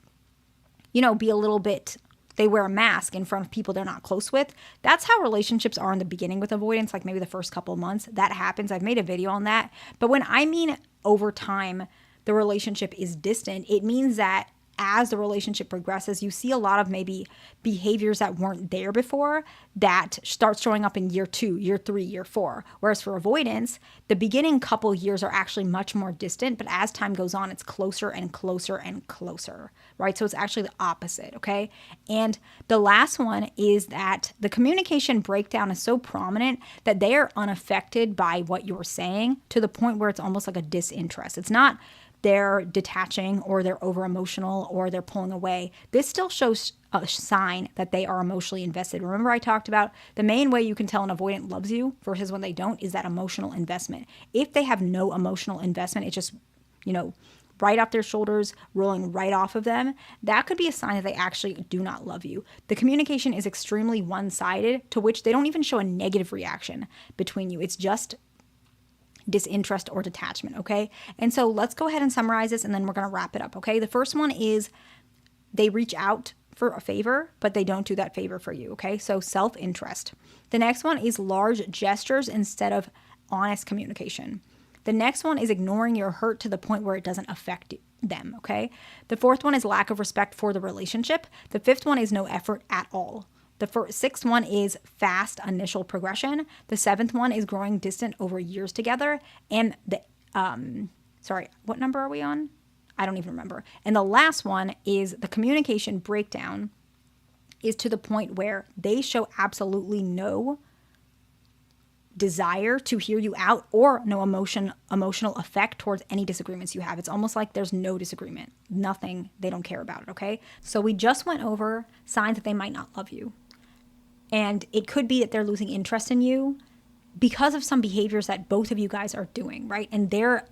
Speaker 1: be a little bit, they wear a mask in front of people they're not close with. That's how relationships are in the beginning with avoidance, like maybe the first couple of months. That happens. I've made a video on that. But when I mean over time, the relationship is distant, it means that as the relationship progresses, you see a lot of maybe behaviors that weren't there before that start showing up in year 2, year 3, year 4. Whereas for avoidance, the beginning couple years are actually much more distant, but as time goes on, it's closer and closer and closer, right? So it's actually the opposite, okay? And the last one is that the communication breakdown is so prominent that they are unaffected by what you're saying, to the point where it's almost like a disinterest. It's not they're detaching or they're over emotional or they're pulling away. This still shows a sign that they are emotionally invested. Remember, I talked about the main way you can tell an avoidant loves you versus when they don't is that emotional investment. If they have no emotional investment, it's just, right off their shoulders, rolling right off of them, that could be a sign that they actually do not love you. The communication is extremely one-sided, to which they don't even show a negative reaction between you. It's just disinterest or detachment, okay? And so let's go ahead and summarize this, and then we're going to wrap it up, okay? The first one is they reach out for a favor, but they don't do that favor for you, okay? So self-interest. The next one is large gestures instead of honest communication. The next one is ignoring your hurt to the point where it doesn't affect them, okay? The fourth one is lack of respect for the relationship. The fifth one is no effort at all. The sixth one is fast initial progression. The seventh one is growing distant over years together. And what number are we on? I don't even remember. And the last one is the communication breakdown is to the point where they show absolutely no desire to hear you out or no emotional effect towards any disagreements you have. It's almost like there's no disagreement. Nothing. They don't care about it, okay? So we just went over signs that they might not love you. And it could be that they're losing interest in you because of some behaviors that both of you guys are doing, right? And they're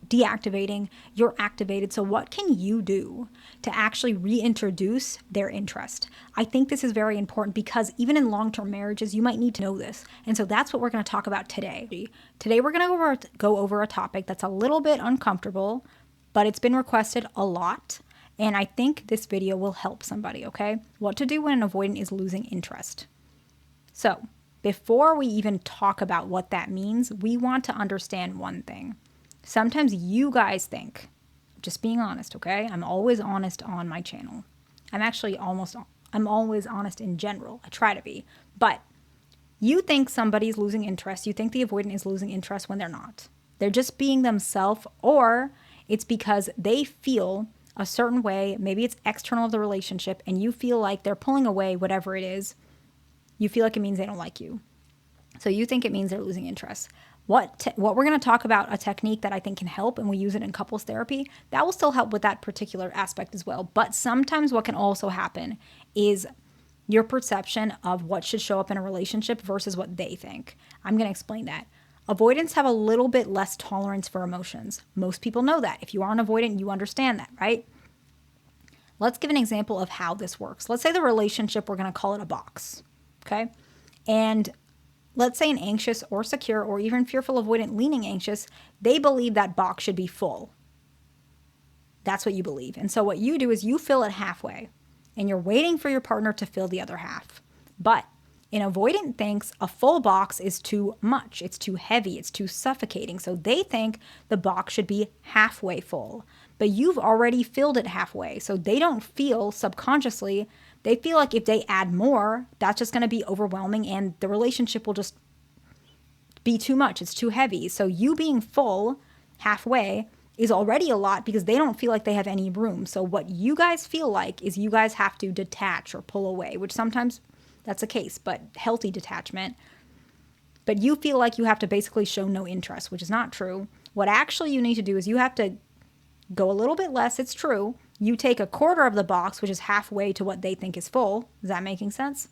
Speaker 1: deactivating, you're activated. So what can you do to actually reintroduce their interest? I think this is very important because even in long-term marriages, you might need to know this. And so that's what we're going to talk about today. Today, we're going to go over a topic that's a little bit uncomfortable, but it's been requested a lot. And I think this video will help somebody, okay? What to do when an avoidant is losing interest. So before we even talk about what that means, we want to understand one thing. Sometimes you guys think, just being honest, okay? I'm always honest on my channel. I'm always honest in general. I try to be. But you think somebody's losing interest. You think the avoidant is losing interest when they're not. They're just being themselves, or it's because they feel a certain way, maybe it's external of the relationship, and you feel like they're pulling away, whatever it is, you feel like it means they don't like you. So you think it means they're losing interest. What we're going to talk about, a technique that I think can help, and we use it in couples therapy, that will still help with that particular aspect as well. But sometimes what can also happen is your perception of what should show up in a relationship versus what they think. I'm going to explain that. Avoidants have a little bit less tolerance for emotions. Most people know that. If you are an avoidant, you understand that, right? Let's give an example of how this works. Let's say the relationship, we're going to call it a box, okay? And let's say an anxious or secure or even fearful avoidant leaning anxious, they believe that box should be full. That's what you believe. And so what you do is you fill it halfway and you're waiting for your partner to fill the other half. But an avoidant thinks a full box is too much. It's too heavy. It's too suffocating. So they think the box should be halfway full. But you've already filled it halfway. So they don't feel subconsciously, they feel like if they add more, that's just going to be overwhelming and the relationship will just be too much. It's too heavy. So you being full halfway is already a lot because they don't feel like they have any room. So what you guys feel like is you guys have to detach or pull away, which sometimes that's the case, but healthy detachment. But you feel like you have to basically show no interest, which is not true. What actually you need to do is you have to go a little bit less. It's true. You take a quarter of the box, which is halfway to what they think is full. Is that making sense?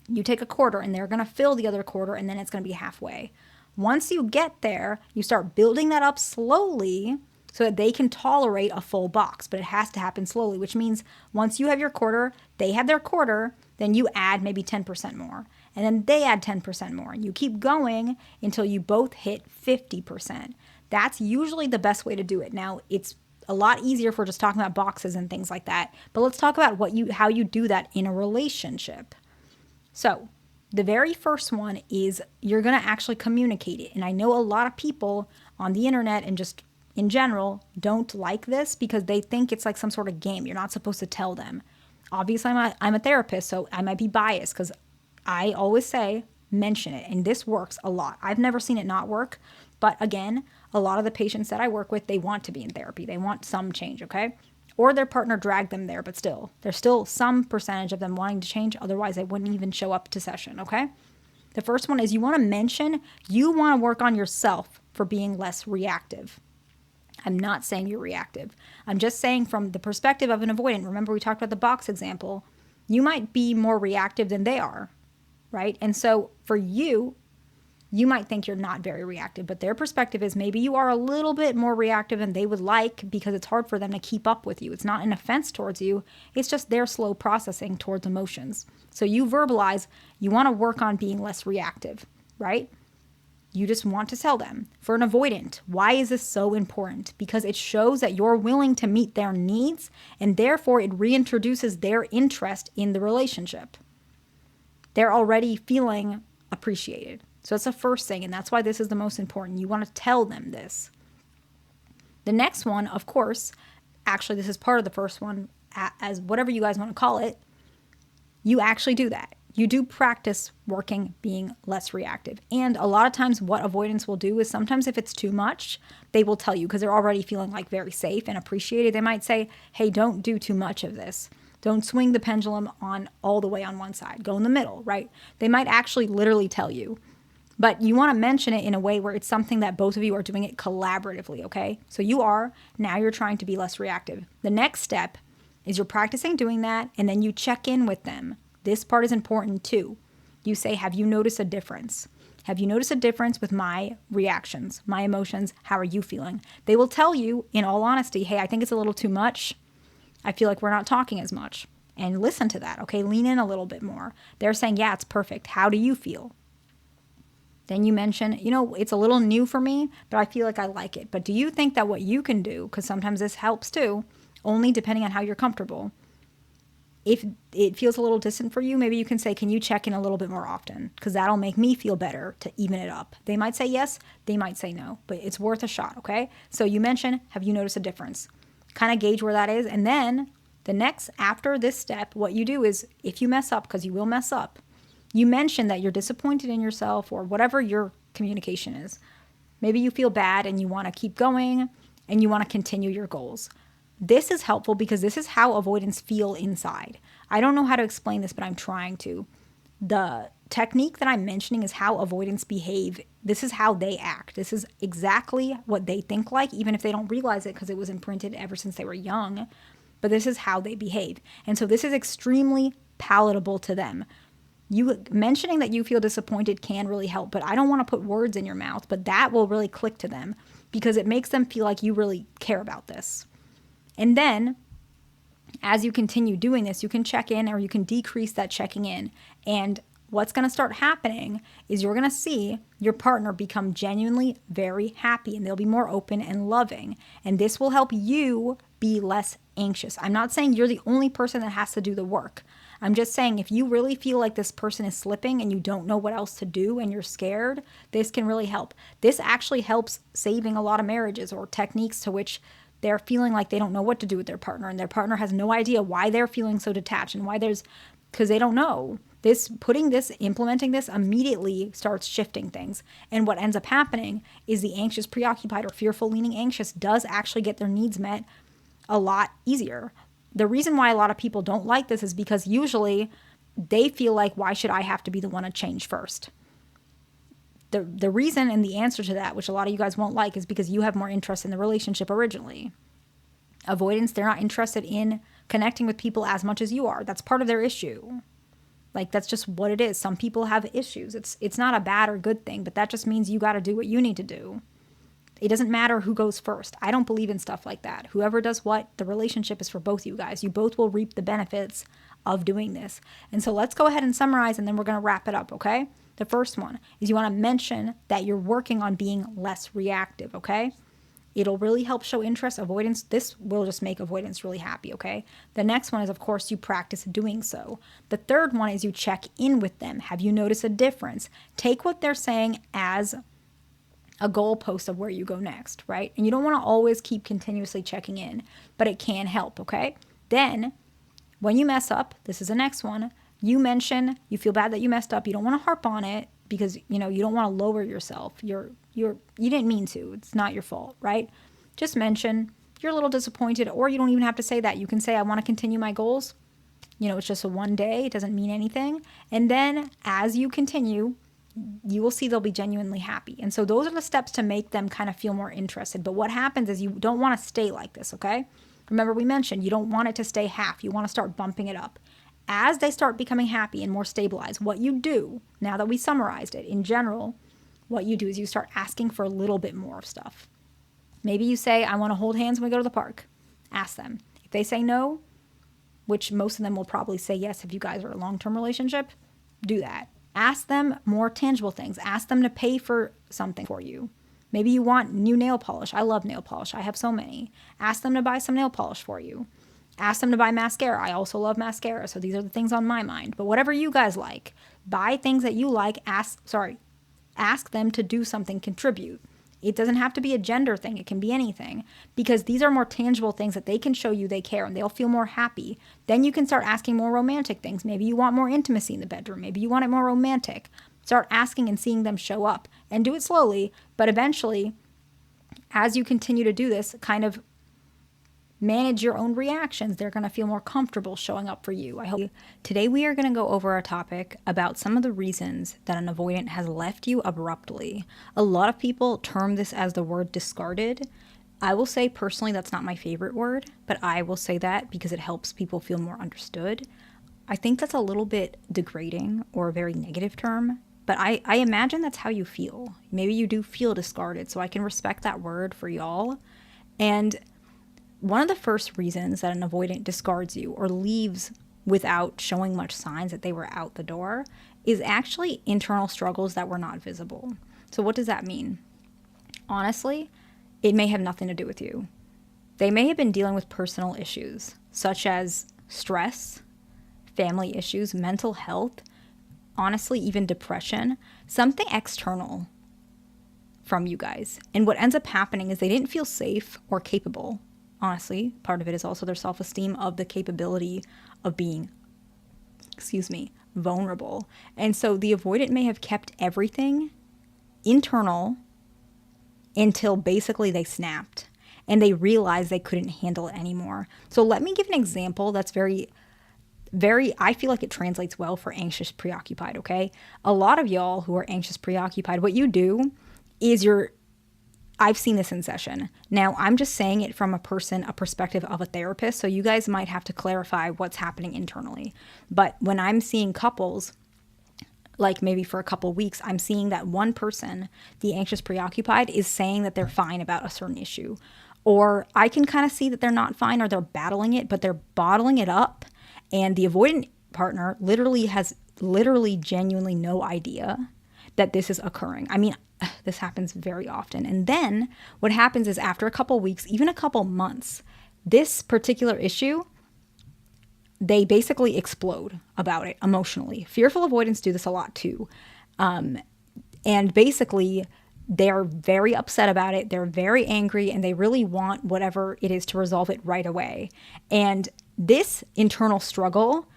Speaker 1: You take a quarter and they're going to fill the other quarter and then it's going to be halfway. Once you get there, you start building that up slowly so that they can tolerate a full box, but it has to happen slowly, which means once you have your quarter, they have their quarter, then you add maybe 10% more, and then they add 10% more, and you keep going until you both hit 50%. That's usually the best way to do it. Now, it's a lot easier if we're just talking about boxes and things like that, but let's talk about how you do that in a relationship. So, the very first one is you're going to actually communicate it. And I know a lot of people on the internet and just in general don't like this because they think it's like some sort of game. You're not supposed to tell them. Obviously, I'm a therapist, so I might be biased because I always say mention it. And this works a lot. I've never seen it not work. But again, a lot of the patients that I work with, they want to be in therapy. They want some change, okay? Or their partner dragged them there, but still, there's still some percentage of them wanting to change. Otherwise, they wouldn't even show up to session, okay? The first one is you want to mention you want to work on yourself for being less reactive. I'm not saying you're reactive. I'm just saying from the perspective of an avoidant. Remember, we talked about the box example. You might be more reactive than they are, right? And so for you, you might think you're not very reactive, but their perspective is maybe you are a little bit more reactive than they would like because it's hard for them to keep up with you. It's not an offense towards you. It's just their slow processing towards emotions. So you verbalize, you want to work on being less reactive, right? You just want to tell them. For an avoidant, why is this so important? Because it shows that you're willing to meet their needs and therefore it reintroduces their interest in the relationship. They're already feeling appreciated. So that's the first thing, and that's why this is the most important. You want to tell them this. The next one, of course, actually this is part of the first one, as whatever you guys want to call it, you actually do that. You do practice working being less reactive. And a lot of times what avoidants will do is sometimes if it's too much, they will tell you because they're already feeling like very safe and appreciated. They might say, hey, don't do too much of this. Don't swing the pendulum on all the way on one side. Go in the middle, right? They might actually literally tell you. But you want to mention it in a way where it's something that both of you are doing it collaboratively, okay? So now you're trying to be less reactive. The next step is you're practicing doing that, and then you check in with them. This part is important too. You say, have you noticed a difference? Have you noticed a difference with my reactions, my emotions? How are you feeling? They will tell you, in all honesty, hey, I think it's a little too much. I feel like we're not talking as much. And listen to that, okay? Lean in a little bit more. They're saying, yeah, it's perfect. How do you feel? Then you mention, it's a little new for me, but I feel like I like it. But do you think that what you can do, because sometimes this helps too, only depending on how you're comfortable, if it feels a little distant for you, maybe you can say, can you check in a little bit more often? Because that'll make me feel better to even it up. They might say yes, they might say no, but it's worth a shot, okay? So you mention, have you noticed a difference? Kind of gauge where that is. And then after this step, what you do is, if you mess up, because you will mess up, you mention that you're disappointed in yourself or whatever your communication is. Maybe you feel bad and you want to keep going and you want to continue your goals. This is helpful because this is how avoidants feel inside. I don't know how to explain this, but I'm trying to. The technique that I'm mentioning is how avoidants behave. This is how they act. This is exactly what they think like, even if they don't realize it because it was imprinted ever since they were young. But this is how they behave. And so this is extremely palatable to them. You mentioning that you feel disappointed can really help, but I don't want to put words in your mouth, but that will really click to them because it makes them feel like you really care about this. And then as you continue doing this, you can check in or you can decrease that checking in. And what's going to start happening is you're going to see your partner become genuinely very happy and they'll be more open and loving. And this will help you be less anxious. I'm not saying you're the only person that has to do the work. I'm just saying if you really feel like this person is slipping and you don't know what else to do and you're scared, this can really help. This actually helps saving a lot of marriages or techniques to which they're feeling like they don't know what to do with their partner and their partner has no idea why they're feeling so detached and why because they don't know. Implementing this immediately starts shifting things. And what ends up happening is the anxious, preoccupied, or fearful leaning anxious does actually get their needs met a lot easier. The reason why a lot of people don't like this is because usually they feel like, why should I have to be the one to change first? The reason and the answer to that, which a lot of you guys won't like, is because you have more interest in the relationship originally. Avoidants, they're not interested in connecting with people as much as you are. That's part of their issue. Like, that's just what it is. Some people have issues. It's not a bad or good thing, but that just means you got to do what you need to do. It doesn't matter who goes first. I don't believe in stuff like that. Whoever does what, the relationship is for both you guys. You both will reap the benefits of doing this. And so let's go ahead and summarize, and then we're going to wrap it up, okay? The first one is you want to mention that you're working on being less reactive, okay? It'll really help show interest. Avoidance, this will just make avoidance really happy, okay? The next one is, of course, you practice doing so. The third one is you check in with them. Have you noticed a difference? Take what they're saying as a goalpost of where you go next, right? And you don't want to always keep continuously checking in, but it can help, okay? Then, when you mess up, this is the next one, you mention you feel bad that you messed up. You don't want to harp on it because, you don't want to lower yourself. You didn't mean to. It's not your fault, right? Just mention you're a little disappointed, or you don't even have to say that. You can say, I want to continue my goals. It's just a one day. It doesn't mean anything. And then as you continue, you will see they'll be genuinely happy. And so those are the steps to make them kind of feel more interested. But what happens is you don't want to stay like this, okay? Remember we mentioned you don't want it to stay half. You want to start bumping it up. As they start becoming happy and more stabilized, what you do, now that we summarized it, in general, what you do is you start asking for a little bit more of stuff. Maybe you say, I want to hold hands when we go to the park. Ask them. If they say no, which most of them will probably say yes if you guys are in a long-term relationship, do that. Ask them more tangible things. Ask them to pay for something for you. Maybe you want new nail polish. I love nail polish. I have so many. Ask them to buy some nail polish for you. Ask them to buy mascara. I also love mascara, so these are the things on my mind. But whatever you guys like, buy things that you like. Ask them to do something, contribute. It doesn't have to be a gender thing. It can be anything, because these are more tangible things that they can show you they care and they'll feel more happy. Then you can start asking more romantic things. Maybe you want more intimacy in the bedroom. Maybe you want it more romantic. Start asking and seeing them show up, and do it slowly. But eventually, as you continue to do this, kind of manage your own reactions. They're going to feel more comfortable showing up for you. I hope. Today we are going to go over a topic about some of the reasons that an avoidant has left you abruptly. A lot of people term this as the word discarded. I will say personally that's not my favorite word, but I will say that because it helps people feel more understood. I think that's a little bit degrading or a very negative term, but I imagine that's how you feel. Maybe you do feel discarded, so I can respect that word for y'all. And one of the first reasons that an avoidant discards you or leaves without showing much signs that they were out the door is actually internal struggles that were not visible. So what does that mean? Honestly, it may have nothing to do with you. They may have been dealing with personal issues, such as stress, family issues, mental health, honestly, even depression, something external from you guys. And what ends up happening is they didn't feel safe or capable. Honestly, part of it is also their self-esteem of the capability of being, vulnerable. And so the avoidant may have kept everything internal until basically they snapped and they realized they couldn't handle it anymore. So let me give an example that's very, I feel like it translates well for anxious preoccupied, okay? A lot of y'all who are anxious preoccupied, what you do is I've seen this in session. Now, I'm just saying it from a perspective of a therapist, so you guys might have to clarify what's happening internally. But when I'm seeing couples, like maybe for a couple weeks, I'm seeing that one person, the anxious preoccupied, is saying that they're fine about a certain issue. Or I can kind of see that they're not fine or they're battling it, but they're bottling it up. And the avoidant partner has genuinely no idea that this is occurring. I mean, this happens very often. And then what happens is after a couple weeks, even a couple months, this particular issue, they basically explode about it emotionally. Fearful avoidants do this a lot too. And basically, they're very upset about it. They're very angry and they really want whatever it is to resolve it right away. And this internal struggle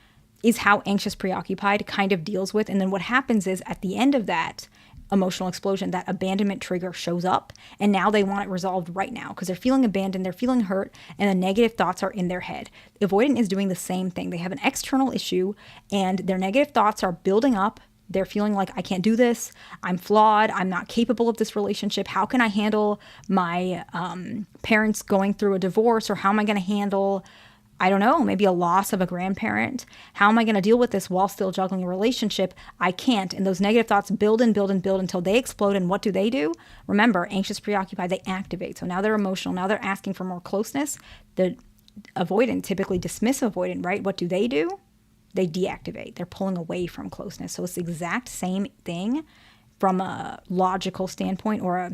Speaker 1: is how anxious preoccupied kind of deals with. And then what happens is at the end of that emotional explosion, that abandonment trigger shows up, and now they want it resolved right now because they're feeling abandoned, they're feeling hurt, and the negative thoughts are in their head. The avoidant is doing the same thing. They have an external issue and their negative thoughts are building up. They're feeling like, I can't do this, I'm flawed, I'm not capable of this relationship. How can I handle my parents going through a divorce? Or how am I going to handle, I don't know, maybe a loss of a grandparent? How am I going to deal with this while still juggling a relationship? I can't. And those negative thoughts build and build and build until they explode. And what do? Remember, anxious, preoccupied, they activate. So now they're emotional. Now they're asking for more closeness. The avoidant, typically dismissive avoidant, right? What do? They deactivate. They're pulling away from closeness. So it's the exact same thing from a logical standpoint or a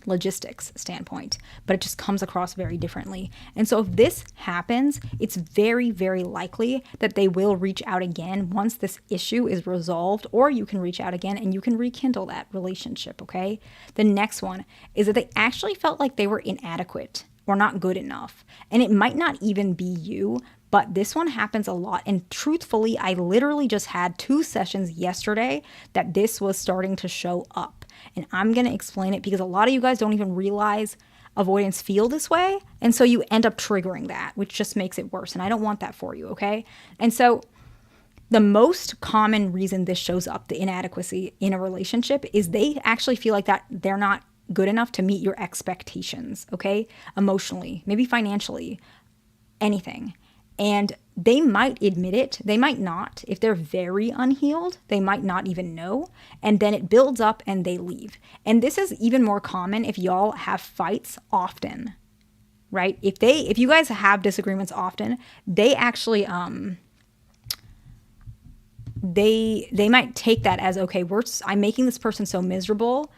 Speaker 1: logistics standpoint, but it just comes across very differently. And so if this happens, it's very, very likely that they will reach out again once this issue is resolved, or you can reach out again and you can rekindle that relationship, okay? The next one is that they actually felt like they were inadequate or not good enough. And it might not even be you, but this one happens a lot. And truthfully, I literally just had 2 sessions yesterday that this was starting to show up. And I'm going to explain it because a lot of you guys don't even realize avoidants feel this way. And so you end up triggering that, which just makes it worse. And I don't want that for you, okay? And so the most common reason this shows up, the inadequacy in a relationship, is they actually feel like that they're not good enough to meet your expectations, okay? Emotionally, maybe financially, anything. And they might admit it, they might not. If they're very unhealed, they might not even know. And then it builds up and they leave. And this is even more common if y'all have fights often, right? If you guys have disagreements often, they actually, they might take that as, okay, I'm making this person so miserable,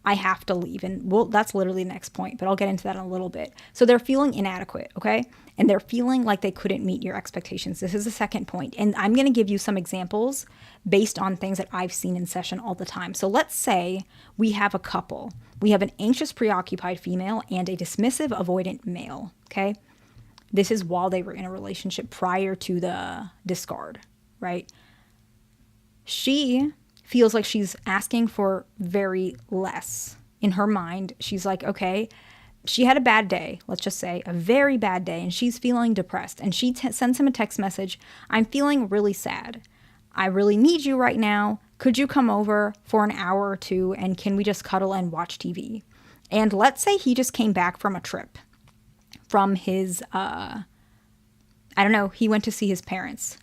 Speaker 1: I have to leave. And that's literally the next point, but I'll get into that in a little bit. So they're feeling inadequate, okay? And they're feeling like they couldn't meet your expectations. This is the second point. And I'm going to give you some examples based on things that I've seen in session all the time. So let's say we have a couple. We have an anxious, preoccupied female and a dismissive, avoidant male, okay? This is while they were in a relationship prior to the discard, right? She feels like she's asking for very less. In her mind, she's like, okay, she had a bad day, let's just say, a very bad day, and she's feeling depressed. And she sends him a text message, I'm feeling really sad. I really need you right now. Could you come over for an hour or 2, and can we just cuddle and watch TV? And let's say he just came back from a trip from his, I don't know, he went to see his parents,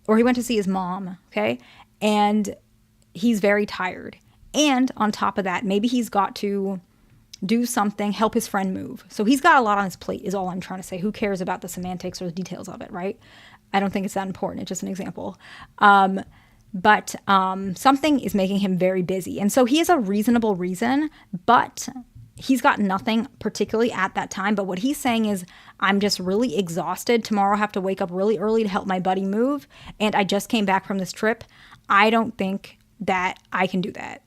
Speaker 1: or he went to see his mom, okay? And he's very tired. And on top of that, maybe he's got to do something, help his friend move. So he's got a lot on his plate is all I'm trying to say. Who cares about the semantics or the details of it, right? I don't think it's that important. It's just an example. But something is making him very busy. And so he has a reasonable reason, but he's got nothing particularly at that time. But what he's saying is, I'm just really exhausted. Tomorrow I have to wake up really early to help my buddy move. And I just came back from this trip. I don't think that I can do that.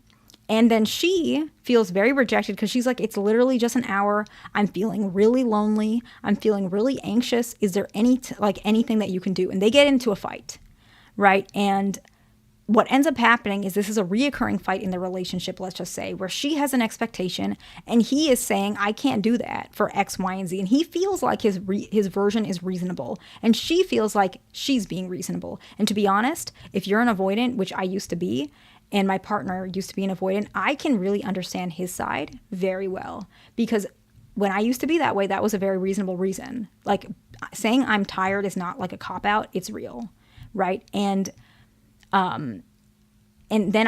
Speaker 1: And then she feels very rejected because she's like, it's literally just an hour. I'm feeling really lonely. I'm feeling really anxious. Is there anything that you can do? And they get into a fight, right? And what ends up happening is this is a reoccurring fight in the relationship, let's just say, where she has an expectation and he is saying, I can't do that for X, Y, and Z. And he feels like his version is reasonable. And she feels like she's being reasonable. And to be honest, if you're an avoidant, which I used to be, and my partner used to be an avoidant, I can really understand his side very well, because when I used to be that way, that was a very reasonable reason. Like, saying I'm tired is not like a cop out, it's real, right? And then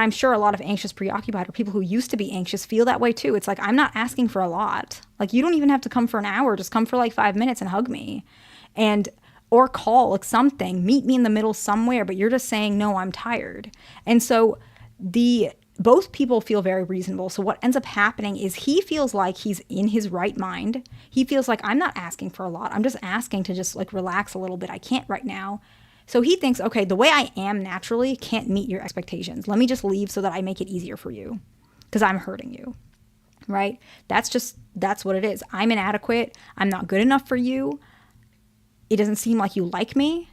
Speaker 1: I'm sure a lot of anxious, preoccupied, or people who used to be anxious feel that way too. It's like, I'm not asking for a lot. Like, you don't even have to come for an hour. Just come for like 5 minutes and hug me, or call, like something, meet me in the middle somewhere, but you're just saying, no, I'm tired. And so both people feel very reasonable. So what ends up happening is he feels like he's in his right mind. He feels like, I'm not asking for a lot. I'm just asking to just like relax a little bit. I can't right now. So he thinks, okay, the way I am naturally can't meet your expectations. Let me just leave so that I make it easier for you, because I'm hurting you, right? That's what it is. I'm inadequate. I'm not good enough for you. It doesn't seem like you like me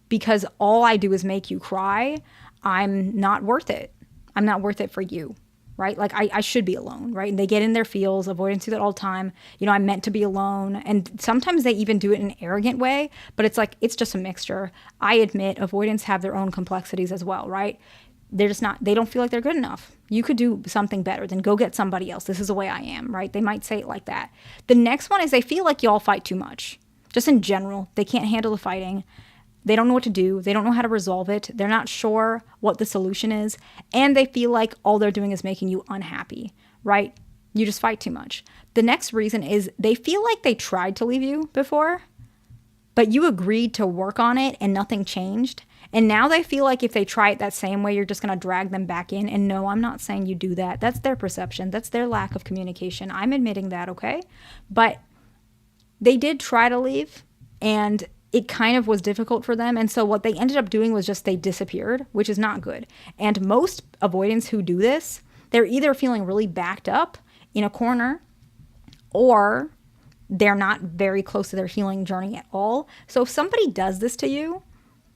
Speaker 1: because all I do is make you cry. I'm not worth it. I'm not worth it for you, right? Like, I should be alone, right? And they get in their feels. Avoidants do that all the time. I'm meant to be alone. And sometimes they even do it in an arrogant way, but it's like, it's just a mixture. I admit avoidants have their own complexities as well, right? They're just not, they don't feel like they're good enough. You could do something better, then go get somebody else. This is the way I am, right? They might say it like that. The next one is they feel like y'all fight too much. Just in general, they can't handle the fighting. They don't know what to do. They don't know how to resolve it. They're not sure what the solution is. And they feel like all they're doing is making you unhappy, right? You just fight too much. The next reason is they feel like they tried to leave you before, but you agreed to work on it and nothing changed. And now they feel like if they try it that same way, you're just going to drag them back in. And no, I'm not saying you do that. That's their perception. That's their lack of communication. I'm admitting that, okay? But they did try to leave, and it kind of was difficult for them. And so what they ended up doing was just they disappeared, which is not good. And most avoidants who do this, they're either feeling really backed up in a corner, or they're not very close to their healing journey at all. So if somebody does this to you,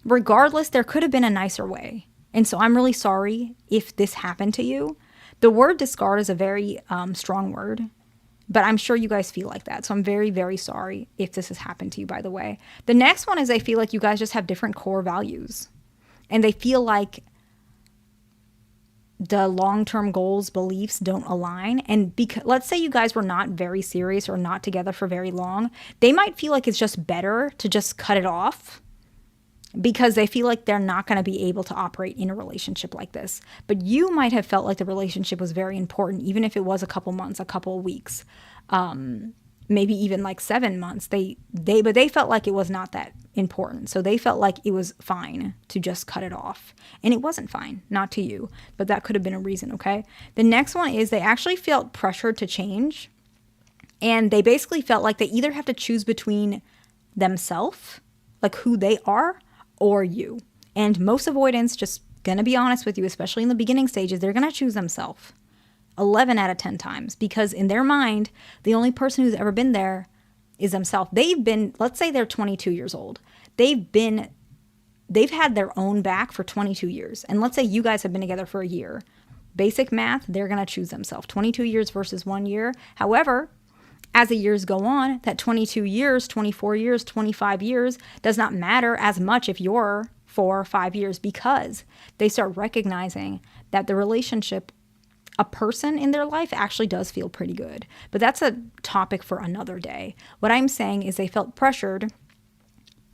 Speaker 1: regardless, there could have been a nicer way. And so I'm really sorry if this happened to you. The word discard is a very strong word, but I'm sure you guys feel like that. So I'm very, very sorry if this has happened to you, by the way. The next one is they feel like you guys just have different core values. And they feel like the long-term goals, beliefs don't align. And let's say you guys were not very serious or not together for very long. They might feel like it's just better to just cut it off, because they feel like they're not going to be able to operate in a relationship like this. But you might have felt like the relationship was very important, even if it was a couple months, a couple of weeks, maybe even like 7 months. But they felt like it was not that important. So they felt like it was fine to just cut it off. And it wasn't fine, not to you, but that could have been a reason, okay? The next one is they actually felt pressured to change. And they basically felt like they either have to choose between themselves, like who they are, or you. And most avoidants, just gonna be honest with you, especially in the beginning stages, they're gonna choose themselves 11 out of 10 times, because in their mind, the only person who's ever been there is themselves. Let's say they're 22 years old. They've had their own back for 22 years. And let's say you guys have been together for a year. Basic math, they're gonna choose themselves. 22 years versus 1 year. However, as the years go on, that 22 years, 24 years, 25 years does not matter as much if you're 4 or 5 years, because they start recognizing that the relationship, a person in their life, actually does feel pretty good. But that's a topic for another day. What I'm saying is they felt pressured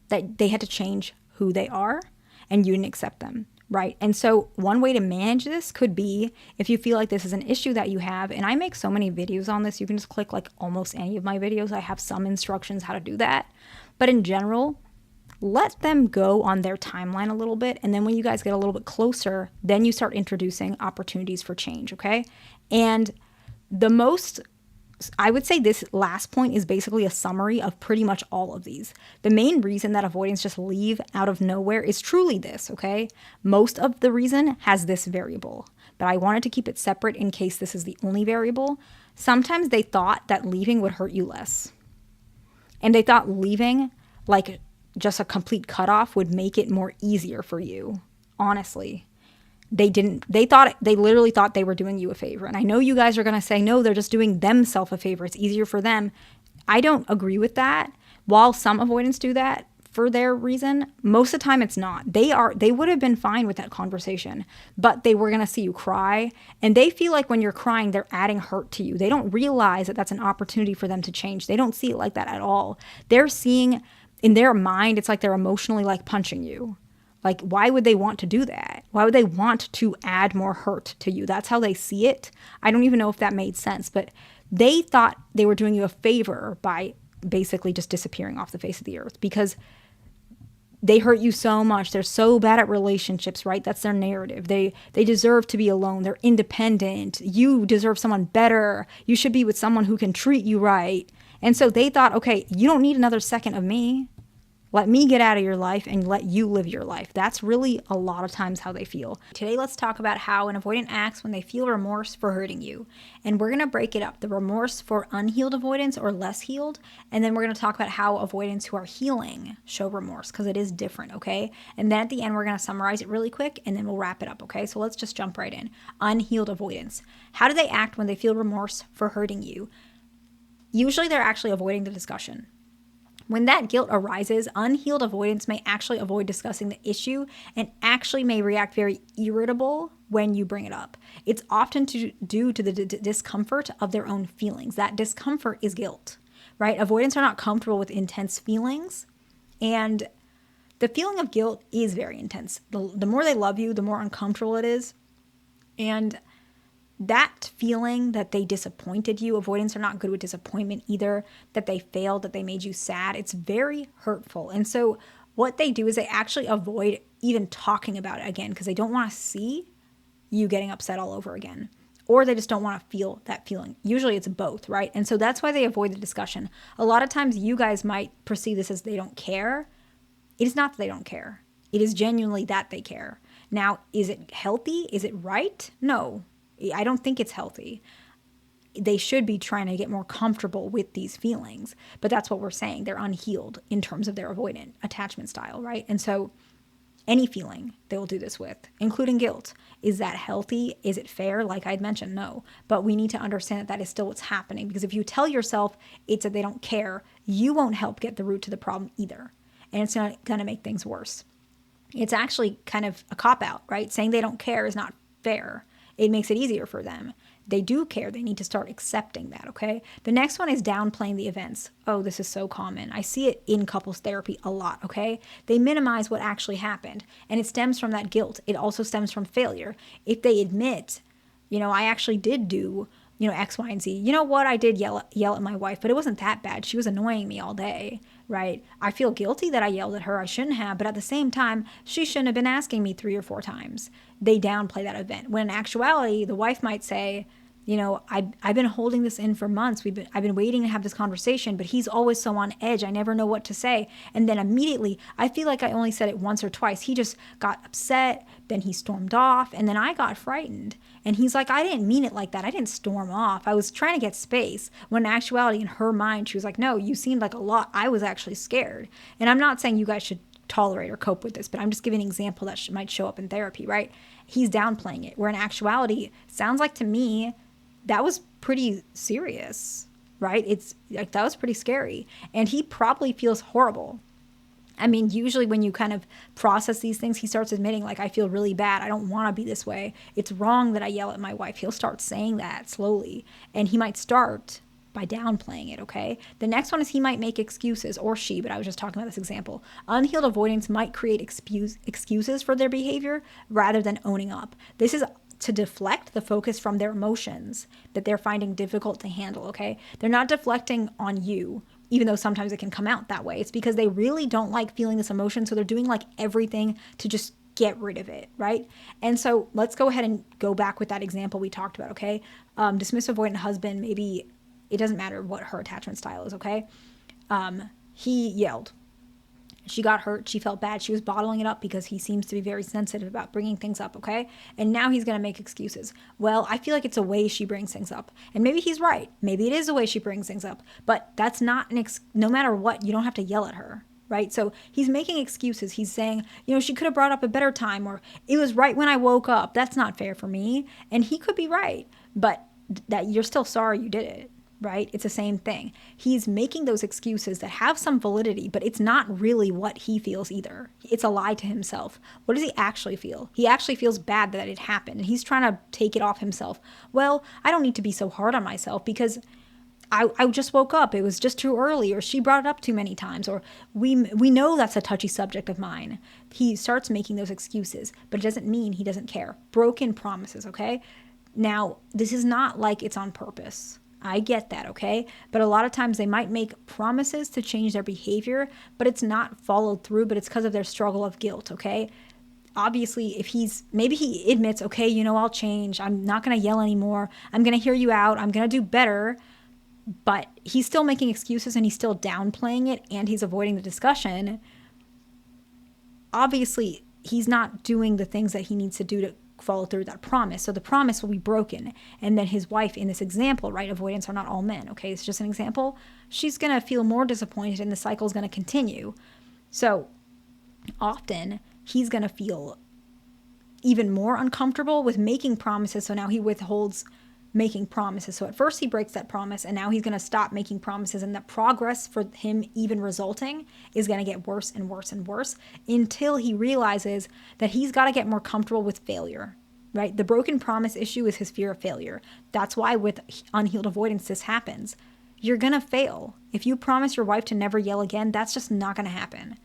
Speaker 1: that they had to change who they are, and you didn't accept them. Right. And so one way to manage this could be, if you feel like this is an issue that you have, and I make so many videos on this, you can just click like almost any of my videos. I have some instructions how to do that. But in general, let them go on their timeline a little bit. And then when you guys get a little bit closer, then you start introducing opportunities for change. Okay. And I would say this last point is basically a summary of pretty much all of these. The main reason that avoidants just leave out of nowhere is truly this, okay? Most of the reason has this variable, but I wanted to keep it separate in case this is the only variable. Sometimes they thought that leaving would hurt you less. And they thought leaving, like just a complete cutoff, would make it more easier for you, honestly. They literally thought they were doing you a favor. And I know you guys are going to say, no, they're just doing themselves a favor. It's easier for them. I don't agree with that. While some avoidants do that, for their reason, most of the time it's not. They would have been fine with that conversation, but they were going to see you cry. And they feel like when you're crying, they're adding hurt to you. They don't realize that that's an opportunity for them to change. They don't see it like that at all. They're seeing in their mind, it's like they're emotionally like punching you. Like, why would they want to do that? Why would they want to add more hurt to you? That's how they see it. I don't even know if that made sense, but they thought they were doing you a favor by basically just disappearing off the face of the earth because they hurt you so much. They're so bad at relationships, right? That's their narrative. They deserve to be alone. They're independent. You deserve someone better. You should be with someone who can treat you right. And so they thought, okay, you don't need another second of me. Let me get out of your life and let you live your life. That's really a lot of times how they feel. Today, let's talk about how an avoidant acts when they feel remorse for hurting you. And we're going to break it up, the remorse for unhealed avoidants or less healed. And then we're going to talk about how avoidants who are healing show remorse because it is different, okay? And then at the end, we're going to summarize it really quick and then we'll wrap it up, okay? So let's just jump right in. Unhealed avoidants. How do they act when they feel remorse for hurting you? Usually, they're actually avoiding the discussion. When that guilt arises, unhealed avoidants may actually avoid discussing the issue and actually may react very irritable when you bring it up. It's often due to the discomfort of their own feelings. That discomfort is guilt, right? Avoidants are not comfortable with intense feelings, and the feeling of guilt is very intense. The more they love you, the more uncomfortable it is, and that feeling that they disappointed you, avoidants are not good with disappointment either, that they failed, that they made you sad. It's very hurtful. And so what they do is they actually avoid even talking about it again because they don't want to see you getting upset all over again. Or they just don't want to feel that feeling. Usually it's both, right? And so that's why they avoid the discussion. A lot of times you guys might perceive this as they don't care. It is not that they don't care. It is genuinely that they care. Now, is it healthy? Is it right? No. I don't think it's healthy. They should be trying to get more comfortable with these feelings. But that's what we're saying. They're unhealed in terms of their avoidant attachment style, right? And so any feeling they will do this with, including guilt. Is that healthy? Is it fair? Like I'd mentioned, no. But we need to understand that that is still what's happening. Because if you tell yourself it's that they don't care, you won't help get the root to the problem either. And it's not going to make things worse. It's actually kind of a cop-out, right? Saying they don't care is not fair. It makes it easier for them. They do care. They need to start accepting that, okay? The next one is downplaying the events. Oh, this is so common. I see it in couples therapy a lot, okay? They minimize what actually happened, and it stems from that guilt. It also stems from failure. If they admit, I actually did do, X, Y, and Z. You know what? I did yell at my wife, but it wasn't that bad. She was annoying me all day, right? I feel guilty that I yelled at her. I shouldn't have, but at the same time, she shouldn't have been asking me 3 or 4 times. They downplay that event. When in actuality, the wife might say, I've been holding this in for months. I've been waiting to have this conversation, but he's always so on edge. I never know what to say. And then immediately, I feel like I only said it once or twice. He just got upset. Then he stormed off. And then I got frightened. And he's like, I didn't mean it like that. I didn't storm off. I was trying to get space. When in actuality, in her mind, she was like, no, you seemed like a lot. I was actually scared. And I'm not saying you guys should tolerate or cope with this, but I'm just giving an example that might show up in therapy, right? He's downplaying it. Where in actuality, sounds like to me, that was pretty serious, right? It's like, that was pretty scary. And he probably feels horrible. I mean, usually when you kind of process these things, he starts admitting, like, I feel really bad. I don't want to be this way. It's wrong that I yell at my wife. He'll start saying that slowly. And he might start by downplaying it, okay? The next one is he might make excuses, or she, but I was just talking about this example. Unhealed avoidance might create excuses for their behavior rather than owning up. This is to deflect the focus from their emotions that they're finding difficult to handle, okay? They're not deflecting on you, even though sometimes it can come out that way. It's because they really don't like feeling this emotion, so they're doing like everything to just get rid of it, right? And so let's go ahead and go back with that example we talked about, okay? Dismissive avoidant husband, maybe it doesn't matter what her attachment style is, okay? He yelled. She got hurt. She felt bad. She was bottling it up because he seems to be very sensitive about bringing things up, okay? And now he's going to make excuses. Well, I feel like it's a way she brings things up. And maybe he's right. Maybe it is a way she brings things up. But that's not no matter what, you don't have to yell at her, right? So he's making excuses. He's saying, she could have brought up a better time, or it was right when I woke up. That's not fair for me. And he could be right. But that you're still sorry you did it. right? It's the same thing. He's making those excuses that have some validity, but it's not really what he feels either. It's a lie to himself. What does he actually feel? He actually feels bad that it happened, and he's trying to take it off himself. Well, I don't need to be so hard on myself because I just woke up. It was just too early, or she brought it up too many times, or we know that's a touchy subject of mine. He starts making those excuses, but it doesn't mean he doesn't care. Broken promises, okay? Now, this is not like it's on purpose. I get that, okay? But a lot of times they might make promises to change their behavior, but it's not followed through, but it's because of their struggle of guilt, okay? Obviously, if maybe he admits, okay, I'll change. I'm not going to yell anymore. I'm going to hear you out. I'm going to do better. But he's still making excuses and he's still downplaying it and he's avoiding the discussion. Obviously, he's not doing the things that he needs to do to follow through that promise. So the promise will be broken. And then his wife in this example, right? Avoidants are not all men. Okay. It's just an example. She's going to feel more disappointed and the cycle is going to continue. So often he's going to feel even more uncomfortable with making promises. So now he withholds making promises. So at first he breaks that promise and now he's going to stop making promises, and the progress for him even resulting is going to get worse and worse and worse until he realizes that he's got to get more comfortable with failure, right? The broken promise issue is his fear of failure. That's why with unhealed avoidance this happens. You're going to fail. If you promise your wife to never yell again, that's just not going to happen.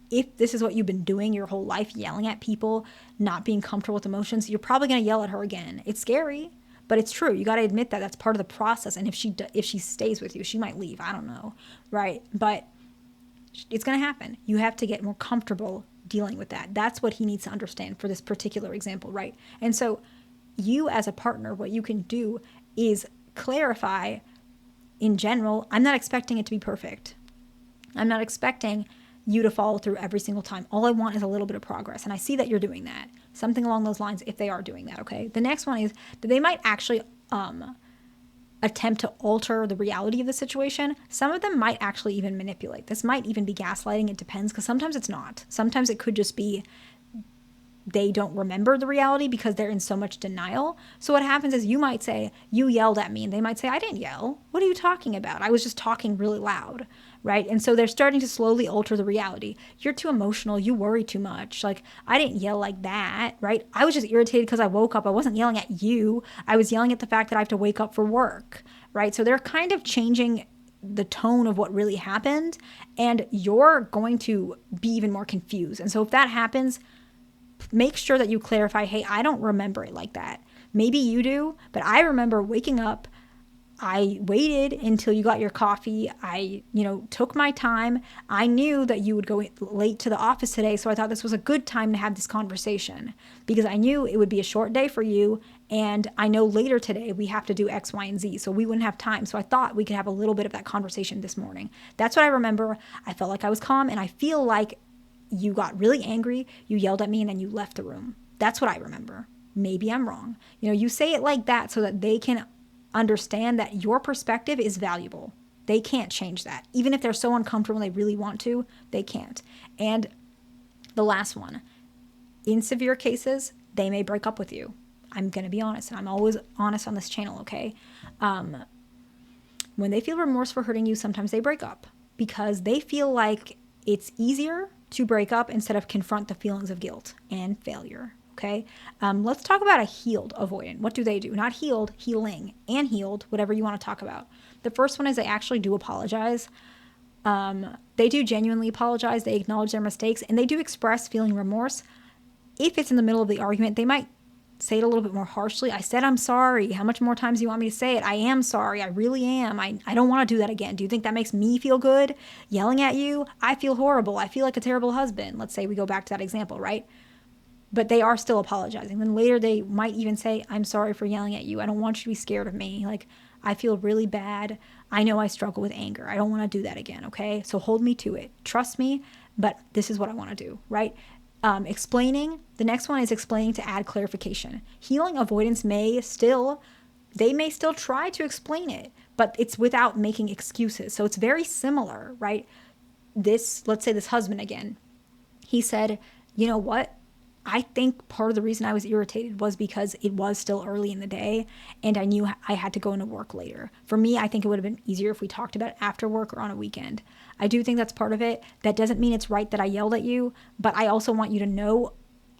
Speaker 1: If this is what you've been doing your whole life, yelling at people, not being comfortable with emotions, you're probably going to yell at her again. It's scary. But it's true. You got to admit that that's part of the process. And if she stays with you, she might leave. I don't know. Right. But it's going to happen. You have to get more comfortable dealing with that. That's what he needs to understand for this particular example. Right. And so you as a partner, what you can do is clarify in general. I'm not expecting it to be perfect. I'm not expecting you to follow through every single time. All I want is a little bit of progress. And I see that you're doing that. Something along those lines if they are doing that, okay? The next one is that they might actually attempt to alter the reality of the situation. Some of them might actually even manipulate. This might even be gaslighting. It depends, because sometimes it's not. Sometimes it could just be they don't remember the reality because they're in so much denial. So what happens is you might say, you yelled at me. And they might say, I didn't yell. What are you talking about? I was just talking really loud, right? And so they're starting to slowly alter the reality. You're too emotional. You worry too much. Like, I didn't yell like that, right? I was just irritated because I woke up. I wasn't yelling at you. I was yelling at the fact that I have to wake up for work, right? So they're kind of changing the tone of what really happened, and you're going to be even more confused. And so if that happens, make sure that you clarify, hey, I don't remember it like that. Maybe you do, but I remember waking up. I waited until you got your coffee. I, took my time. I knew that you would go late to the office today, so I thought this was a good time to have this conversation because I knew it would be a short day for you, and I know later today we have to do X, Y, and Z, so we wouldn't have time. So I thought we could have a little bit of that conversation this morning. That's what I remember. I felt like I was calm, and I feel like you got really angry, you yelled at me, and then you left the room. That's what I remember. Maybe I'm wrong. You say it like that so that they can understand that your perspective is valuable. They can't change that. Even if they're so uncomfortable and they really want to, they can't. And the last one, in severe cases, they may break up with you. I'm going to be honest, and I'm always honest on this channel, okay? When they feel remorse for hurting you, sometimes they break up because they feel like it's easier to break up instead of confront the feelings of guilt and failure. Okay. Let's talk about a healed avoidant. What do they do? Not healed, healing, and healed, whatever you want to talk about. The first one is they actually do apologize. They do genuinely apologize. They acknowledge their mistakes, and they do express feeling remorse. If it's in the middle of the argument, they might say it a little bit more harshly. I said, I'm sorry. How much more times do you want me to say it? I am sorry. I really am. I don't want to do that again. Do you think that makes me feel good? Yelling at you? I feel horrible. I feel like a terrible husband. Let's say we go back to that example, right? But they are still apologizing. Then later they might even say, I'm sorry for yelling at you. I don't want you to be scared of me. Like, I feel really bad. I know I struggle with anger. I don't want to do that again, okay? So hold me to it. Trust me, but this is what I want to do, right? Explaining. The next one is explaining to add clarification. Healing avoidance may still try to explain it, but it's without making excuses. So it's very similar, right? Let's say this husband again. He said, you know what? I think part of the reason I was irritated was because it was still early in the day and I knew I had to go into work later. For me, I think it would have been easier if we talked about it after work or on a weekend. I do think that's part of it. That doesn't mean it's right that I yelled at you, but I also want you to know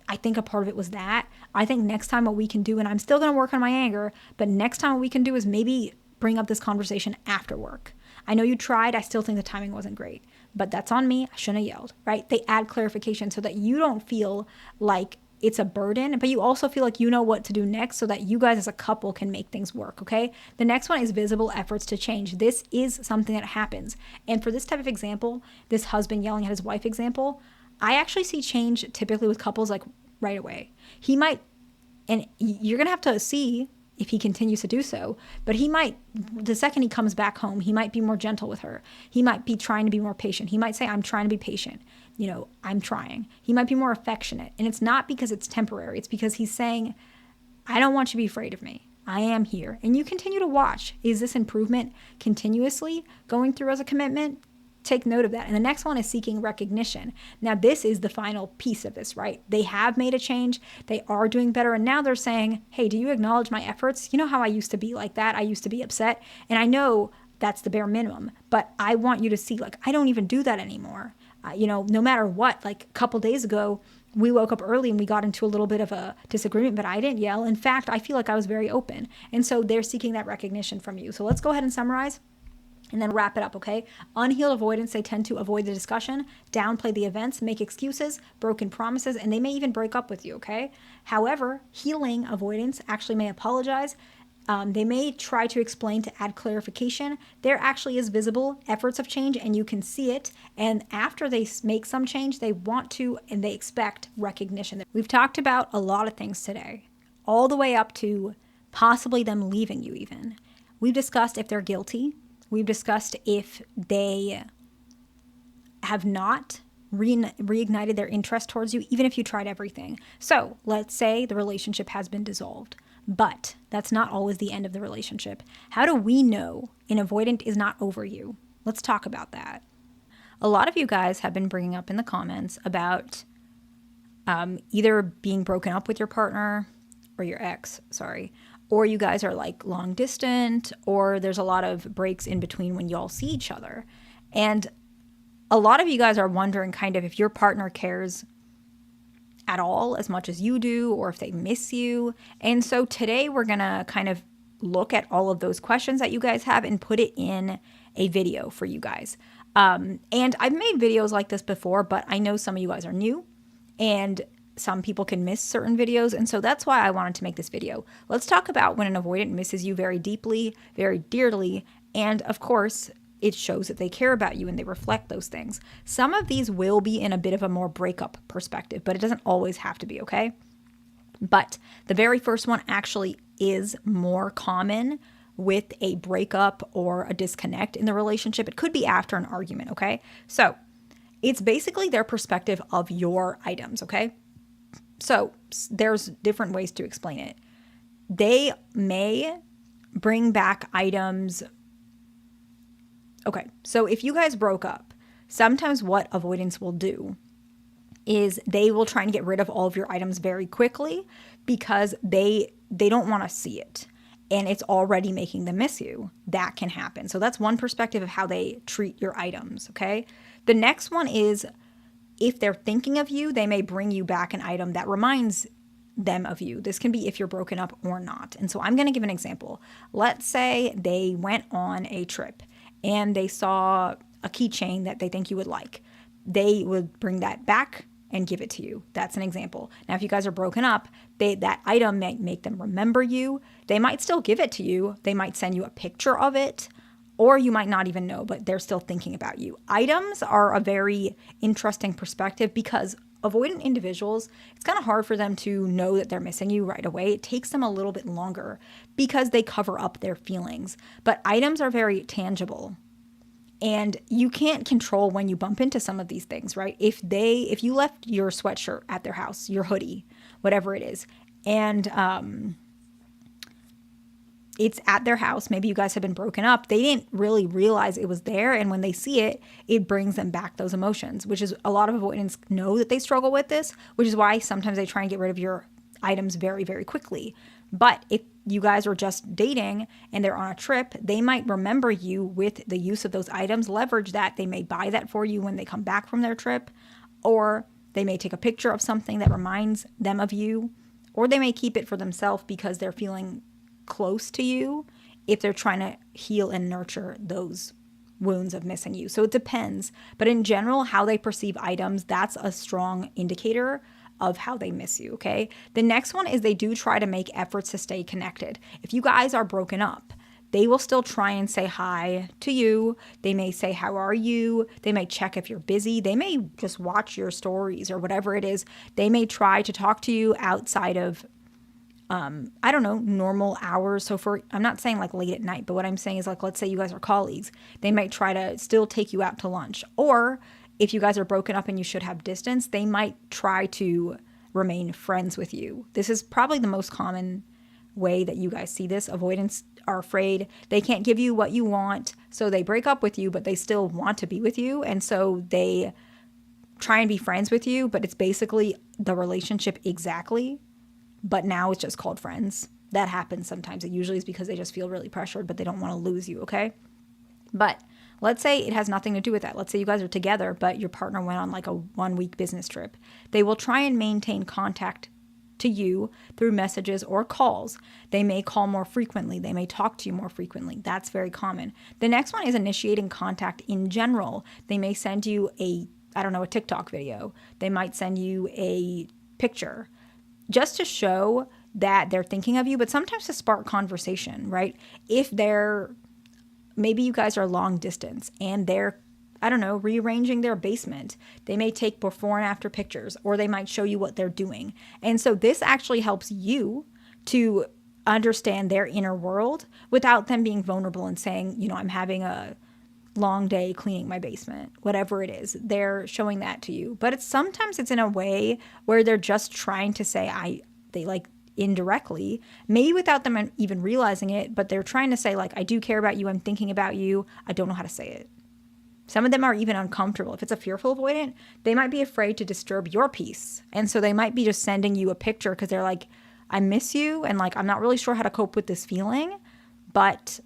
Speaker 1: I think a part of it was that. I think next time what we can do, and I'm still going to work on my anger, but next time what we can do is maybe bring up this conversation after work. I know you tried. I still think the timing wasn't great, but that's on me. I shouldn't have yelled, right? They add clarification so that you don't feel like it's a burden, but you also feel like you know what to do next so that you guys as a couple can make things work, okay? The next one is visible efforts to change. This is something that happens. And for this type of example, this husband yelling at his wife example, I actually see change typically with couples like right away. He might, and you're going to have to see if he continues to do so, but he might, the second he comes back home, he might be more gentle with her. He might be trying to be more patient. He might say, I'm trying to be patient. I'm trying. He might be more affectionate. And it's not because it's temporary. It's because he's saying, I don't want you to be afraid of me. I am here. And you continue to watch. Is this improvement continuously going through as a commitment? Take note of that. And the next one is seeking recognition. Now, this is the final piece of this, right? They have made a change. They are doing better. And now they're saying, hey, do you acknowledge my efforts? You know how I used to be like that? I used to be upset. And I know that's the bare minimum. But I want you to see, like, I don't even do that anymore. No matter what, like a couple days ago, we woke up early and we got into a little bit of a disagreement, but I didn't yell. In fact, I feel like I was very open. And so they're seeking that recognition from you. So let's go ahead and summarize and then wrap it up, okay? Unhealed avoidants, they tend to avoid the discussion, downplay the events, make excuses, broken promises, and they may even break up with you, okay? However, healing avoidants actually may apologize. They may try to explain to add clarification. There actually is visible efforts of change and you can see it. And after they make some change, they want to and they expect recognition. We've talked about a lot of things today, all the way up to possibly them leaving you even. We've discussed if they're guilty. We've discussed if they have not reignited their interest towards you, even if you tried everything. So let's say the relationship has been dissolved, but that's not always the end of the relationship. How do we know an avoidant is not over you? Let's talk about that. A lot of you guys have been bringing up in the comments about either being broken up with your partner or your ex, or you guys are like long distant, or there's a lot of breaks in between when you all see each other. And a lot of you guys are wondering kind of if your partner cares at all as much as you do, or if they miss you. And so today we're gonna kind of look at all of those questions that you guys have and put it in a video for you guys. And I've made videos like this before, but I know some of you guys are new and some people can miss certain videos. And so that's why I wanted to make this video. Let's talk about when an avoidant misses you very deeply, very dearly. And of course, it shows that they care about you and they reflect those things. Some of these will be in a bit of a more breakup perspective, but it doesn't always have to be, okay? But the very first one actually is more common with a breakup or a disconnect in the relationship. It could be after an argument, okay? So it's basically their perspective of your items, okay? So there's different ways to explain it. They may bring back items. Okay, so if you guys broke up, sometimes what avoidance will do is they will try and get rid of all of your items very quickly because they don't want to see it. And it's already making them miss you. That can happen. So that's one perspective of how they treat your items, okay? The next one is if they're thinking of you, they may bring you back an item that reminds them of you. This can be if you're broken up or not. And so I'm going to give an example. Let's say they went on a trip and they saw a keychain that they think you would like. They would bring that back and give it to you. That's an example. Now, if you guys are broken up, that item might make them remember you. They might still give it to you. They might send you a picture of it, or you might not even know, but they're still thinking about you. Items are a very interesting perspective because avoidant individuals, it's kind of hard for them to know that they're missing you right away. It takes them a little bit longer because they cover up their feelings. But items are very tangible. And you can't control when you bump into some of these things, right? If you left your sweatshirt at their house, your hoodie, whatever it is, and it's at their house. Maybe you guys have been broken up. They didn't really realize it was there. And when they see it, it brings them back those emotions, which is a lot of avoidants know that they struggle with this, which is why sometimes they try and get rid of your items very, very quickly. But if you guys are just dating and they're on a trip, they might remember you with the use of those items, leverage that. They may buy that for you when they come back from their trip, or they may take a picture of something that reminds them of you, or they may keep it for themselves because they're feeling close to you if they're trying to heal and nurture those wounds of missing you. So it depends. But in general, how they perceive items, that's a strong indicator of how they miss you, okay? The next one is they do try to make efforts to stay connected. If you guys are broken up, they will still try and say hi to you. They may say, how are you? They may check if you're busy. They may just watch your stories or whatever it is. They may try to talk to you outside of I don't know, normal hours. So I'm not saying like late at night, but what I'm saying is like, let's say you guys are colleagues. They might try to still take you out to lunch. Or if you guys are broken up and you should have distance, they might try to remain friends with you. This is probably the most common way that you guys see this. Avoidants are afraid they can't give you what you want. So they break up with you, but they still want to be with you. And so they try and be friends with you, but it's basically the relationship exactly. But now it's just called friends. That happens sometimes. It usually is because they just feel really pressured, but they don't want to lose you, okay? But let's say it has nothing to do with that. Let's say you guys are together, but your partner went on like a 1-week business trip. They will try and maintain contact to you through messages or calls. They may call more frequently. They may talk to you more frequently. That's very common. The next one is initiating contact in general. They may send you a TikTok video. They might send you a picture, just to show that they're thinking of you, but sometimes to spark conversation, right? If maybe you guys are long distance and they're, rearranging their basement. They may take before and after pictures, or they might show you what they're doing. And so this actually helps you to understand their inner world without them being vulnerable and saying, I'm having a long day cleaning my basement, whatever it is. They're showing that to you. But sometimes it's in a way where they're just trying to say they like indirectly, maybe without them even realizing it, but they're trying to say like, I do care about you. I'm thinking about you. I don't know how to say it. Some of them are even uncomfortable. If it's a fearful avoidant, they might be afraid to disturb your peace. And so they might be just sending you a picture because they're like, I miss you. And like, I'm not really sure how to cope with this feeling, but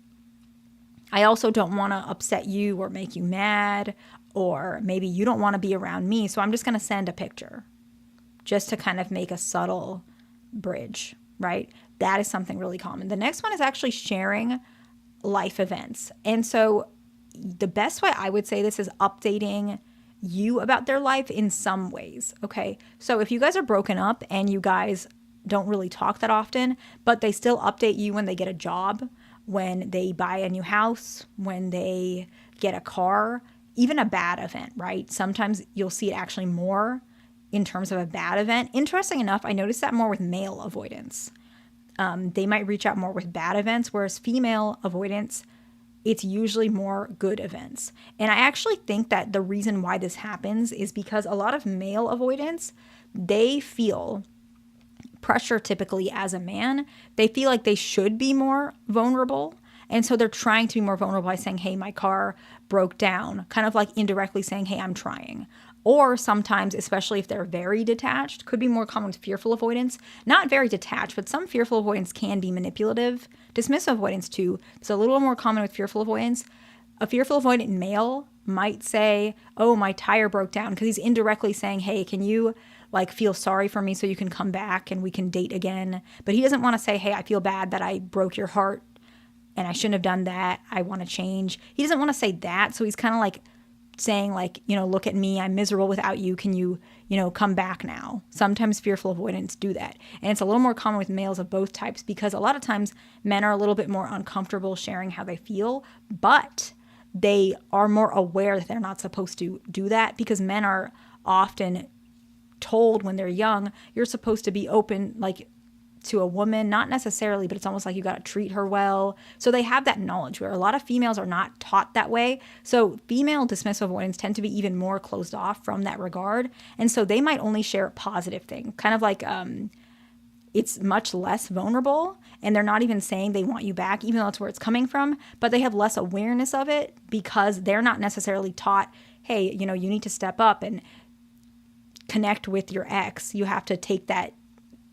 Speaker 1: I also don't want to upset you or make you mad, or maybe you don't want to be around me. So I'm just going to send a picture just to kind of make a subtle bridge, right? That is something really common. The next one is actually sharing life events. And so the best way I would say this is updating you about their life in some ways. Okay. So if you guys are broken up and you guys don't really talk that often, but they still update you when they get a job, when they buy a new house, when they get a car, even a bad event, right? Sometimes you'll see it actually more in terms of a bad event. Interesting enough, I noticed that more with male avoidants. They might reach out more with bad events, whereas female avoidants, it's usually more good events. And I actually think that the reason why this happens is because a lot of male avoidants, they feel pressure typically as a man. They feel like they should be more vulnerable. And so they're trying to be more vulnerable by saying, hey, my car broke down, kind of like indirectly saying, hey, I'm trying. Or sometimes, especially if they're very detached, could be more common with fearful avoidance. Not very detached, but some fearful avoidance can be manipulative. Dismissive avoidance too. It's a little more common with fearful avoidance. A fearful avoidant male might say, oh, my tire broke down, because he's indirectly saying, hey, can you like feel sorry for me so you can come back and we can date again? But he doesn't want to say, hey, I feel bad that I broke your heart and I shouldn't have done that. I want to change. He doesn't want to say that. So he's kind of like saying like, look at me, I'm miserable without you. Can you, come back now? Sometimes fearful avoidants do that. And it's a little more common with males of both types, because a lot of times men are a little bit more uncomfortable sharing how they feel, but they are more aware that they're not supposed to do that, because men are often told when they're young, you're supposed to be open, like to a woman, not necessarily, but it's almost like you got to treat her well. So they have that knowledge, where a lot of females are not taught that way. So female dismissive avoidants tend to be even more closed off from that regard. And so they might only share positive things, kind of like, it's much less vulnerable, and they're not even saying they want you back, even though that's where it's coming from, but they have less awareness of it because they're not necessarily taught, hey, you need to step up and connect with your ex. You have to take that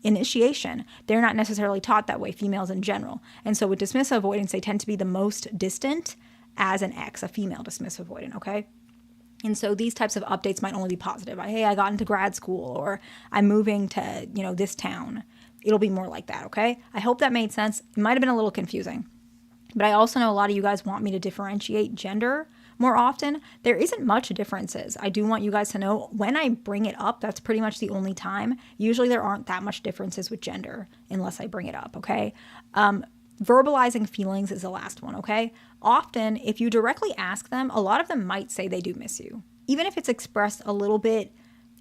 Speaker 1: initiation. They're not necessarily taught that way, females in general. And so with dismissive avoidants, they tend to be the most distant as an ex, a female dismissive avoidant, okay? And so these types of updates might only be positive. Hey, I got into grad school, or I'm moving to, this town. It'll be more like that, okay? I hope that made sense. It might have been a little confusing. But I also know a lot of you guys want me to differentiate gender more often. There isn't much differences. I do want you guys to know when I bring it up, that's pretty much the only time. Usually there aren't that much differences with gender unless I bring it up, okay? Verbalizing feelings is the last one, okay? Often, if you directly ask them, a lot of them might say they do miss you. Even if it's expressed a little bit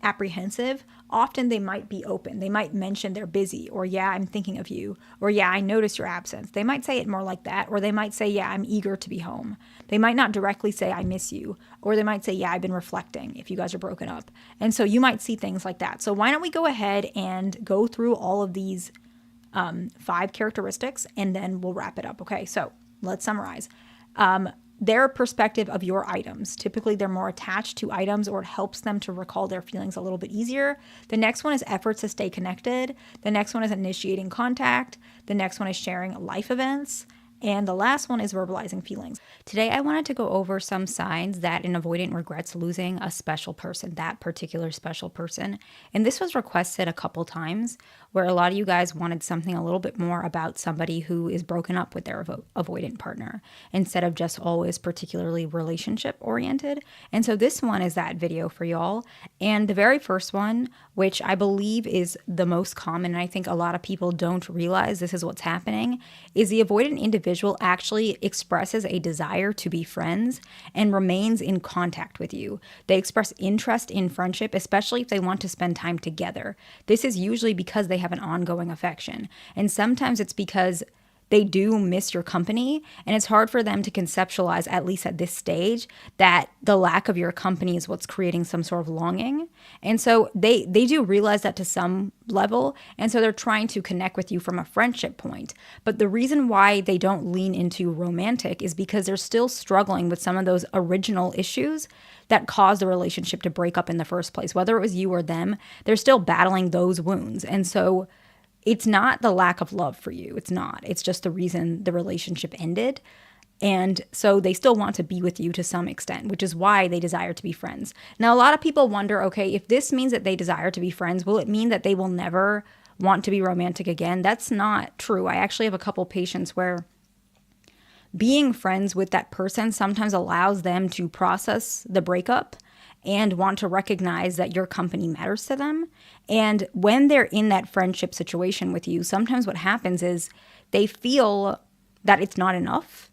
Speaker 1: apprehensive, often they might be open. They might mention they're busy, or yeah, I'm thinking of you, or yeah, I noticed your absence. They might say it more like that, or they might say, yeah, I'm eager to be home. They might not directly say, I miss you, or they might say, yeah, I've been reflecting if you guys are broken up. And so you might see things like that. So why don't we go ahead and go through all of these 5 characteristics, and then we'll wrap it up. Okay, so let's summarize. Their perspective of your items. Typically, they're more attached to items, or it helps them to recall their feelings a little bit easier. The next one is efforts to stay connected. The next one is initiating contact. The next one is sharing life events. And the last one is verbalizing feelings. Today, I wanted to go over some signs that an avoidant regrets losing a special person, that particular special person. And this was requested a couple times, where a lot of you guys wanted something a little bit more about somebody who is broken up with their avoidant partner, instead of just always particularly relationship oriented. And so this one is that video for y'all. And the very first one, which I believe is the most common, and I think a lot of people don't realize this is what's happening, is the avoidant individual actually expresses a desire to be friends and remains in contact with you. They express interest in friendship, especially if they want to spend time together. This is usually because they have an ongoing affection. And sometimes it's because they do miss your company, and it's hard for them to conceptualize, at least at this stage, that the lack of your company is what's creating some sort of longing. And so they do realize that to some level, and so they're trying to connect with you from a friendship point. But the reason why they don't lean into romantic is because they're still struggling with some of those original issues that caused the relationship to break up in the first place. Whether it was you or them, they're still battling those wounds. And so it's not the lack of love for you. It's not. It's just the reason the relationship ended. And so they still want to be with you to some extent, which is why they desire to be friends. Now, a lot of people wonder, okay, if this means that they desire to be friends, will it mean that they will never want to be romantic again? That's not true. I actually have a couple patients where being friends with that person sometimes allows them to process the breakup and want to recognize that your company matters to them. And when they're in that friendship situation with you, sometimes what happens is they feel that it's not enough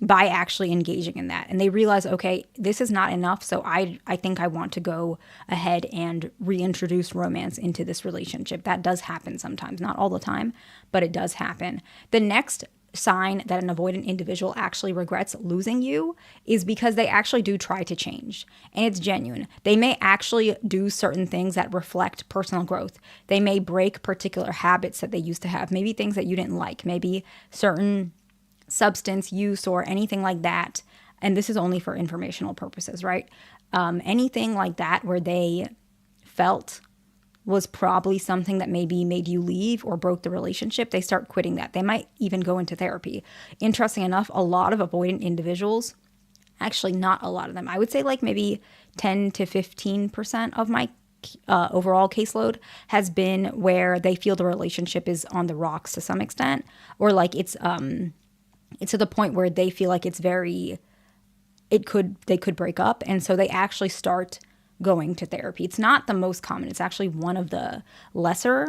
Speaker 1: by actually engaging in that. And they realize, okay, this is not enough, so I think I want to go ahead and reintroduce romance into this relationship. That does happen sometimes, not all the time, but it does happen. The next sign that an avoidant individual actually regrets losing you is because they actually do try to change, and it's genuine. They may actually do certain things that reflect personal growth. They may break particular habits that they used to have, maybe things that you didn't like, maybe certain substance use or anything like that. And this is only for informational purposes, right? Anything like that where they felt was probably something that maybe made you leave or broke the relationship, they start quitting that. They might even go into therapy. Interesting enough, a lot of avoidant individuals, actually not a lot of them, I would say like maybe 10 to 15% of my overall caseload has been where they feel the relationship is on the rocks to some extent, or like it's to the point where they feel like they could break up, and so they actually start going to therapy. It's not the most common. It's actually one of the lesser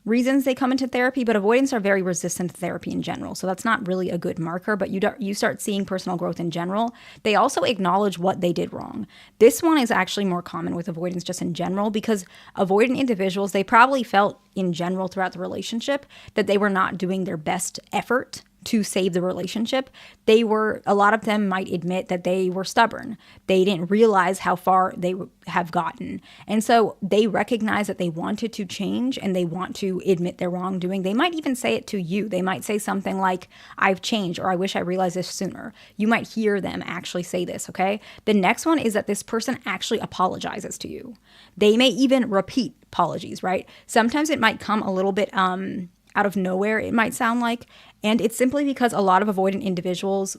Speaker 1: reasons they come into therapy, but avoidants are very resistant to therapy in general. So that's not really a good marker, but you start seeing personal growth in general. They also acknowledge what they did wrong. This one is actually more common with avoidants just in general, because avoidant individuals, they probably felt in general throughout the relationship that they were not doing their best effort to save the relationship. A lot of them might admit that they were stubborn. They didn't realize how far they have gotten. And so they recognize that they wanted to change and they want to admit their wrongdoing. They might even say it to you. They might say something like, I've changed, or I wish I realized this sooner. You might hear them actually say this, okay? The next one is that this person actually apologizes to you. They may even repeat apologies, right? Sometimes it might come a little bit out of nowhere, it might sound like. And it's simply because a lot of avoidant individuals,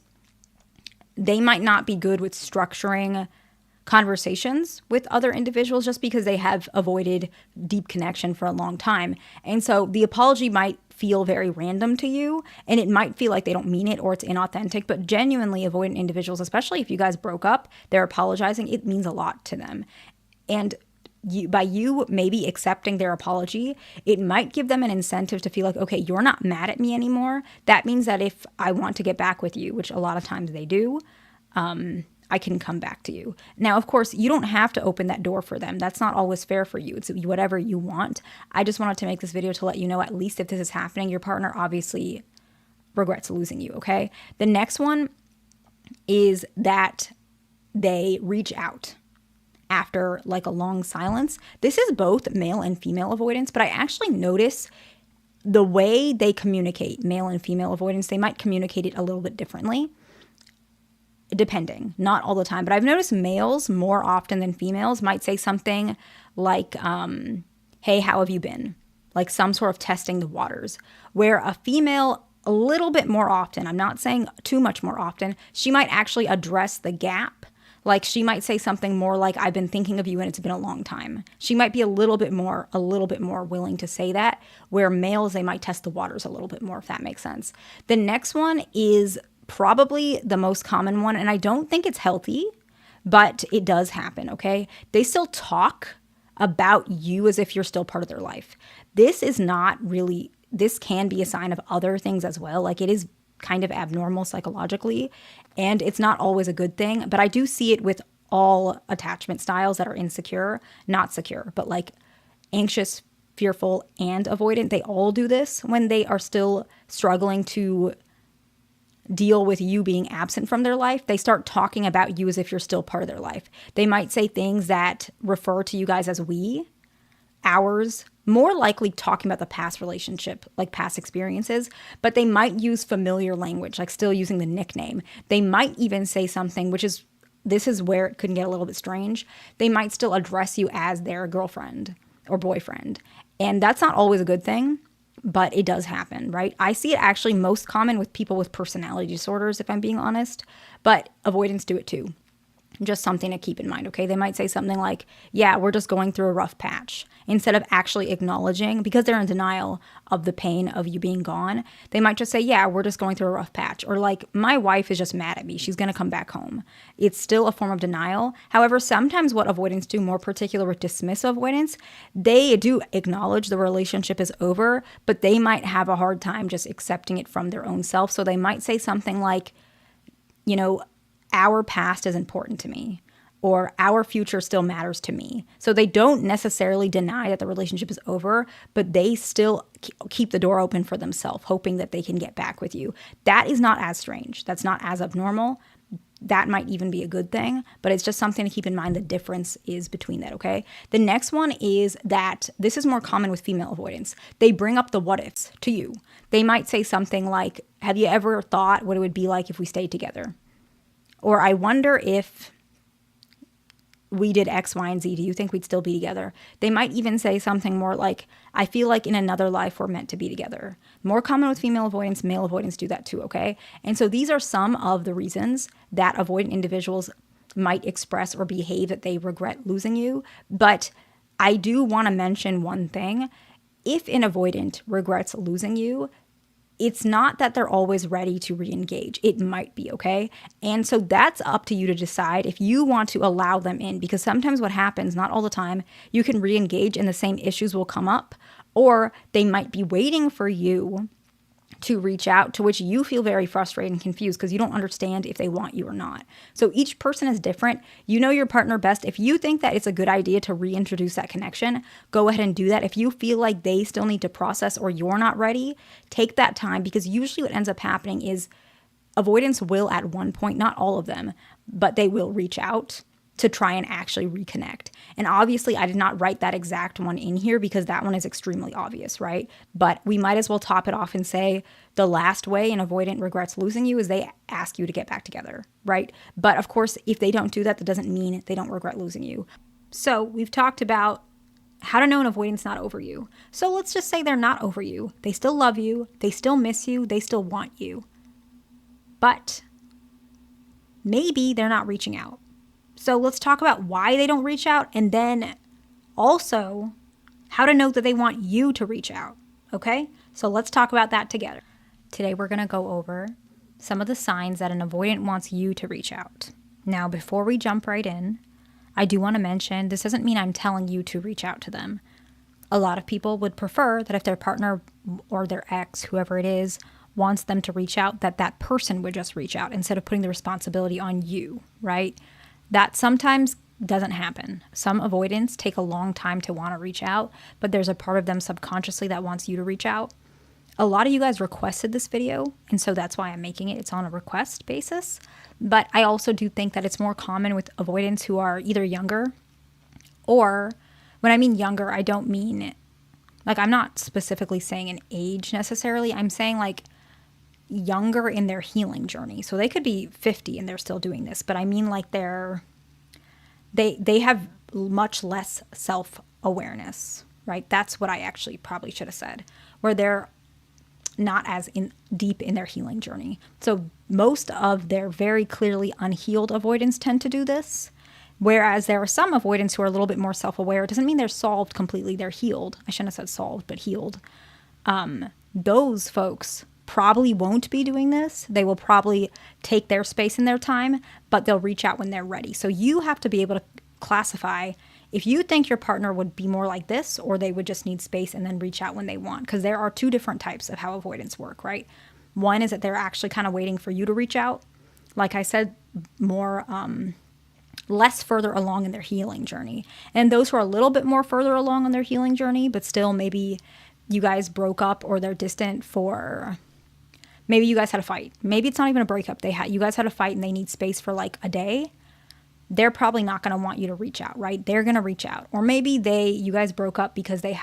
Speaker 1: they might not be good with structuring conversations with other individuals just because they have avoided deep connection for a long time. And so the apology might feel very random to you, and it might feel like they don't mean it or it's inauthentic, but genuinely avoidant individuals, especially if you guys broke up, they're apologizing, it means a lot to them. And by you maybe accepting their apology, it might give them an incentive to feel like, okay, you're not mad at me anymore. That means that if I want to get back with you, which a lot of times they do, I can come back to you. Now, of course, you don't have to open that door for them. That's not always fair for you. It's whatever you want. I just wanted to make this video to let you know, at least if this is happening, your partner obviously regrets losing you, okay? The next one is that they reach out after like a long silence. This is both male and female avoidance, but I actually notice the way they communicate, male and female avoidance, they might communicate it a little bit differently, depending, not all the time. But I've noticed males more often than females might say something like, hey, how have you been? Like some sort of testing the waters, where a female a little bit more often, I'm not saying too much more often, she might actually address the gap. Like she might say something more like, I've been thinking of you and it's been a long time. She might be a little bit more willing to say that, where males, they might test the waters a little bit more, if that makes sense. The next one is probably the most common one, and I don't think it's healthy, but it does happen, okay? They still talk about you as if you're still part of their life. This can be a sign of other things as well. Like it is kind of abnormal psychologically, and it's not always a good thing, but I do see it with all attachment styles that are insecure, not secure, but like anxious, fearful, and avoidant. They all do this when they are still struggling to deal with you being absent from their life. They start talking about you as if you're still part of their life. They might say things that refer to you guys as we, ours, more likely talking about the past relationship, like past experiences, but they might use familiar language, like still using the nickname. They might even say something, this is where it could get a little bit strange. They might still address you as their girlfriend or boyfriend. And that's not always a good thing, but it does happen, right? I see it actually most common with people with personality disorders, if I'm being honest, but avoidants do it too. Just something to keep in mind, okay? They might say something like, yeah, we're just going through a rough patch. Instead of actually acknowledging, because they're in denial of the pain of you being gone, they might just say, yeah, we're just going through a rough patch. Or like, my wife is just mad at me. She's going to come back home. It's still a form of denial. However, sometimes what avoidants do, more particular with dismissive avoidance, they do acknowledge the relationship is over, but they might have a hard time just accepting it from their own self. So they might say something like, our past is important to me, or our future still matters to me. So they don't necessarily deny that the relationship is over, but they still keep the door open for themselves, hoping that they can get back with you. That is not as strange. That's not as abnormal. That might even be a good thing, but it's just something to keep in mind. The difference is between that, okay? The next one is that this is more common with female avoidance. They bring up the what ifs to you. They might say something like, have you ever thought what it would be like if we stayed together? Or I wonder if we did X, Y, and Z. Do you think we'd still be together? They might even say something more like, I feel like in another life we're meant to be together. More common with female avoidance, male avoidance do that too, okay? And so these are some of the reasons that avoidant individuals might express or behave that they regret losing you. But I do want to mention one thing. If an avoidant regrets losing you, it's not that they're always ready to re-engage. It might be, okay? And so that's up to you to decide if you want to allow them in, because sometimes what happens, not all the time, you can re-engage and the same issues will come up, or they might be waiting for you to reach out, to which you feel very frustrated and confused because you don't understand if they want you or not. So each person is different. You know your partner best. If you think that it's a good idea to reintroduce that connection, go ahead and do that. If you feel like they still need to process or you're not ready, take that time, because usually what ends up happening is avoidants will at one point, not all of them, but they will reach out to try and actually reconnect. And obviously I did not write that exact one in here because that one is extremely obvious, right? But we might as well top it off and say the last way an avoidant regrets losing you is they ask you to get back together, right? But of course, if they don't do that, that doesn't mean they don't regret losing you. So we've talked about how to know an avoidant's not over you. So let's just say they're not over you. They still love you. They still miss you. They still want you. But maybe they're not reaching out. So let's talk about why they don't reach out, and then also how to know that they want you to reach out, okay? So let's talk about that together. Today we're going to go over some of the signs that an avoidant wants you to reach out. Now, before we jump right in, I do want to mention this doesn't mean I'm telling you to reach out to them. A lot of people would prefer that if their partner or their ex, whoever it is, wants them to reach out, that that person would just reach out instead of putting the responsibility on you, right? That sometimes doesn't happen. Some avoidants take a long time to want to reach out, but there's a part of them subconsciously that wants you to reach out. A lot of you guys requested this video, and so that's why I'm making it. It's on a request basis. But I also do think that it's more common with avoidants who are either younger, or when I mean younger, I don't mean, like, I'm not specifically saying an age necessarily. I'm saying like younger in their healing journey. So they could be 50 and they're still doing this, but I mean like they have much less self-awareness, right? That's what I actually probably should have said, where they're not as deep in their healing journey. So most of their very clearly unhealed avoidants tend to do this, whereas there are some avoidants who are a little bit more self-aware. It doesn't mean they're solved completely. They're healed. I shouldn't have said solved, but healed. Those folks probably won't be doing this. They will probably take their space and their time, but they'll reach out when they're ready. So you have to be able to classify if you think your partner would be more like this, or they would just need space and then reach out when they want. Because there are two different types of how avoidants work, right? One is that they're actually kind of waiting for you to reach out. Like I said, more less further along in their healing journey. And those who are a little bit more further along on their healing journey, but still maybe you guys broke up or they're distant for... Maybe you guys had a fight. Maybe it's not even a breakup. You guys had a fight and they need space for like a day. They're probably not going to want you to reach out, right? They're going to reach out. Or maybe you guys broke up because they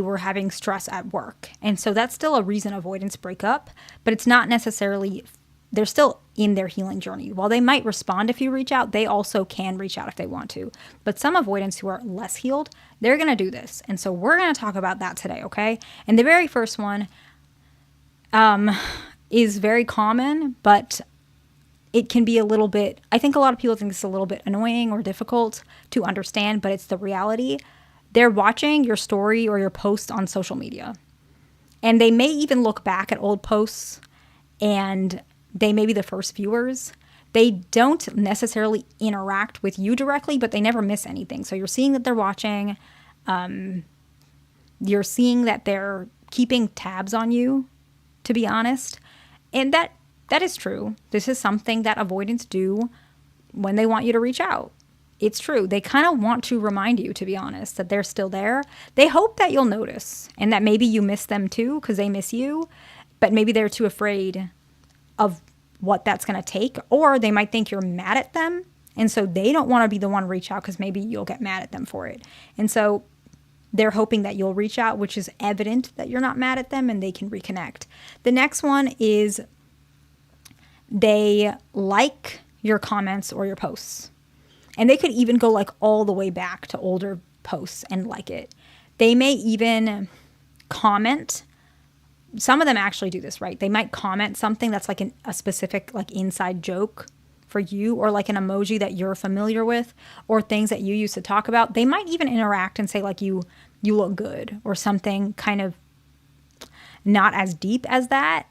Speaker 1: were having stress at work. And so that's still a reason avoidants break up, but it's not necessarily, they're still in their healing journey. While they might respond if you reach out, they also can reach out if they want to. But some avoidants who are less healed, they're going to do this. And so we're going to talk about that today, okay? And the very first one is very common, but it can be a little bit, I think a lot of people think it's a little bit annoying or difficult to understand, but it's the reality. They're watching your story or your post on social media, and they may even look back at old posts, and they may be the first viewers. They don't necessarily interact with you directly, but they never miss anything. So you're seeing that they're watching. You're seeing that they're keeping tabs on you, to be honest. And that is true. This is something that avoidants do when they want you to reach out. It's true. They kind of want to remind you, to be honest, that they're still there. They hope that you'll notice and that maybe you miss them too because they miss you, but maybe they're too afraid of what that's going to take, or they might think you're mad at them. And so they don't want to be the one to reach out because maybe you'll get mad at them for it. And so they're hoping that you'll reach out, which is evident that you're not mad at them and they can reconnect. The next one is they like your comments or your posts. And they could even go like all the way back to older posts and like it. They may even comment. Some of them actually do this, right? They might comment something that's like a specific like inside joke for you, or like an emoji that you're familiar with, or things that you used to talk about. They might even interact and say like you look good, or something kind of not as deep as that.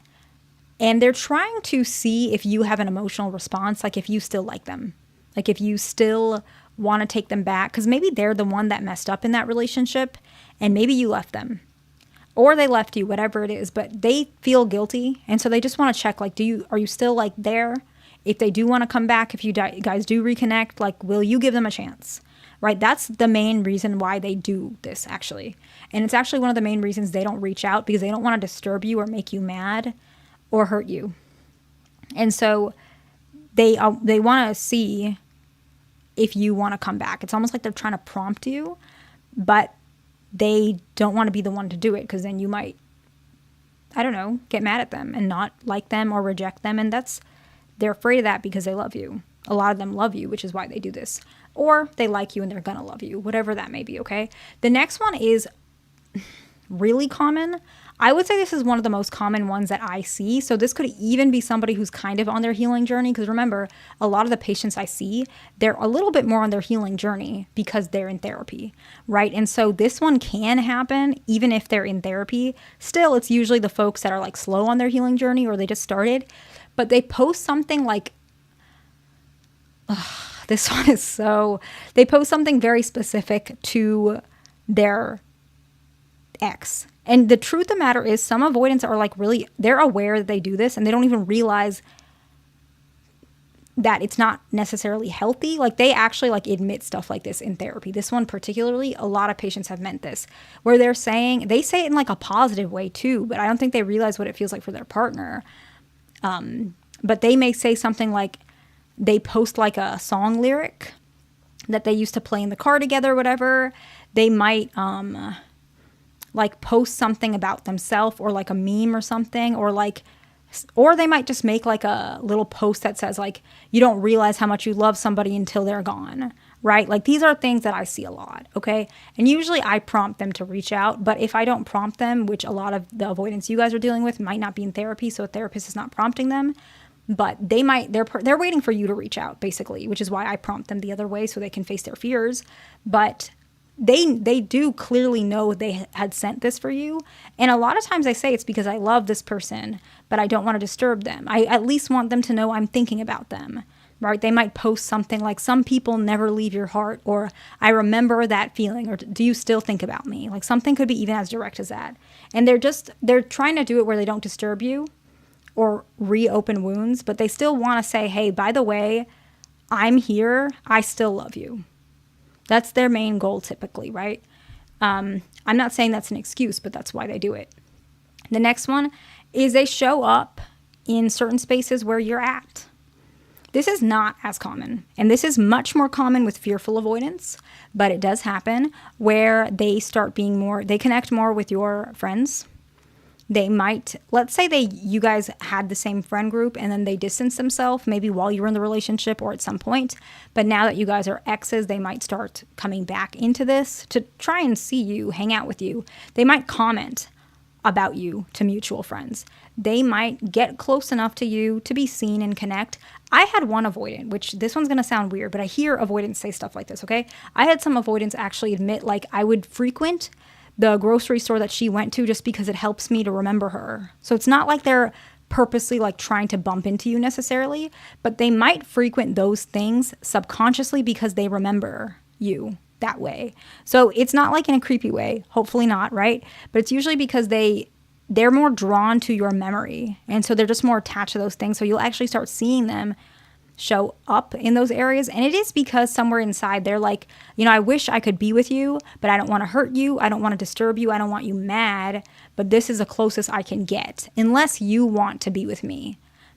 Speaker 1: And they're trying to see if you have an emotional response, like if you still like them, like if you still want to take them back, because maybe they're the one that messed up in that relationship and maybe you left them. or they left you, whatever it is, but they feel guilty. And so they just want to check, like, are you still like there? If they do want to come back, if you guys do reconnect, like, will you give them a chance? Right? That's the main reason why they do this, actually. And it's actually one of the main reasons they don't reach out, because they don't want to disturb you or make you mad or hurt you. And so they want to see if you want to come back. It's almost like they're trying to prompt you, but they don't want to be the one to do it, because then you might, I don't know, get mad at them and not like them or reject them. And they're afraid of that because they love you. A lot of them love you, which is why they do this. Or they like you and they're going to love you, whatever that may be, okay? The next one is really common. I would say this is one of the most common ones that I see. So this could even be somebody who's kind of on their healing journey. Because remember, a lot of the patients I see, they're a little bit more on their healing journey because they're in therapy, right? And so this one can happen even if they're in therapy. Still, it's usually the folks that are like slow on their healing journey or they just started. But they post something like, this one is so, they post something very specific to their ex. And the truth of the matter is, some avoidants are like really, they're aware that they do this and they don't even realize that it's not necessarily healthy. Like they actually like admit stuff like this in therapy. This one particularly, a lot of patients have meant this, where they say it in like a positive way too, but I don't think they realize what it feels like for their partner. But they may say something like, they post like a song lyric that they used to play in the car together, whatever. They might, like post something about themselves or like a meme or something, or they might just make like a little post that says like, you don't realize how much you love somebody until they're gone, right? Like these are things that I see a lot, okay? And usually I prompt them to reach out, but if I don't prompt them, which a lot of the avoidance you guys are dealing with might not be in therapy, so a therapist is not prompting them, but they're waiting for you to reach out basically, which is why I prompt them the other way so they can face their fears. But they do clearly know they had sent this for you. And a lot of times I say it's because I love this person, but I don't want to disturb them. I at least want them to know I'm thinking about them, right? They might post something like, some people never leave your heart, or I remember that feeling, or do you still think about me? Like something could be even as direct as that. And they're trying to do it where they don't disturb you or reopen wounds, but they still want to say, hey, by the way, I'm here. I still love you. That's their main goal typically, right? I'm not saying that's an excuse, but that's why they do it. The next one is they show up in certain spaces where you're at. This is not as common, and this is much more common with fearful avoidance, but it does happen where they they connect more with your friends. They might, let's say you guys had the same friend group and then they distance themselves maybe while you were in the relationship or at some point. But now that you guys are exes, they might start coming back into this to try and see you, hang out with you. They might comment about you to mutual friends. They might get close enough to you to be seen and connect. I had one avoidant, which this one's going to sound weird, but I hear avoidants say stuff like this, okay? I had some avoidants actually admit, like, I would frequent the grocery store that she went to just because it helps me to remember her. So it's not like they're purposely like trying to bump into you necessarily, but they might frequent those things subconsciously because they remember you that way. So it's not like in a creepy way, hopefully not, right? But it's usually because they're more drawn to your memory. And so they're just more attached to those things. So you'll actually start seeing them show up in those areas. And it is because somewhere inside they're like, I wish I could be with you, but I don't want to hurt you. I don't want to disturb you. I don't want you mad, but this is the closest I can get unless you want to be with me.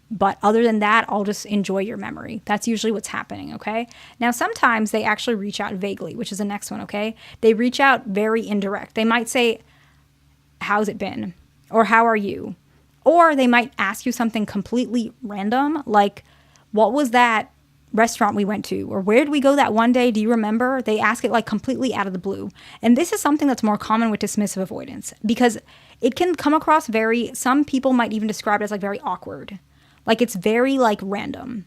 Speaker 1: But other than that, I'll just enjoy your memory. That's usually what's happening, okay? Now, sometimes they actually reach out vaguely, which is the next one, okay? They reach out very indirect. They might say, how's it been? Or how are you? Or they might ask you something completely random, like, what was that restaurant we went to? Or where did we go that one day? Do you remember? They ask it like completely out of the blue. And this is something that's more common with dismissive avoidance because it can come across some people might even describe it as like very awkward. Like it's very like random.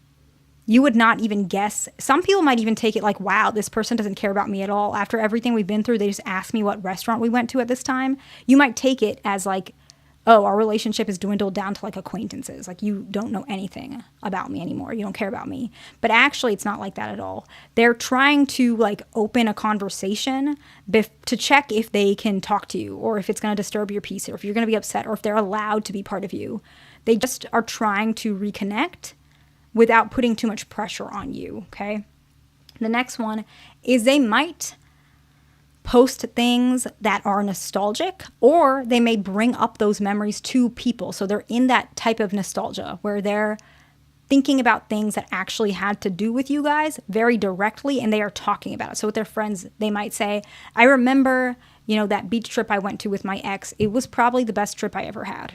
Speaker 1: You would not even guess. Some people might even take it like, wow, this person doesn't care about me at all. After everything we've been through, they just asked me what restaurant we went to at this time. You might take it as like oh, our relationship is dwindled down to like acquaintances. Like, you don't know anything about me anymore. You don't care about me. But actually, it's not like that at all. They're trying to like open a conversation to check if they can talk to you, or if it's going to disturb your peace, or if you're going to be upset, or if they're allowed to be part of you. They just are trying to reconnect without putting too much pressure on you, okay? The next one is they might post things that are nostalgic, or they may bring up those memories to people. So they're in that type of nostalgia where they're thinking about things that actually had to do with you guys very directly, and they are talking about it. So with their friends, they might say, I remember, that beach trip I went to with my ex. It was probably the best trip I ever had,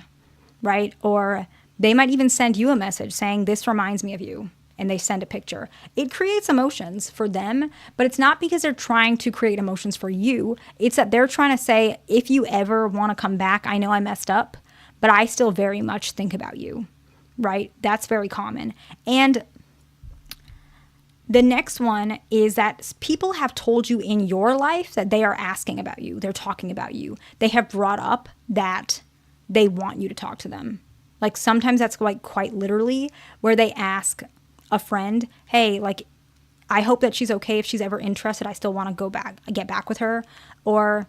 Speaker 1: right? Or they might even send you a message saying, this reminds me of you. And they send a picture. It creates emotions for them, but it's not because they're trying to create emotions for you. It's that they're trying to say, if you ever want to come back, I know I messed up, but I still very much think about you, right? That's very common. And the next one is that people have told you in your life that they are asking about you. They're talking about you. They have brought up that they want you to talk to them. Like, sometimes that's like quite literally where they ask a friend, hey, like, I hope that she's okay. If she's ever interested, I still want to get back with her. Or,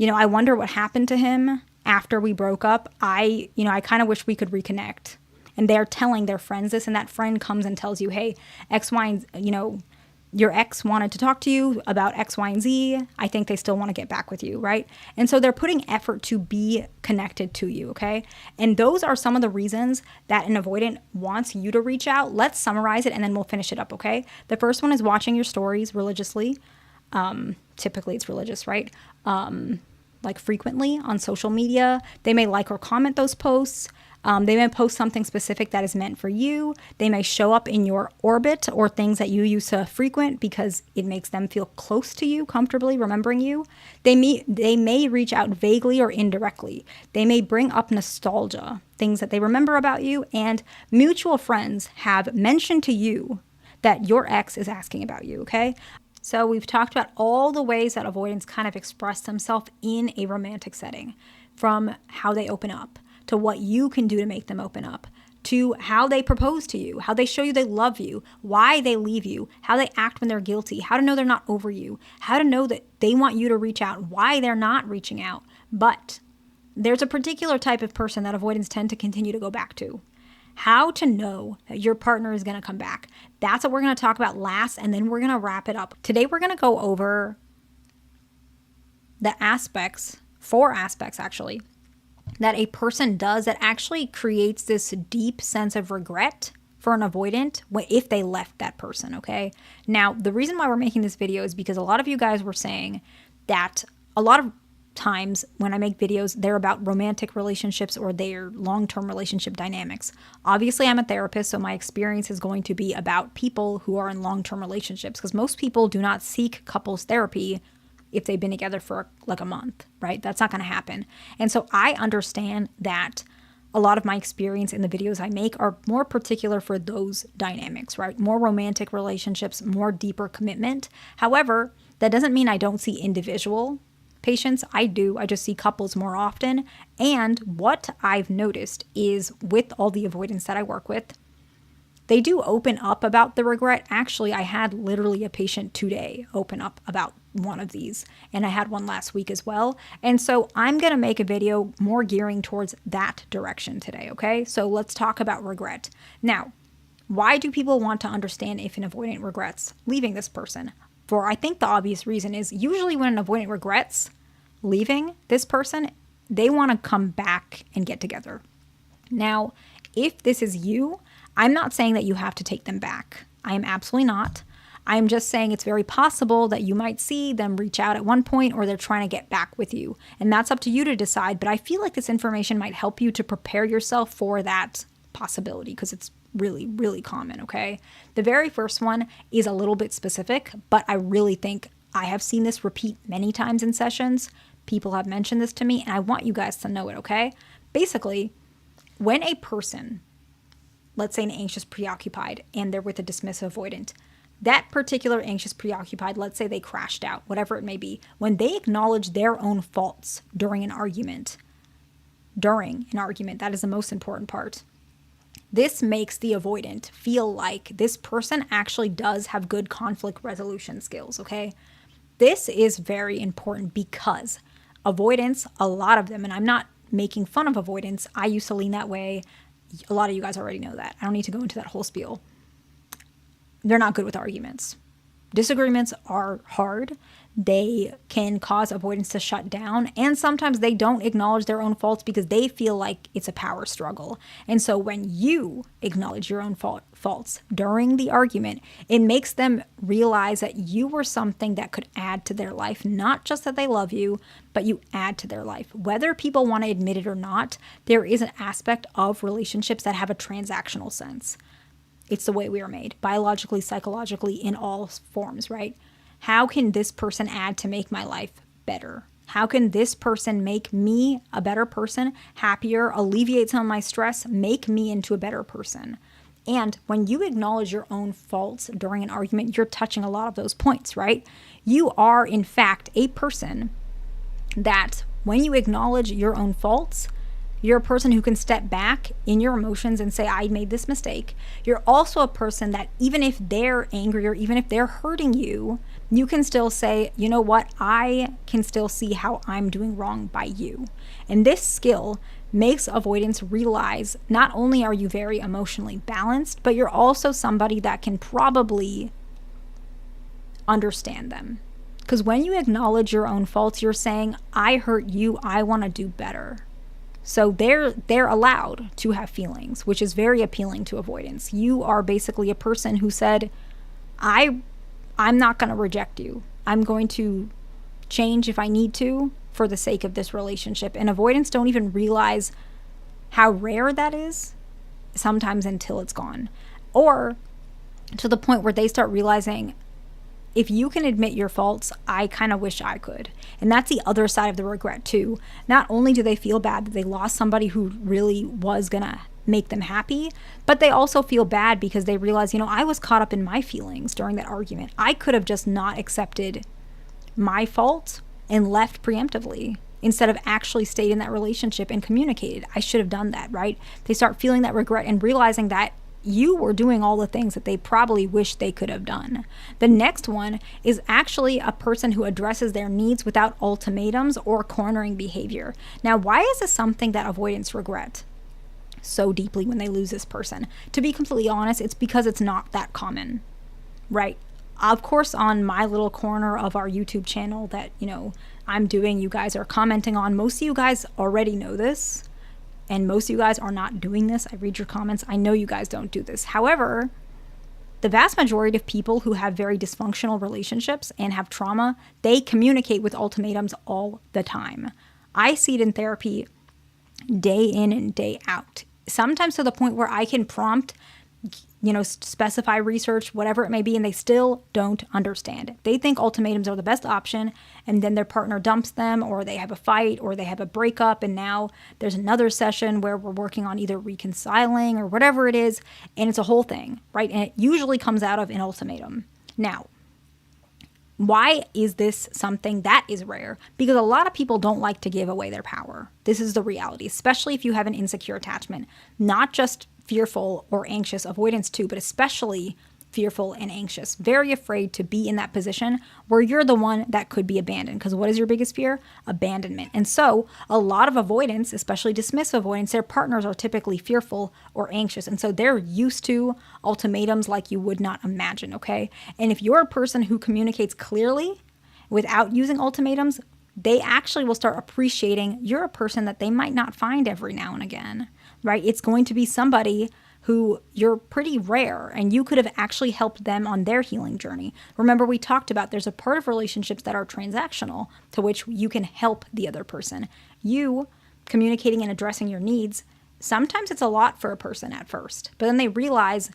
Speaker 1: I wonder what happened to him after we broke up. I kind of wish we could reconnect. And they're telling their friends this, and that friend comes and tells you, hey, X, Y, and, your ex wanted to talk to you about X, Y, and Z. I think they still want to get back with you, right? And so they're putting effort to be connected to you, okay? And those are some of the reasons that an avoidant wants you to reach out. Let's summarize it, and then we'll finish it up, okay? The first one is watching your stories religiously. Typically, it's religious, right? Like frequently on social media. They may like or comment those posts. They may post something specific that is meant for you. They may show up in your orbit or things that you used to frequent because it makes them feel close to you, comfortably remembering you. They may reach out vaguely or indirectly. They may bring up nostalgia, things that they remember about you, and mutual friends have mentioned to you that your ex is asking about you, okay? So we've talked about all the ways that avoidants kind of express themselves in a romantic setting, from how they open up, to what you can do to make them open up, to how they propose to you, how they show you they love you, why they leave you, how they act when they're guilty, how to know they're not over you, how to know that they want you to reach out, why they're not reaching out. But there's a particular type of person that avoidants tend to continue to go back to. How to know that your partner is going to come back. That's what we're going to talk about last, and then we're going to wrap it up. Today we're going to go over the four aspects actually, that a person does that actually creates this deep sense of regret for an avoidant if they left that person, okay? Now, the reason why we're making this video is because a lot of you guys were saying that a lot of times when I make videos, they're about romantic relationships or their long-term relationship dynamics. Obviously, I'm a therapist, so my experience is going to be about people who are in long-term relationships, because most people do not seek couples therapy if they've been together for like a month, right? That's not going to happen. And so I understand that a lot of my experience in the videos I make are more particular for those dynamics, right? More romantic relationships, more deeper commitment. However, that doesn't mean I don't see individual patients. I do. I just see couples more often. And what I've noticed is with all the avoidants that I work with, they do open up about the regret. Actually, I had literally a patient today open up about one of these, and I had one last week as well. And so I'm going to make a video more gearing towards that direction today, okay? So let's talk about regret. Now, why do people want to understand if an avoidant regrets leaving this person? For I think the obvious reason is usually when an avoidant regrets leaving this person, they want to come back and get together. Now, if this is you, I'm not saying that you have to take them back. I am absolutely not. I'm just saying it's very possible that you might see them reach out at one point, or they're trying to get back with you. And that's up to you to decide. But I feel like this information might help you to prepare yourself for that possibility, because it's really, really common, okay? The very first one is a little bit specific, but I really think I have seen this repeat many times in sessions. People have mentioned this to me, and I want you guys to know it, okay? Basically, when a person, let's say an anxious preoccupied, and they're with a dismissive avoidant, that particular anxious preoccupied, let's say they crashed out, whatever it may be, when they acknowledge their own faults during an argument, during an argument. That is the most important part. This makes the avoidant feel like this person actually does have good conflict resolution skills, okay? This is very important because avoidants, a lot of them, and I'm not making fun of avoidants. I used to lean that way. A lot of you guys already know that. I don't need to go into that whole spiel. They're not good with arguments. Disagreements are hard. They can cause avoidance to shut down, and sometimes they don't acknowledge their own faults because they feel like it's a power struggle. And so when you acknowledge your own faults during the argument, it makes them realize that you were something that could add to their life, not just that they love you, but you add to their life. Whether people want to admit it or not, there is an aspect of relationships that have a transactional sense. It's the way we are made, biologically, psychologically, in all forms, right? How can this person add to make my life better? How can this person make me a better person, happier, alleviate some of my stress, make me into a better person? And when you acknowledge your own faults during an argument, you're touching a lot of those points, right? You are, in fact, a person that when you acknowledge your own faults, you're a person who can step back in your emotions and say, I made this mistake. You're also a person that even if they're angry or even if they're hurting you, you can still say, you know what? I can still see how I'm doing wrong by you. And this skill makes avoidance realize not only are you very emotionally balanced, but you're also somebody that can probably understand them. Because when you acknowledge your own faults, you're saying, I hurt you. I want to do better. So they're allowed to have feelings, which is very appealing to avoidance. You are basically a person who said, I'm not going to reject you. I'm going to change if I need to for the sake of this relationship. And avoidants don't even realize how rare that is sometimes until it's gone. Or to the point where they start realizing, if you can admit your faults, I kind of wish I could. And that's the other side of the regret too. Not only do they feel bad that they lost somebody who really was gonna make them happy, but they also feel bad because they realize, I was caught up in my feelings during that argument. I could have just not accepted my fault and left preemptively instead of actually stayed in that relationship and communicated. I should have done that, right? They start feeling that regret and realizing that you were doing all the things that they probably wish they could have done. The next one is actually a person who addresses their needs without ultimatums or cornering behavior. Now, why is this something that avoidants regret so deeply when they lose this person? To be completely honest, it's because it's not that common, right? Of course, on my little corner of our YouTube channel that, I'm doing, you guys are commenting on, most of you guys already know this. And most of you guys are not doing this. I read your comments. I know you guys don't do this. However, the vast majority of people who have very dysfunctional relationships and have trauma, they communicate with ultimatums all the time. I see it in therapy day in and day out. Sometimes to the point where I can prompt, specify research, whatever it may be, and they still don't understand. They think ultimatums are the best option, and then their partner dumps them, or they have a fight, or they have a breakup, and now there's another session where we're working on either reconciling or whatever it is, and it's a whole thing, right? And it usually comes out of an ultimatum. Now, why is this something that is rare? Because a lot of people don't like to give away their power. This is the reality, especially if you have an insecure attachment, not just fearful or anxious, avoidance too, but especially fearful and anxious, very afraid to be in that position where you're the one that could be abandoned. Because what is your biggest fear? Abandonment. And so a lot of avoidants, especially dismissive avoidants, their partners are typically fearful or anxious. And so they're used to ultimatums like you would not imagine, okay? And if you're a person who communicates clearly without using ultimatums, they actually will start appreciating you're a person that they might not find every now and again, right? It's going to be somebody who you're pretty rare and you could have actually helped them on their healing journey. Remember, we talked about there's a part of relationships that are transactional to which you can help the other person. You communicating and addressing your needs, sometimes it's a lot for a person at first, but then they realize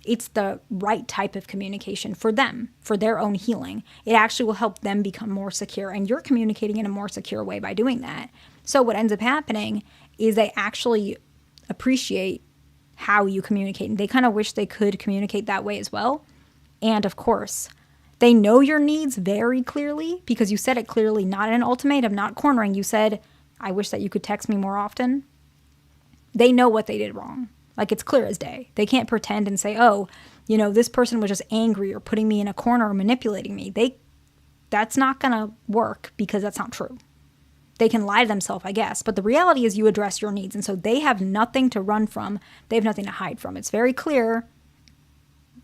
Speaker 1: it's the right type of communication for them, for their own healing. It actually will help them become more secure, and you're communicating in a more secure way by doing that. So what ends up happening is they actually appreciate how you communicate, and they kind of wish they could communicate that way as well. And of course, they know your needs very clearly because you said it clearly, not in an ultimatum, not cornering. You said, I wish that you could text me more often. They know what they did wrong. Like, it's clear as day. They can't pretend and say, oh, this person was just angry or putting me in a corner or manipulating me. That's not going to work because that's not true. They can lie to themselves, I guess. But the reality is you address your needs. And so they have nothing to run from. They have nothing to hide from. It's very clear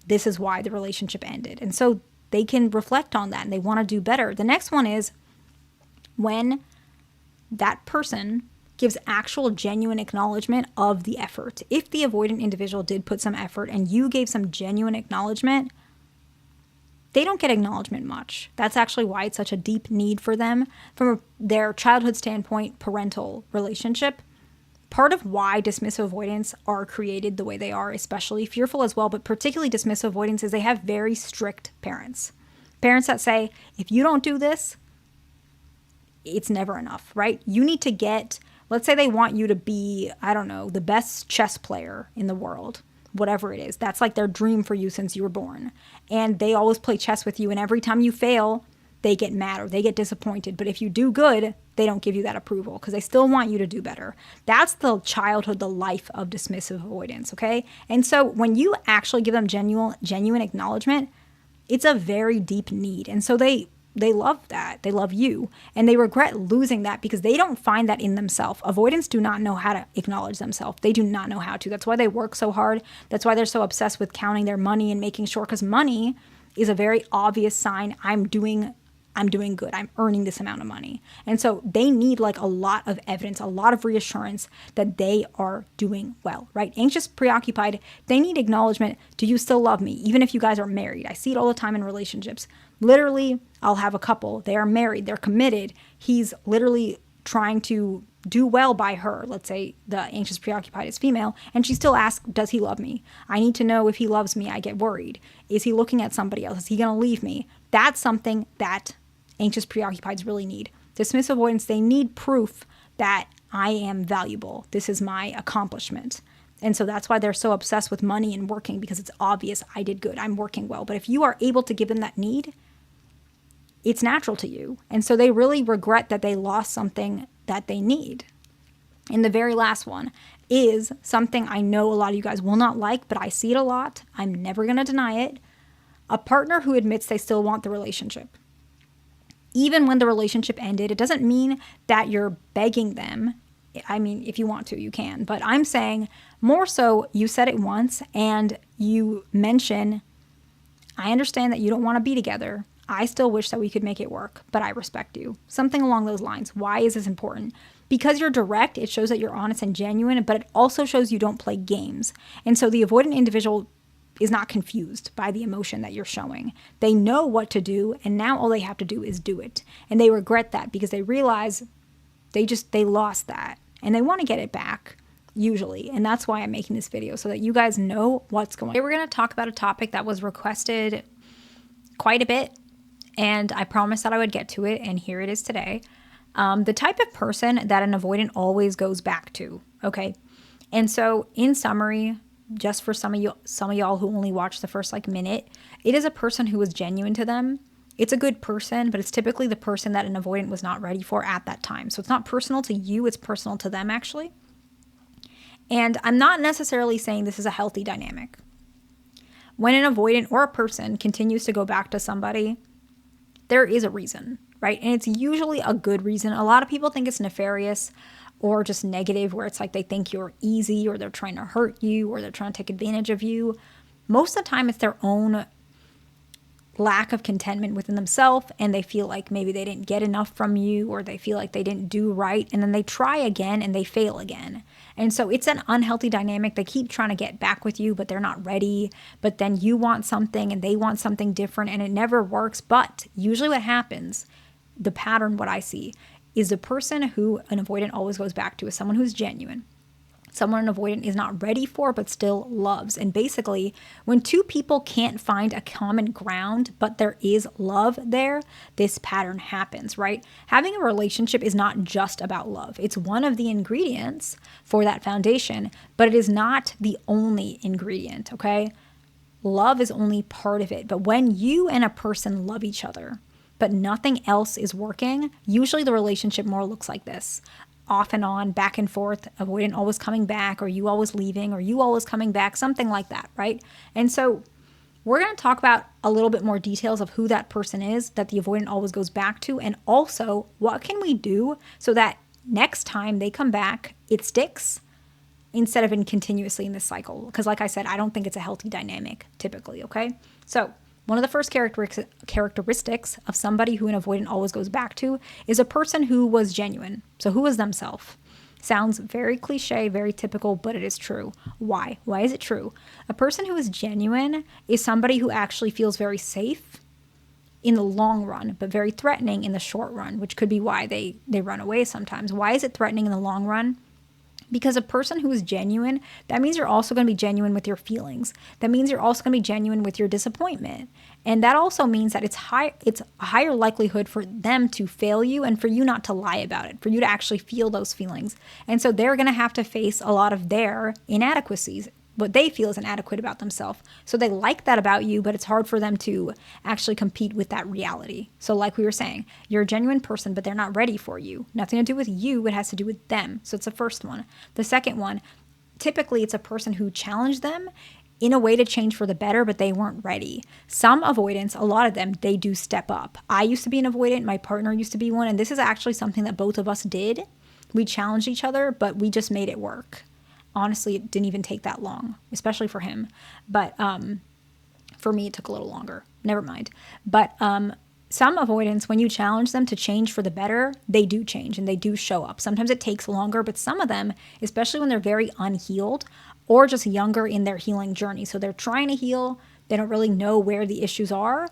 Speaker 1: this is why the relationship ended. And so they can reflect on that and they want to do better. The next one is when that person gives actual genuine acknowledgement of the effort. If the avoidant individual did put some effort and you gave some genuine acknowledgement, they don't get acknowledgement much. That's actually why it's such a deep need for them from their childhood standpoint, parental relationship. Part of why dismissive avoidants are created the way they are, especially fearful as well, but particularly dismissive avoidants, is they have very strict parents. Parents that say, if you don't do this, it's never enough, right? You need to get, let's say they want you to be, I don't know, the best chess player in the world, whatever it is. That's like their dream for you since you were born. And they always play chess with you. And every time you fail, they get mad or they get disappointed. But if you do good, they don't give you that approval because they still want you to do better. That's the childhood, the life of dismissive avoidance, okay? And so when you actually give them genuine acknowledgement, it's a very deep need. And so they love that. They love you. And they regret losing that because they don't find that in themselves. Avoidants do not know how to acknowledge themselves. They do not know how to. That's why they work so hard. That's why they're so obsessed with counting their money and making sure, because money is a very obvious sign I'm doing good. I'm earning this amount of money. And so they need like a lot of evidence, a lot of reassurance that they are doing well, right? Anxious, preoccupied, they need acknowledgement. Do you still love me? Even if you guys are married. I see it all the time in relationships. Literally, I'll have a couple. They are married. They're committed. He's literally trying to do well by her. Let's say the anxious, preoccupied is female, and she still asks, does he love me? I need to know if he loves me. I get worried. Is he looking at somebody else? Is he going to leave me? That's something that anxious, preoccupieds really need. Dismissive avoidants, they need proof that I am valuable. This is my accomplishment. And so that's why they're so obsessed with money and working, because it's obvious I did good. I'm working well. But if you are able to give them that need, it's natural to you. And so they really regret that they lost something that they need. And the very last one is something I know a lot of you guys will not like, but I see it a lot. I'm never going to deny it. A partner who admits they still want the relationship. Even when the relationship ended, it doesn't mean that you're begging them. I mean, if you want to, you can. But I'm saying more so you said it once and you mention, I understand that you don't want to be together. I still wish that we could make it work, but I respect you. Something along those lines. Why is this important? Because you're direct, it shows that you're honest and genuine, but it also shows you don't play games. And so the avoidant individual is not confused by the emotion that you're showing. They know what to do, and now all they have to do is do it. And they regret that because they realize they lost that, and they want to get it back, usually. And that's why I'm making this video, so that you guys know what's going on. Today we're going to talk about a topic that was requested quite a bit, and I promised that I would get to it, and here it is today. The type of person that an avoidant always goes back to, okay? And so, in summary, just for some of y'all who only watch the first minute, it is a person who is genuine to them. It's a good person, but it's typically the person that an avoidant was not ready for at that time. So it's not personal to you, it's personal to them actually. And I'm not necessarily saying this is a healthy dynamic. When an avoidant or a person continues to go back to somebody, there is a reason, right? And it's usually a good reason. A lot of people think it's nefarious or just negative, where it's like they think you're easy or they're trying to hurt you or they're trying to take advantage of you. Most of the time it's their own lack of contentment within themselves, and they feel like maybe they didn't get enough from you, or they feel like they didn't do right, and then they try again and they fail again. And so it's an unhealthy dynamic. They keep trying to get back with you, but they're not ready. But then you want something and they want something different, and it never works. But usually what happens, the pattern, what I see, is the person who an avoidant always goes back to is someone who's genuine. Someone an avoidant is not ready for, but still loves. And basically, when two people can't find a common ground, but there is love there, this pattern happens, right? Having a relationship is not just about love. It's one of the ingredients for that foundation, but it is not the only ingredient, okay? Love is only part of it. But when you and a person love each other, but nothing else is working, usually the relationship more looks like this. off and on, back and forth, avoidant always coming back, or you always leaving, or you always coming back, something like that, right? And so we're going to talk about a little bit more details of who that person is that the avoidant always goes back to, and also what can we do so that next time they come back, it sticks instead of in continuously in this cycle. Because like I said, I don't think it's a healthy dynamic typically, okay? So one of the first characteristics of somebody who an avoidant always goes back to is a person who was genuine. So who is themselves? Sounds very cliche, very typical, but it is true. Why? Why is it true? A person who is genuine is somebody who actually feels very safe in the long run, but very threatening in the short run, which could be why they run away sometimes. Why is it threatening in the long run? Because a person who is genuine, that means you're also going to be genuine with your feelings. That means you're also going to be genuine with your disappointment. And that also means that it's a higher likelihood for them to fail you and for you not to lie about it, for you to actually feel those feelings. And so they're going to have to face a lot of their inadequacies, what they feel is inadequate about themselves. So they like that about you, but it's hard for them to actually compete with that reality. So like we were saying, you're a genuine person, but they're not ready for you. Nothing to do with you, it has to do with them. So it's the first one. The second one, typically it's a person who challenged them in a way to change for the better, but they weren't ready. Some avoidants, a lot of them, they do step up. I used to be an avoidant, my partner used to be one, and this is actually something that both of us did. We challenged each other, but we just made it work. Honestly, it didn't even take that long, especially for him. But for me, it took a little longer. Never mind. But some avoidants, when you challenge them to change for the better, they do change and they do show up. Sometimes it takes longer, but some of them, especially when they're very unhealed or just younger in their healing journey, so they're trying to heal, they don't really know where the issues are,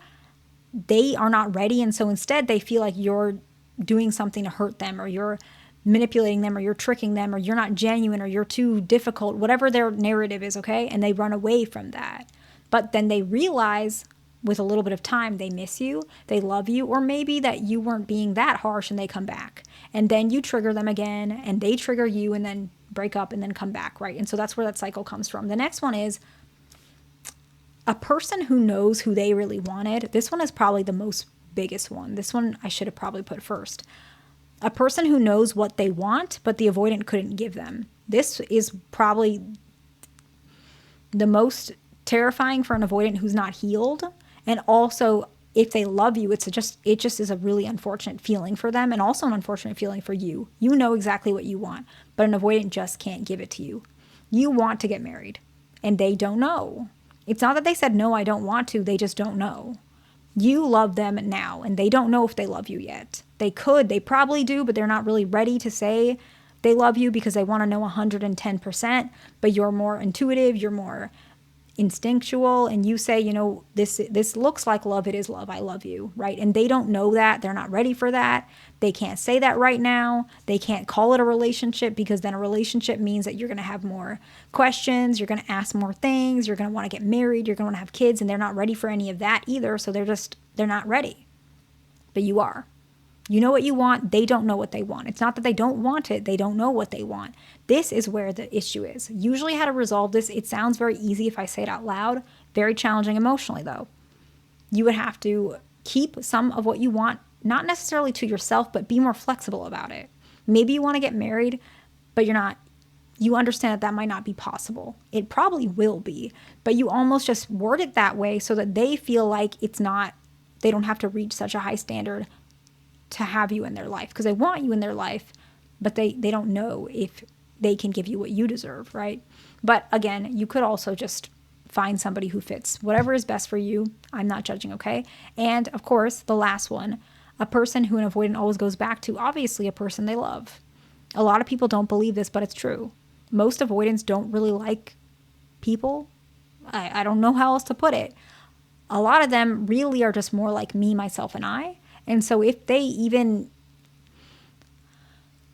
Speaker 1: they are not ready. And so instead, they feel like you're doing something to hurt them, or you're manipulating them, or you're tricking them, or you're not genuine, or you're too difficult, whatever their narrative is, okay? And they run away from that. But then they realize with a little bit of time, they miss you, they love you, or maybe that you weren't being that harsh and they come back. And then you trigger them again, and they trigger you, and then break up and then come back, right? And so that's where that cycle comes from. The next one is a person who knows who they really wanted. This one is probably the most biggest one. This one I should have probably put first. A person who knows what they want, but the avoidant couldn't give them. This is probably the most terrifying for an avoidant who's not healed. And also, if they love you, it just is a really unfortunate feeling for them, and also an unfortunate feeling for you. You know exactly what you want, but an avoidant just can't give it to you. You want to get married, and they don't know. It's not that they said, no, I don't want to. They just don't know. You love them now, and they don't know if they love you yet. They could, they probably do, but they're not really ready to say they love you because they want to know 110%, but you're more intuitive, you're more instinctual, and you say, you know, this looks like love, it is love, I love you, right? And they don't know that, they're not ready for that. They can't say that right now. They can't call it a relationship, because then a relationship means that you're going to have more questions, you're going to ask more things, you're going to want to get married, you're going to want to have kids, and they're not ready for any of that either. So they're not ready. But you are. You know what you want. They don't know what they want. It's not that they don't want it. They don't know what they want. This is where the issue is. Usually how to resolve this, it sounds very easy if I say it out loud. Very challenging emotionally, though. You would have to keep some of what you want, not necessarily to yourself, but be more flexible about it. Maybe you want to get married, but you understand that might not be possible. It probably will be, but you almost just word it that way so that they feel like they don't have to reach such a high standard to have you in their life, because they want you in their life, but they don't know if they can give you what you deserve, right? But again, you could also just find somebody who fits whatever is best for you. I'm not judging, okay? And of course, the last one, a person who an avoidant always goes back to, obviously a person they love. A lot of people don't believe this, but it's true. Most avoidants don't really like people. I don't know how else to put it. A lot of them really are just more like me, myself, and I. And so if they even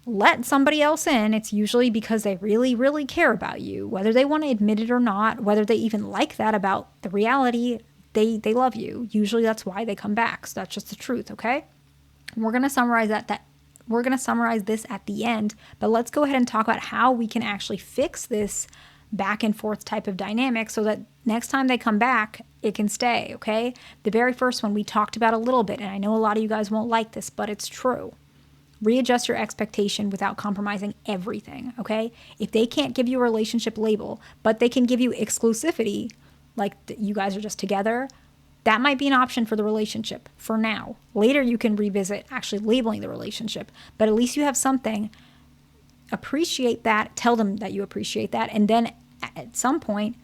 Speaker 1: let somebody else in, it's usually because they really, really care about you. Whether they want to admit it or not, whether they even like that about the reality, they love you. Usually that's why they come back. So that's just the truth, okay? We're going to summarize we're going to summarize this at the end, but let's go ahead and talk about how we can actually fix this back and forth type of dynamic so that next time they come back, it can stay, okay? The very first one we talked about a little bit, and I know a lot of you guys won't like this, but it's true. Readjust your expectation without compromising everything, okay? If they can't give you a relationship label, but they can give you exclusivity, like you guys are just together, that might be an option for the relationship for now. Later, you can revisit actually labeling the relationship, but at least you have something. Appreciate that. Tell them that you appreciate that. And then at some point,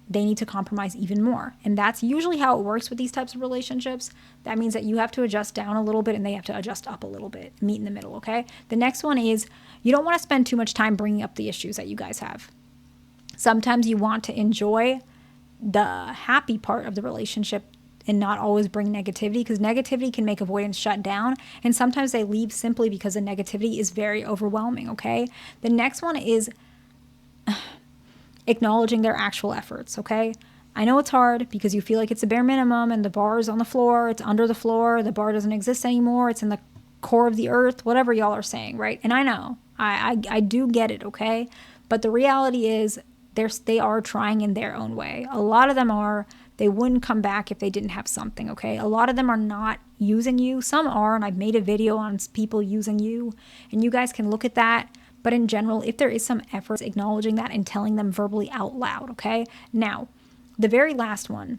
Speaker 1: they need to compromise even more. And that's usually how it works with these types of relationships. That means that you have to adjust down a little bit and they have to adjust up a little bit, meet in the middle, okay? The next one is you don't want to spend too much time bringing up the issues that you guys have. Sometimes you want to enjoy the happy part of the relationship and not always bring negativity, because negativity can make avoidance shut down. And sometimes they leave simply because the negativity is very overwhelming, okay? The next one is acknowledging their actual efforts, okay? I know it's hard because you feel like it's a bare minimum and the bar is on the floor, it's under the floor, the bar doesn't exist anymore, it's in the core of the earth, whatever y'all are saying, right? And I know, I do get it, okay? But the reality is they are trying in their own way. A lot of them are. They wouldn't come back if they didn't have something, okay? A lot of them are not using you. Some are, and I've made a video on people using you, and you guys can look at that. But in general, if there is some effort, acknowledging that and telling them verbally out loud, okay? Now, the very last one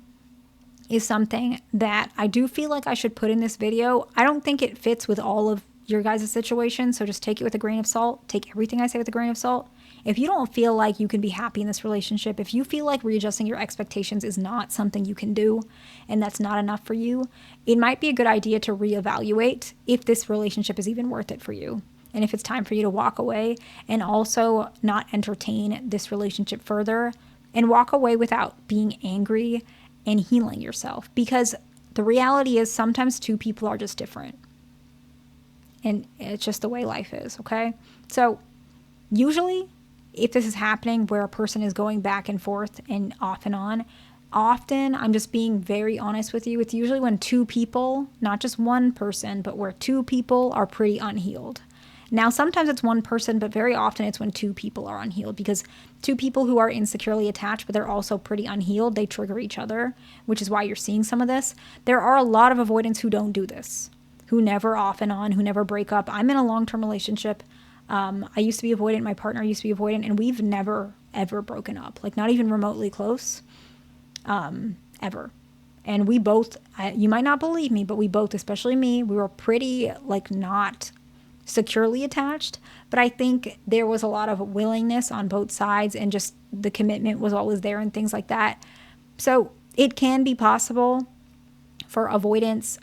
Speaker 1: is something that I do feel like I should put in this video. I don't think it fits with all of your guys' situation, so just take it with a grain of salt. Take everything I say with a grain of salt. If you don't feel like you can be happy in this relationship, if you feel like readjusting your expectations is not something you can do and that's not enough for you, it might be a good idea to reevaluate if this relationship is even worth it for you. And if it's time for you to walk away and also not entertain this relationship further and walk away without being angry and healing yourself. Because the reality is sometimes two people are just different. And it's just the way life is, okay? So usually if this is happening where a person is going back and forth and off and on, often, I'm just being very honest with you, it's usually when two people, not just one person, but where two people are pretty unhealed. Now, sometimes it's one person, but very often it's when two people are unhealed, because two people who are insecurely attached, but they're also pretty unhealed, they trigger each other, which is why you're seeing some of this. There are a lot of avoidants who don't do this, who never off and on, who never break up. I'm in a long-term relationship. I used to be avoidant. My partner used to be avoidant, and we've never, ever broken up, like not even remotely close, ever. And we both, you might not believe me, but we both, especially me, we were pretty like not securely attached, but I think there was a lot of willingness on both sides and just the commitment was always there and things like that. So it can be possible for avoidants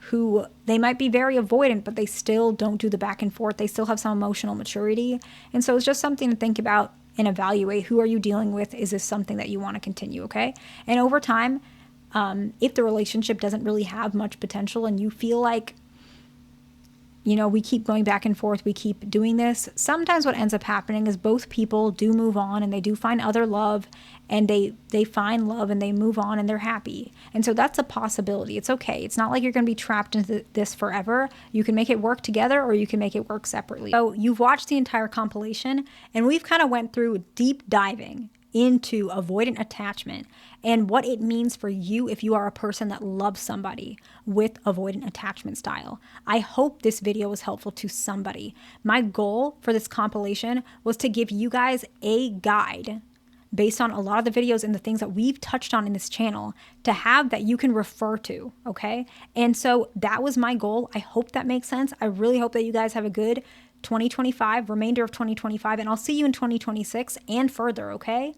Speaker 1: who they might be very avoidant, but they still don't do the back and forth. They still have some emotional maturity. And so it's just something to think about and evaluate. Who are you dealing with? Is this something that you want to continue? Okay. And over time, if the relationship doesn't really have much potential and you feel like, you know, we keep going back and forth, we keep doing this, sometimes what ends up happening is both people do move on and they do find other love and they find love and they move on and they're happy. And so that's a possibility. It's okay. It's not like you're going to be trapped into this forever. You can make it work together or you can make it work separately. So you've watched the entire compilation and we've kind of went through deep diving into avoidant attachment and what it means for you if you are a person that loves somebody with avoidant attachment style. I hope this video was helpful to somebody. My goal for this compilation was to give you guys a guide based on a lot of the videos and the things that we've touched on in this channel to have that you can refer to, okay? And so that was my goal. I hope that makes sense. I really hope that you guys have a good 2025, remainder of 2025, and I'll see you in 2026 and further, okay?